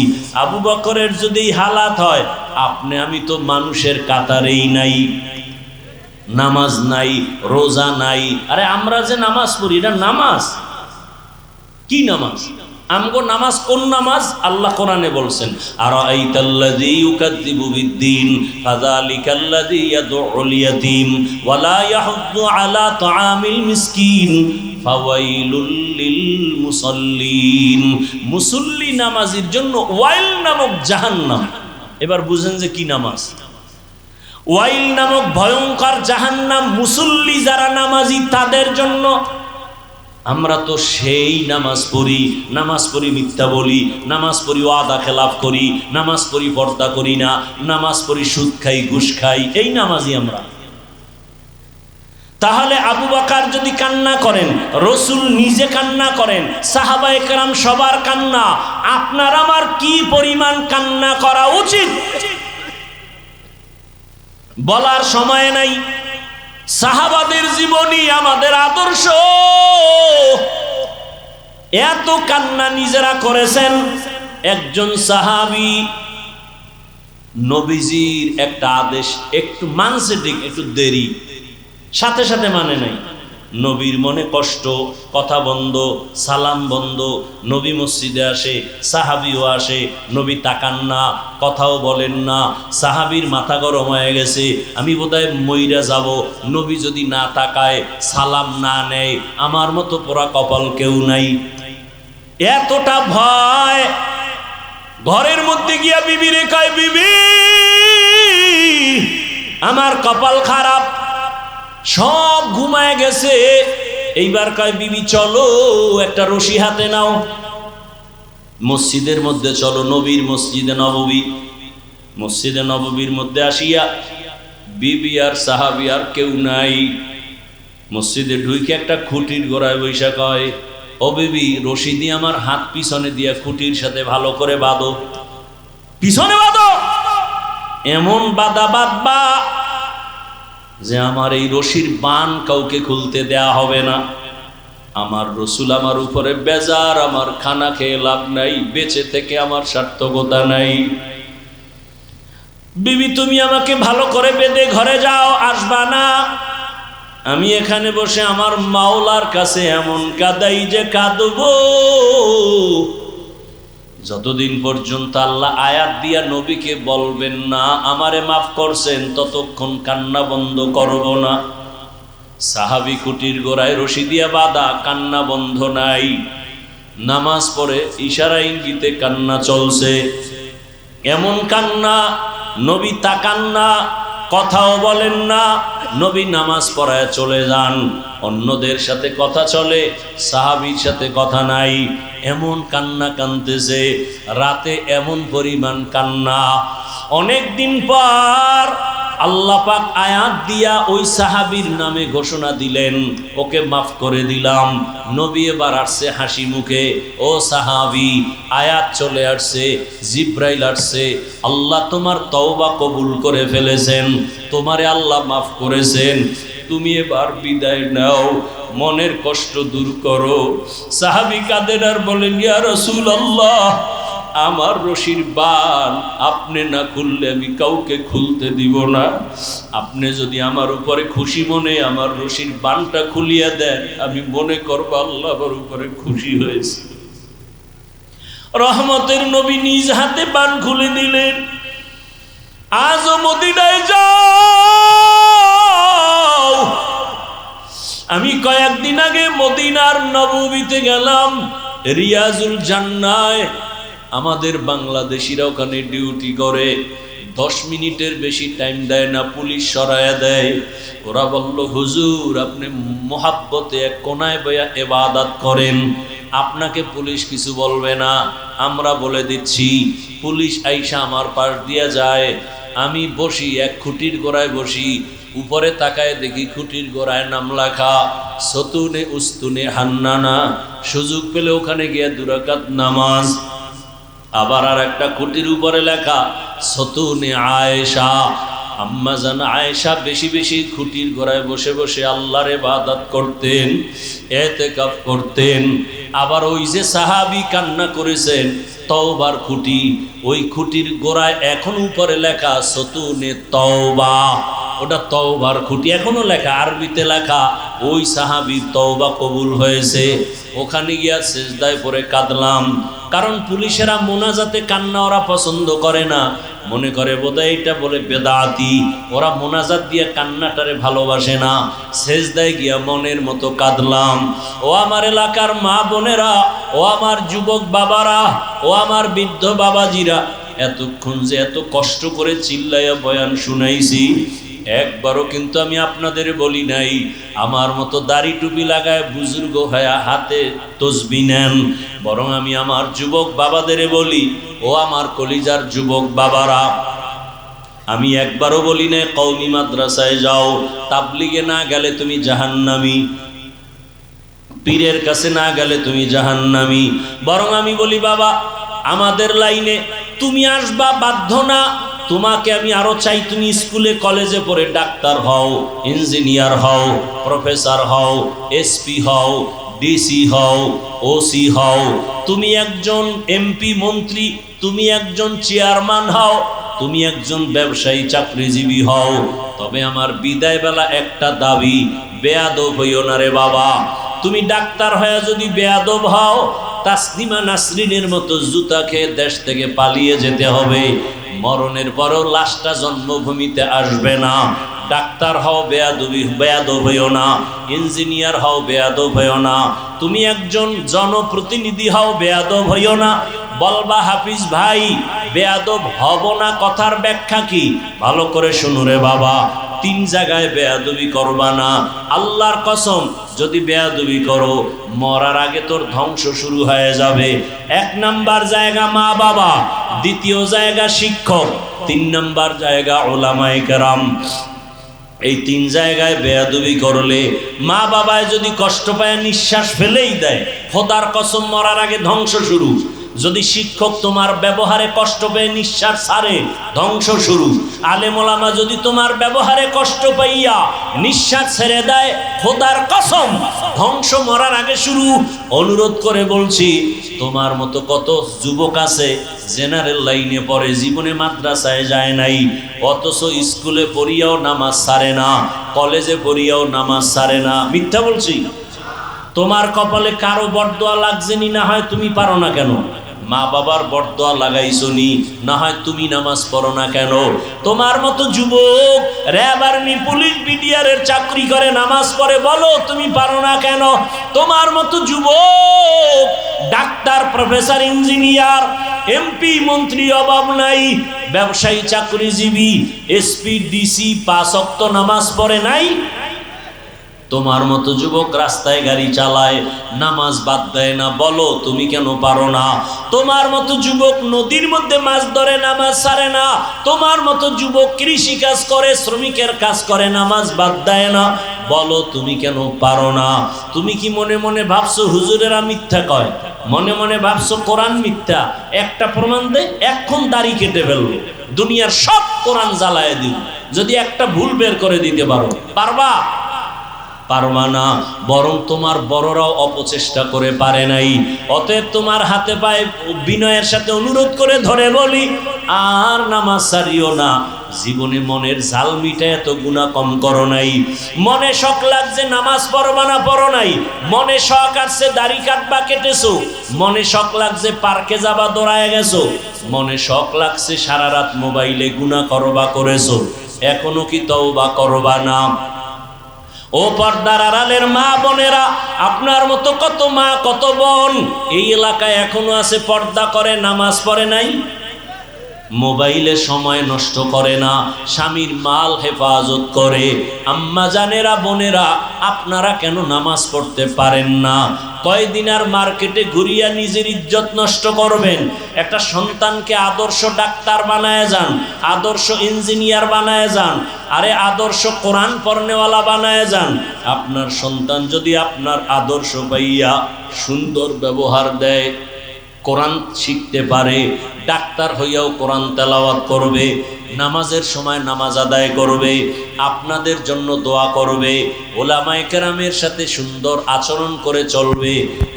আবু বকরের যদি হালাত হয়, আপনি আমি তো মানুষের কাতারেই নাই, নামাজ নাই, রোজা নাই। আরে আমরা যে নামাজ পড়ি এটা নামাজ কি? নামাজ আমগো নামাজ কোন নামাজ? আল্লাহ কোরআনে বলছেন আরাআইতাল্লাযী ইউকাযযিবু বিদ্দীন ফাযালিকাল্লাযী ইয়াদউল ইয়াতীম ওয়া লা ইয়াহুদ্দু আলা তাআমিল মিসকিন ফাওয়াইলুল লিল মুসাল্লিন। মুসল্লি নামাজীর জন্য ওয়াইল নামক জাহান্নাম। এবার বুঝেন যে কি নামাজ। ওয়াইল নামক ভয়ঙ্কর জাহান্নাম মুসল্লি যারা নামাজি তাদের জন্য। আমরা তো সেই নামাজ পড়ি মিথ্যা বলি, নামাজ পড়ি ওয়াদা খেলাফ করি, নামাজ পড়ি পর্দা করি না, নামাজ পড়ি সুদ খাই ঘুষ খাই, এই নামাজি আমরা। তাহলে আবু বকর যদি কান্না করেন, রসুল নিজে কান্না করেন, সাহাবায়ে কেরাম সবার কান্না, আপনার আমার কি পরিমাণ কান্না করা উচিত বলার সময় নাই। সাহাবাদের জীবনী আমাদের আদর্শ, এত কান্না নিজেরা করেছেন। একজন সাহাবী নবীজির একটা আদেশ একটু মানছে, ঠিক একটু দেরি, সাথে সাথে মানে নাই। নবীর মনে কষ্ট, কথা বন্ধ, সালাম বন্ধ। নবী মসজিদে আসে, সাহাবিও আসে, নবী তাকান না, কথাও বলেন না। সাহাবীর মাথা গরম হয়ে গেছে, আমি বোধহয় মইরা যাব, নবী যদি না তাকায়, সালাম না নেয়, আমার মতো পোড়া কপাল কেউ নাই। এতটা ভয়, ঘরের মধ্যে গিয়া বিবি রে কয়, বিবি আমার কপাল খারাপ, সব ঘুমায় গেছে। এইবার কয়, বিবি চলো একটা রশি হাতে নাও, মসজিদের মধ্যে চলো, নবীর মসজিদে নববী। মসজিদে নববীর মধ্যে আসিয়া বিবি আর সাহাবী আর কেউ নাই। মসজিদে ঢুকে একটা খুঁটির গোড়ায় বৈশা কয়, ও বিবি রশি দিয়ে আমার হাত পিছনে দিয়া খুঁটির সাথে ভালো করে বাঁধো, পিছনে বাঁধো, এমন বাঁধা বাঁধবা যে আমার এই রশির বান কাউকে খুলতে দেয়া হবে না। আমার রসুল আমার উপরে বেজার, আমার খানা খেয়ে লাভ নাই, বেঁচে থেকে আমার সার্থকতা নাই। বিবি তুমি আমাকে ভালো করে বেঁধে ঘরে যাও, আসবা না। আমি এখানে বসে আমার মাওলার কাছে এমন কাঁদাই যে কাঁদবো, যতদিন পর্যন্ত আল্লাহ আয়াত দিয়া নবীকে বলবেন না আমারে মাফ করছেন, ততক্ষণ কান্না বন্ধ করব না। সাহাবী কুটির গোড়ায় রশি দিয়া বাঁধা, কান্না বন্ধ নাই। নামাজ পড়ে ইশারা ইঙ্গিতে কান্না চলছে, এমন কান্না নবী তাকান না, কথাও বলেন না। নবী নামাজ পড়ায় চলে যান, অন্যদের সাথে কথা চলে, সাহাবীর সাথে কথা নাই। এমন কান্না কাঁদতেছে, রাতে এমন পরিমাণ কান্না। অনেক দিন পর আল্লাহ পাক আয়াত দিয়া ওই সাহাবীর নামে ঘোষণা দিলেন, ওকে মাফ করে দিলাম। নবী এবার আসছে হাসি মুখে, ও সাহাবী আয়াত চলে আসছে, জিব্রাইল আসছে, আল্লাহ তোমার তওবা কবুল করে ফেলেছেন, তোমারে আল্লাহ মাফ করেছেন, তুমি এবার বিদায় নাও, মনের কষ্ট দূর করো। সাহাবী কাঁদেন আর বলেন, ইয়া রাসূলুল্লাহ আমার রশির বান আপনি না খুললে আমি কাউকে খুলতে দিব না। আপনি যদি আমার উপরে খুশি মনে আমার রশির বানটা খুলিয়া দেন, আমি মনে করব আল্লাহ আমার উপরে খুশি হয়েছে। রহমতের নবী নিজ হাতে বান খুলে দিলেন। আজও মদিনায় যাও, আমি কয়েকদিন আগে মদিনার নববীতে গেলাম, রিয়াজুল জান্নায়। আমাদের বাংলাদেশিরা ওখানে ডিউটি করে, 10 মিনিটের বেশি টাইম দেয় না, পুলিশ সরায়া দেয়। ওরা বলল, হুজুর আপনি মোহাব্বতে এক কোনায় বয়া ইবাদত করেন, আপনাকে পুলিশ কিছু বলবে না, আমরা বলে দিচ্ছি। পুলিশ আইসা আমার পাশ দিয়া যায়, আমি বসি এক খুঁটির গোড়ায় বসি, উপরে তাকায় দেখি খুঁটির গোড়ায় নাম লেখা সতুনে উস্তুনে হান্নানা। সুযোগ পেলে ওখানে গিয়ে 2 রাকাত নামাজ। আবার আর একটা খুঁটির উপরে লেখা সতুনে আয়েশা। আম্মা জান আয়েশা বেশি বেশি খুঁটির গোড়ায় বসে বসে আল্লাহর ইবাদত করতেন, ইতিকাফ করতেন। আবার ওই যে সাহাবী কান্না করেছেন তওবার খুঁটি, ওই খুঁটির গোড়ায় এখন উপরে লেখা সতুনে তওবা, ওটা তওবার খুঁটি এখনো লেখা, আরবিতে লেখা। ওই সাহাবীর তওবা কবুল হয়েছে। ওখানে গিয়া সিজদায় পড়ে কাঁদলাম, কারণ পুলিশেরা মোনাজাতে কান্না ওরা পছন্দ করে না, মনে করে বোধহয় এটা বলে বেদাতি, ওরা মোনাজাত দিয়ে কান্নাটারে ভালোবাসে না। সিজদায় গিয়া মনের মতো কাঁদলাম। ও আমার এলাকার মা বোনেরা, ও আমার যুবক বাবারা, ও আমার বৃদ্ধ বাবাজিরা, এতক্ষণ যে এত কষ্ট করে চিল্লাইয়া বয়ান শুনাইছি, একবারও কিন্তু আমি আপনাদের বলি নাই আমার মতো দাড়ি টুপি লাগায় বুজুর্গ হয়ে হাতে তসবিহ নেন। বরং আমি আমার যুবক বাবাদের বলি, ও আমার কলিজার যুবক বাবারা, আমি একবারও বলি না কওমি মাদ্রাসায় যাও, তাবলিগে না গেলে তুমি জাহান্নামী, পীরের কাছে না গেলে তুমি জাহান্নামী। বরং আমি বলি, বাবা আমাদের লাইনে তুমি আসবা বাধ্য না, তোমাকে আমি আরো চাই তুমি স্কুলে কলেজে পড়ে ডাক্তার হও, ইঞ্জিনিয়ার হও, প্রফেসর হও, এসপি হও, ডিসি হও, ওসি হও, তুমি একজন এমপি মন্ত্রী, তুমি একজন চেয়ারম্যান হও, তুমি একজন ব্যবসায়ী চাকরিজীবী হও। তবে আমার বিদায় বেলা একটা দাবি, বেয়াদব হইও না রে বাবা। তুমি ডাক্তার হয়ে যদি বেয়াদব হও, তাসলিমা নাসরিনের মতো জুতা খেয়ে দেশ থেকে পালিয়ে যেতে হবে, মরণের পরও লাশটা জন্মভূমিতে আসবে না। ডাক্তার হও বেয়াদব হইও না, ইঞ্জিনিয়ার হও বেয়াদব হইও না, তুমি একজন জনপ্রতিনিধি হও বেয়াদব হইও না। বলবা হাফিজ ভাই বেয়াদব হব না, কথার ব্যাখ্যা কি? ভালো করে শুনো রে বাবা, 3 জায়গায় বেয়াদবি করবা না। আল্লাহর কসম, যদি বেয়াদবি করো মরার আগে তোর ধ্বংস শুরু হয়ে যাবে। 1 নাম্বার জায়গা মা বাবা, 2য় জায়গা শিক্ষক, 3 নাম্বার জায়গা উলামায়ে কেরাম। এই 3 জায়গায় বেয়াদবি করলে, মা বাবায় যদি কষ্ট পায় নিঃশ্বাস ফেলেই দেয়, খোদার কসম মরার আগে ধ্বংস শুরু। যদি শিক্ষক তোমার ব্যবহারে কষ্ট পেয়ে নিঃশ্বাস ছাড়ে, ধ্বংস শুরু। আলেম ওলামা যদি তোমার ব্যবহারে কষ্ট পাইয়া নিঃশ্বাস ছেড়ে দেয়, খোদার কসম ধ্বংস মরার আগে শুরু। অনুরোধ করে বলছি, তোমার মতো কত যুবক আছে জেনারেল লাইনে পড়ে, জীবনে মাদ্রাসায় যায় নাই, অথচ স্কুলে পড়িয়াও নামাজ ছাড়ে না, কলেজে পড়িয়াও নামাজ ছাড়ে না। মিথ্যা বলছি? তোমার কপালে কারো বরদোয়া লাগছেনি, না হয় তুমি পারো না কেন? মা বাবার বরদোয়া লাগাইছনি, না হয় তুমি নামাজ পড়ো না কেন? তোমার মতো যুবক র্যাব আর্মি পুলিশ বিডিআরের চাকরি করে নামাজ পড়ে, বলো তুমি পারো না কেন? তোমার মতো যুবক ডাক্তার, প্রফেসর, ইঞ্জিনিয়ার, এমপি মন্ত্রী অভাব নাই, ব্যবসায়ী চাকরিজীবী, এসপি ডিসি 5 ওয়াক্ত নামাজ পড়ে নাই? তোমার মতো যুবক রাস্তায় গাড়ি চালায়, নামাজ বাদ দেয় না, বলো তুমি কেন পারো না? তোমার মতো যুবক নদীর মধ্যে মাছ ধরে, নামাজ ছাড়ে না। তোমার মতো যুবক কৃষি কাজ করে, শ্রমিকের কাজ করে, নামাজ বাদ দেয় না, বলো তুমি কেন পারো না? তুমি কি মনে মনে ভাবছো হুজুরেরা মিথ্যা কয়? মনে মনে ভাবছো কোরআন মিথ্যা? একটা প্রমাণ দে, এখন দাড়ি কেটে ফেলবো, দুনিয়ার সব কোরআন জ্বালায় দিব, যদি একটা ভুল বের করে দিতে পারো। পারবা? পারবা না। বরং তোমার বড়রাও অপচেষ্টা করে পারে নাই। অতএব তোমার হাতে পায়ে বিনয়ের সাথে অনুরোধ করে ধরে বলি, আর নামাজ ছাড়িও না। জীবনে মনের ঝাল মিটায় এত গুনাহ কম করো নাই। মনে শখ লাগছে নামাজ পড়বা না, পড়ো নাই। মনে শখ আসছে দাড়ি কাটবা, কেটেছো। মনে শখ লাগছে পার্কে যাবা, দৌড়ায় গেছো। মনে শখ লাগছে সারা রাত মোবাইলে গুনাহ করবা, করেছো। এখনো কি তওবা করবা না? ও পর্দার আড়ালের মা বোনেরা, আপনার মতো কত মা কত বোন এই এলাকায় এখনো আছে, পর্দা করে, নামাজ পড়ে নাই, মোবাইলে সময় নষ্ট করে না, স্বামীর মাল হেফাজত করে। আম্মা জানেরা, বোনেরা, আপনারা কেন নামাজ পড়তে পারেন না? কয়দিন আর মার্কেটে ঘুরিয়া নিজের ইজ্জত নষ্ট করবেন? একটা সন্তানকে আদর্শ ডাক্তার বানায় যান, আদর্শ ইঞ্জিনিয়ার বানায় যান, আরে আদর্শ কোরআন পড়নেওয়ালা বানায় যান। আপনার সন্তান যদি আপনার আদর্শ পাইয়া সুন্দর ব্যবহার দেয়, কোরআন শিখতে পারে, ডাক্তার হইয়াও কোরআন তেলাওয়াত করবে, নামাজের সময় নামাজ আদায় করবে, আপনাদের জন্য দোয়া করবে, ওলামায়ে কেরামের সাথে সুন্দর আচরণ করে চলবে,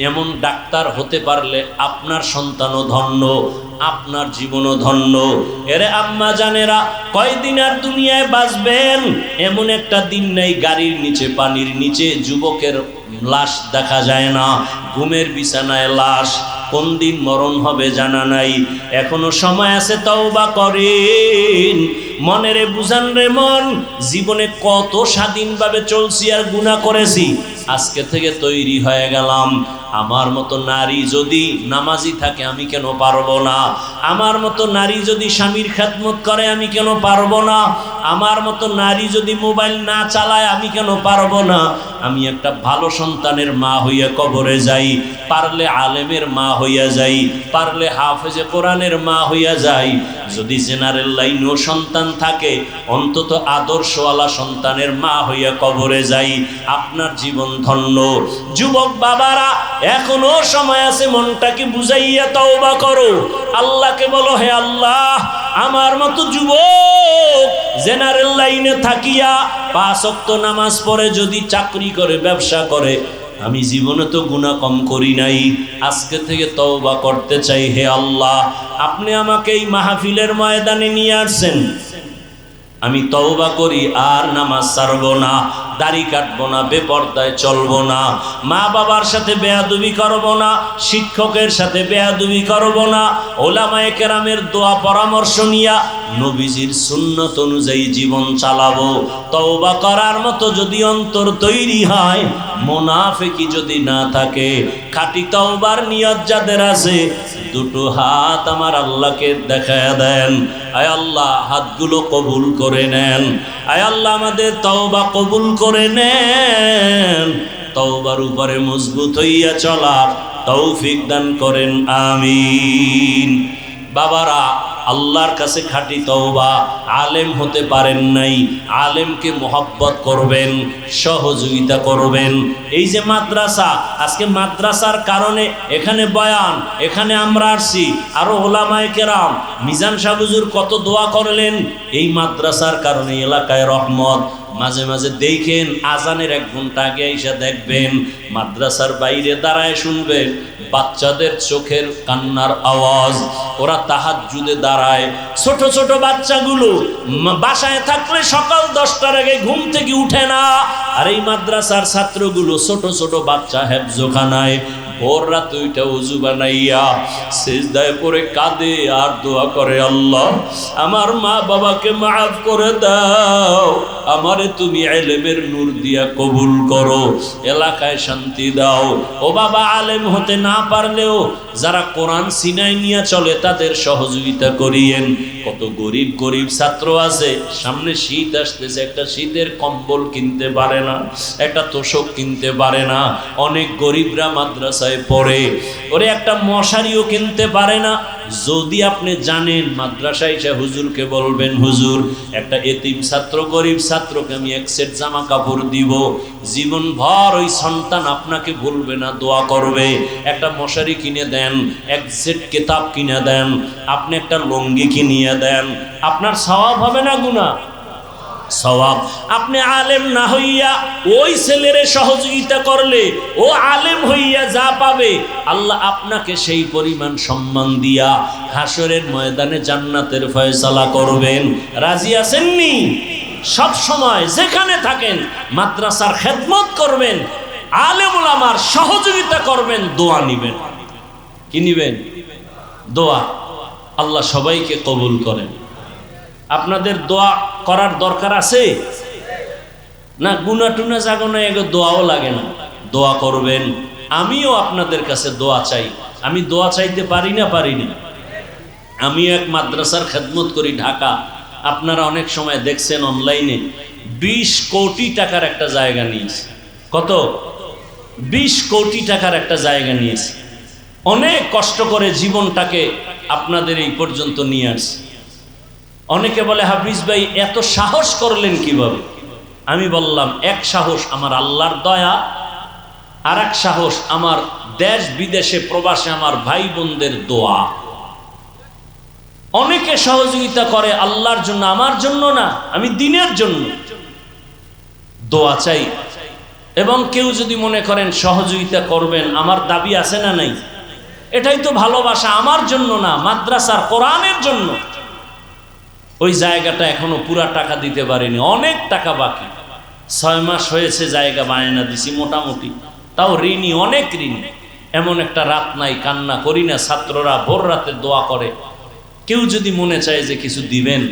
এমন ডাক্তার হতে পারলে আপনার সন্তানও ধন্য, আপনার জীবনও ধন্য। এরে আম্মা জানেরা, কয়দিন আর দুনিয়ায় বাঁচবেন? এমন একটা দিন নেই গাড়ির নিচে, পানির নিচে যুবকের লাশ দেখা যায় না, ঘুমের বিছানায় লাশ। কোন দিন মরণ হবে জানা নাই, এখনো সময় আছে, তওবা করেন। মনেরে বুঝান রে মন, জীবনে কত স্বাধীনভাবে চলছি আর গুনাহ করেছি, আজকে থেকে তৈরি হয়ে গেলাম। আমার মতো নারী যদি নামাজি থাকে আমি কেন পারবো না? আমার মতো নারী যদি স্বামীর খেদমত করে আমি কেন পারবো না? আমার মতো নারী যদি মোবাইল না চালায় আমি কেন পারবো না? আমি একটা ভালো সন্তানের মা হইয়া কবরে যাই, পারলে আলেমের মা হইয়া যাই, পারলে হাফেজে কোরআনের মা হইয়া যাই। যদি জেনারেল লাইনেও সন্তান থাকে, অন্তত আদর্শওয়ালা সন্তানের মা হইয়া কবরে যাই, আপনার জীবন ধন্য। যুবক বাবারা, এখনো সময় আছে, মনটাকে বুঝাইয়া তওবা করো, আল্লাহকে বলো, হে আল্লাহ, আমার মতো যুবক জেনারেল লাইনে থাকিয়া 5 ওয়াক্ত নামাজ পড়ে যদি চাকরি করে, ব্যবসা করে, আমি জীবনে তো গুনাহ কম করি নাই, আজকে থেকে তওবা করতে চাই। হে আল্লাহ, আপনি আমাকে এই মাহফিলের ময়দানে নিয়ে আসছেন, আমি তওবা করি, আর নামাজ ছাড়বো না, দাড়ি কাটবো না, বেপরদায় চলবো না, মা বাবার সাথে বেয়াদবি করবো না, শিক্ষকের সাথে বেয়াদবি করবো না, ওলামায়ে কেরামের দোয়া পরামর্শ নিয়া নবীজির সুন্নত অনুযায়ী জীবন চালাবো। তওবা করার মতো যদি অন্তর তৈরি হয়, মুনাফিকি যদি না থাকে, খাঁটি তওবার নিয়ত যাদের আছে, দুটো হাত আমার আল্লাহকে দেখায়া দেন। আয় আল্লাহ, হাতগুলো কবুল করে নেন। আয় আল্লাহ, আমাদের তওবা কবুল করে নেন। তওবার উপরে মজবুত হইয়া চলার তৌফিক দান করেন, আমিন। বাবারা, আল্লাহর কাছে খাঁটি তওবা। আলেম হতে পারেন নাই, আলেমকে মোহাব্বত করবেন, সহযোগিতা করবেন। এই যে মাদ্রাসা, আজকে মাদ্রাসার কারণে এখানে বয়ান, এখানে আমরা আসছি, আরো ওলামায়ে কেরাম, মিজান সাহেব হুজুর কত দোয়া করলেন, এই মাদ্রাসার কারণে এলাকায় রহমত। মাঝে মাঝে দেখেন, আজানের 1 ঘন্টা আগে এসে দেখবেন, মাদ্রাসার বাইরে দাঁড়ায় শুনবেন বাচ্চাদের চোখের কান্নার আওয়াজ। ওরা তাহাজ্জুদে দাঁড়ায়, ছোট ছোট বাচ্চাগুলো বাসায় থাকলে সকাল 10টার আগে ঘুম থেকে উঠে না, আর এই মাদ্রাসার ছাত্রগুলো ছোট ছোট বাচ্চা হেফজোখানায় ভোর রাত ওইটা উজু বানাইয়া সিজদায় পড়ে কাঁদে আর দোয়া করে, আল্লাহ আমার মা বাবাকে মাফ করে দাও, আমারে তুমি ইলমের নূর দিয়া কবুল করো, এলাকায় শান্তি দাও। ও বাবা, আলেম হতে না পারলেও যারা কোরআন সিনাই নিয়ে চলে তাদের সহযোগিতা করিয়েন। কত গরিব গরিব ছাত্র আছে, সামনে শীত আসতেছে, একটা শীতের কম্বল কিনতে পারে না, একটা তোষক কিনতে পারে না, অনেক গরিবরা মাদ্রাসায় পড়ে, ওরে একটা মশারিও কিনতে পারে না। যদি আপনি জানেন, মাদ্রাসায় এসে হুজুরকে বলবেন, হুজুর একটা এতিম ছাত্র, গরিব ছাত্রকে আমি 1 সেট জামা কাপড় দিব, জীবন ভর ওই সন্তান আপনাকে ভুলবে না, দোয়া করবে। একটা মশারি কিনে দেন, 1 সেট কিতাব কিনে দেন, আপনি একটা লুঙ্গি কিনিয়ে দেন, আপনার সওয়াব হবে না গুনাহ? সওয়াব। আপনি আলেম না হইয়া ওই ছেলেরে সহযোগিতা করলে ও আলেম হইয়া যা পাবে, আল্লাহ আপনাকে সেই পরিমাণ সম্মান দিয়া হাসরের ময়দানে জান্নাতের ফয়সালা করবেন। রাজি আছেননি? সব সময় যেখানে থাকেন মাদ্রাসার খেদমত করবেন, আলেম ওলামার সহযোগিতা করবেন, দোয়া নিবেন। কি নিবেন? দোয়া। আল্লাহ সবাইকে কবুল করেন। আপনাদের দোয়া করার দরকার আছে? না গুনা টুনা জাগো না, এগো দোয়াও লাগে না, দোয়া করবেন। আমিও আপনাদের কাছে দোয়া চাই। আমি দোয়া চাইতে পারি না? আমি এক মাদ্রাসার খেদমত করি ঢাকা। আপনারা অনেক সময় দেখছেন অনলাইনে 20 কোটি টাকার একটা জায়গা নিয়েছে। কত? 20 কোটি টাকার একটা জায়গা নিয়েছে। অনেক কষ্ট করে জীবনটাকে আপনাদের এই পর্যন্ত নিয়ে আসছে। অনেকে বলে হাফিজ ভাই এত সাহস করলেন কিভাবে? আমি বললাম, এক সাহস আমার আল্লাহর দয়া, আর এক সাহস আমার দেশ বিদেশে প্রবাসে আমার ভাই বোনদের দোয়া। অনেকে সহযোগিতা করে আল্লাহর জন্য, আমার জন্য না, আমি দিনের জন্য দোয়া চাই। এবং কেউ যদি মনে করেন সহযোগিতা করবেন, আমার দাবি আছে না নাই? এটাই তো ভালোবাসা, আমার জন্য না, মাদ্রাসার কোরআনের জন্য। ওই জায়গাটা এখনো পুরা টাকা দিতে পারিনি, অনেক টাকা বাকি। 6 মাস হয়েছে জায়গা বায়না দিছি মোটামুটি, তাও ঋণী, অনেক ঋণী। এমন একটা রাত নাই কান্না করি না। ছাত্ররা ভোর রাতে দোয়া করে। কেউ যদি মনে চায় যে কিছু দিবেন,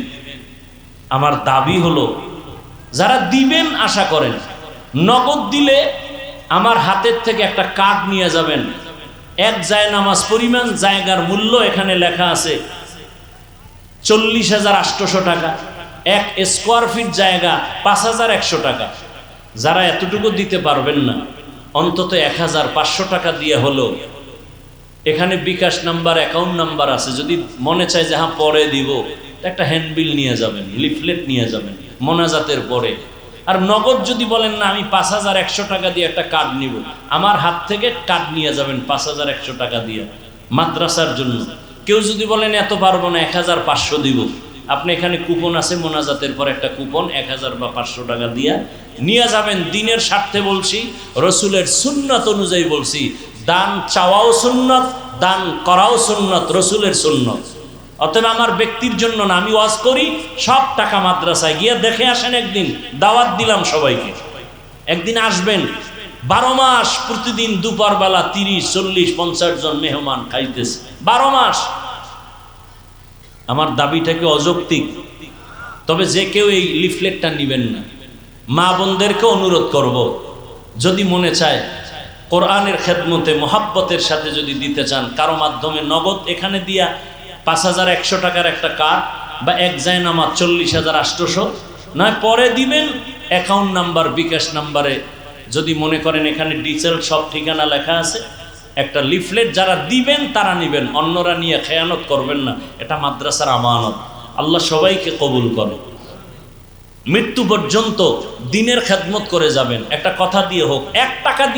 আমার দাবি হলো যারা দিবেন আশা করেন, নগদ দিলে আমার হাতের থেকে একটা কার্ড নিয়ে যাবেন। এক জায়নামাজ পরিমাণ জায়গার মূল্য এখানে লেখা আছে 40,800 টাকা। 1 স্কোয়ার ফিট জায়গা 5,100 টাকা। যারা এতটুকু দিতে পারবেন না, অন্তত 1,500 টাকা দিয়ে হলো এখানে বিকাশ নাম্বার, অ্যাকাউন্ট নাম্বার আছে। যদি মনে চায় যে হ্যাঁ পরে দিব, একটা হ্যান্ডবিল নিয়ে যাবেন, লিফলেট নিয়ে যাবেন মোনাজাতের পরে। আর নগদ যদি বলেন না আমি 5,100 টাকা দিয়ে একটা কার্ড নিব, আমার হাত থেকে কার্ড নিয়ে যাবেন 5,100 টাকা দিয়ে মাদ্রাসার জন্য। কেউ যদি বলেন এত পারবো না, 1,500 দিব, আপনি এখানে কুপন আছে, মোনাজাতের পর একটা কুপন 1,000 বা 500 টাকা দিয়ে নিয়ে যাবেন। দিনের স্বার্থে বলছি, রসুলের সুন্নাত অনুযায়ী বলছি। দান চাওয়াও সুন্নত, দান করাও সুন্নত, রসুলের সুন্নত। অতএব আমার ব্যক্তির জন্য না, আমি ওয়াজ করি, সব টাকা মাদ্রাসায় গিয়ে দেখে আসেন। একদিন দাওয়াত দিলাম সবাইকে, একদিন আসবেন। 12 মাস প্রতিদিন দুপুর বেলা 30, 40, 50 জন মেহমান খাইতেছে 12 মাস। আমার দাবিটাকে অযৌক্তিক, তবে যে কেউ এই লিফলেটটা নিবেন না। মা বোনদেরকে অনুরোধ করব, যদি মনে চায় কোরআনের খেদমতে মোহাব্বতের সাথে যদি দিতে চান, কারো মাধ্যমে নগদ এখানে দিয়া 5,100 টাকার একটা কার্ড বা এক জায়নামাজ 40,800, নয় পরে দিবেন। অ্যাকাউন্ট নাম্বার, বিকাশ নাম্বারে যদি মনে করেন এখানে ডিটেল সব ঠিকানা লেখা আছে, একটা লিফলেট যারা দিবেন তারা নিবেন, অন্যরা নিয়ে খেয়ানত করবেন না। এটা মাদ্রাসার আমানত, আল্লাহ সবাইকে কবুল করে। মৃত্যু পর্যন্ত দিনের খেদমত করে যাবেন। একটা কথা দিয়ে হোক, 1 টাকা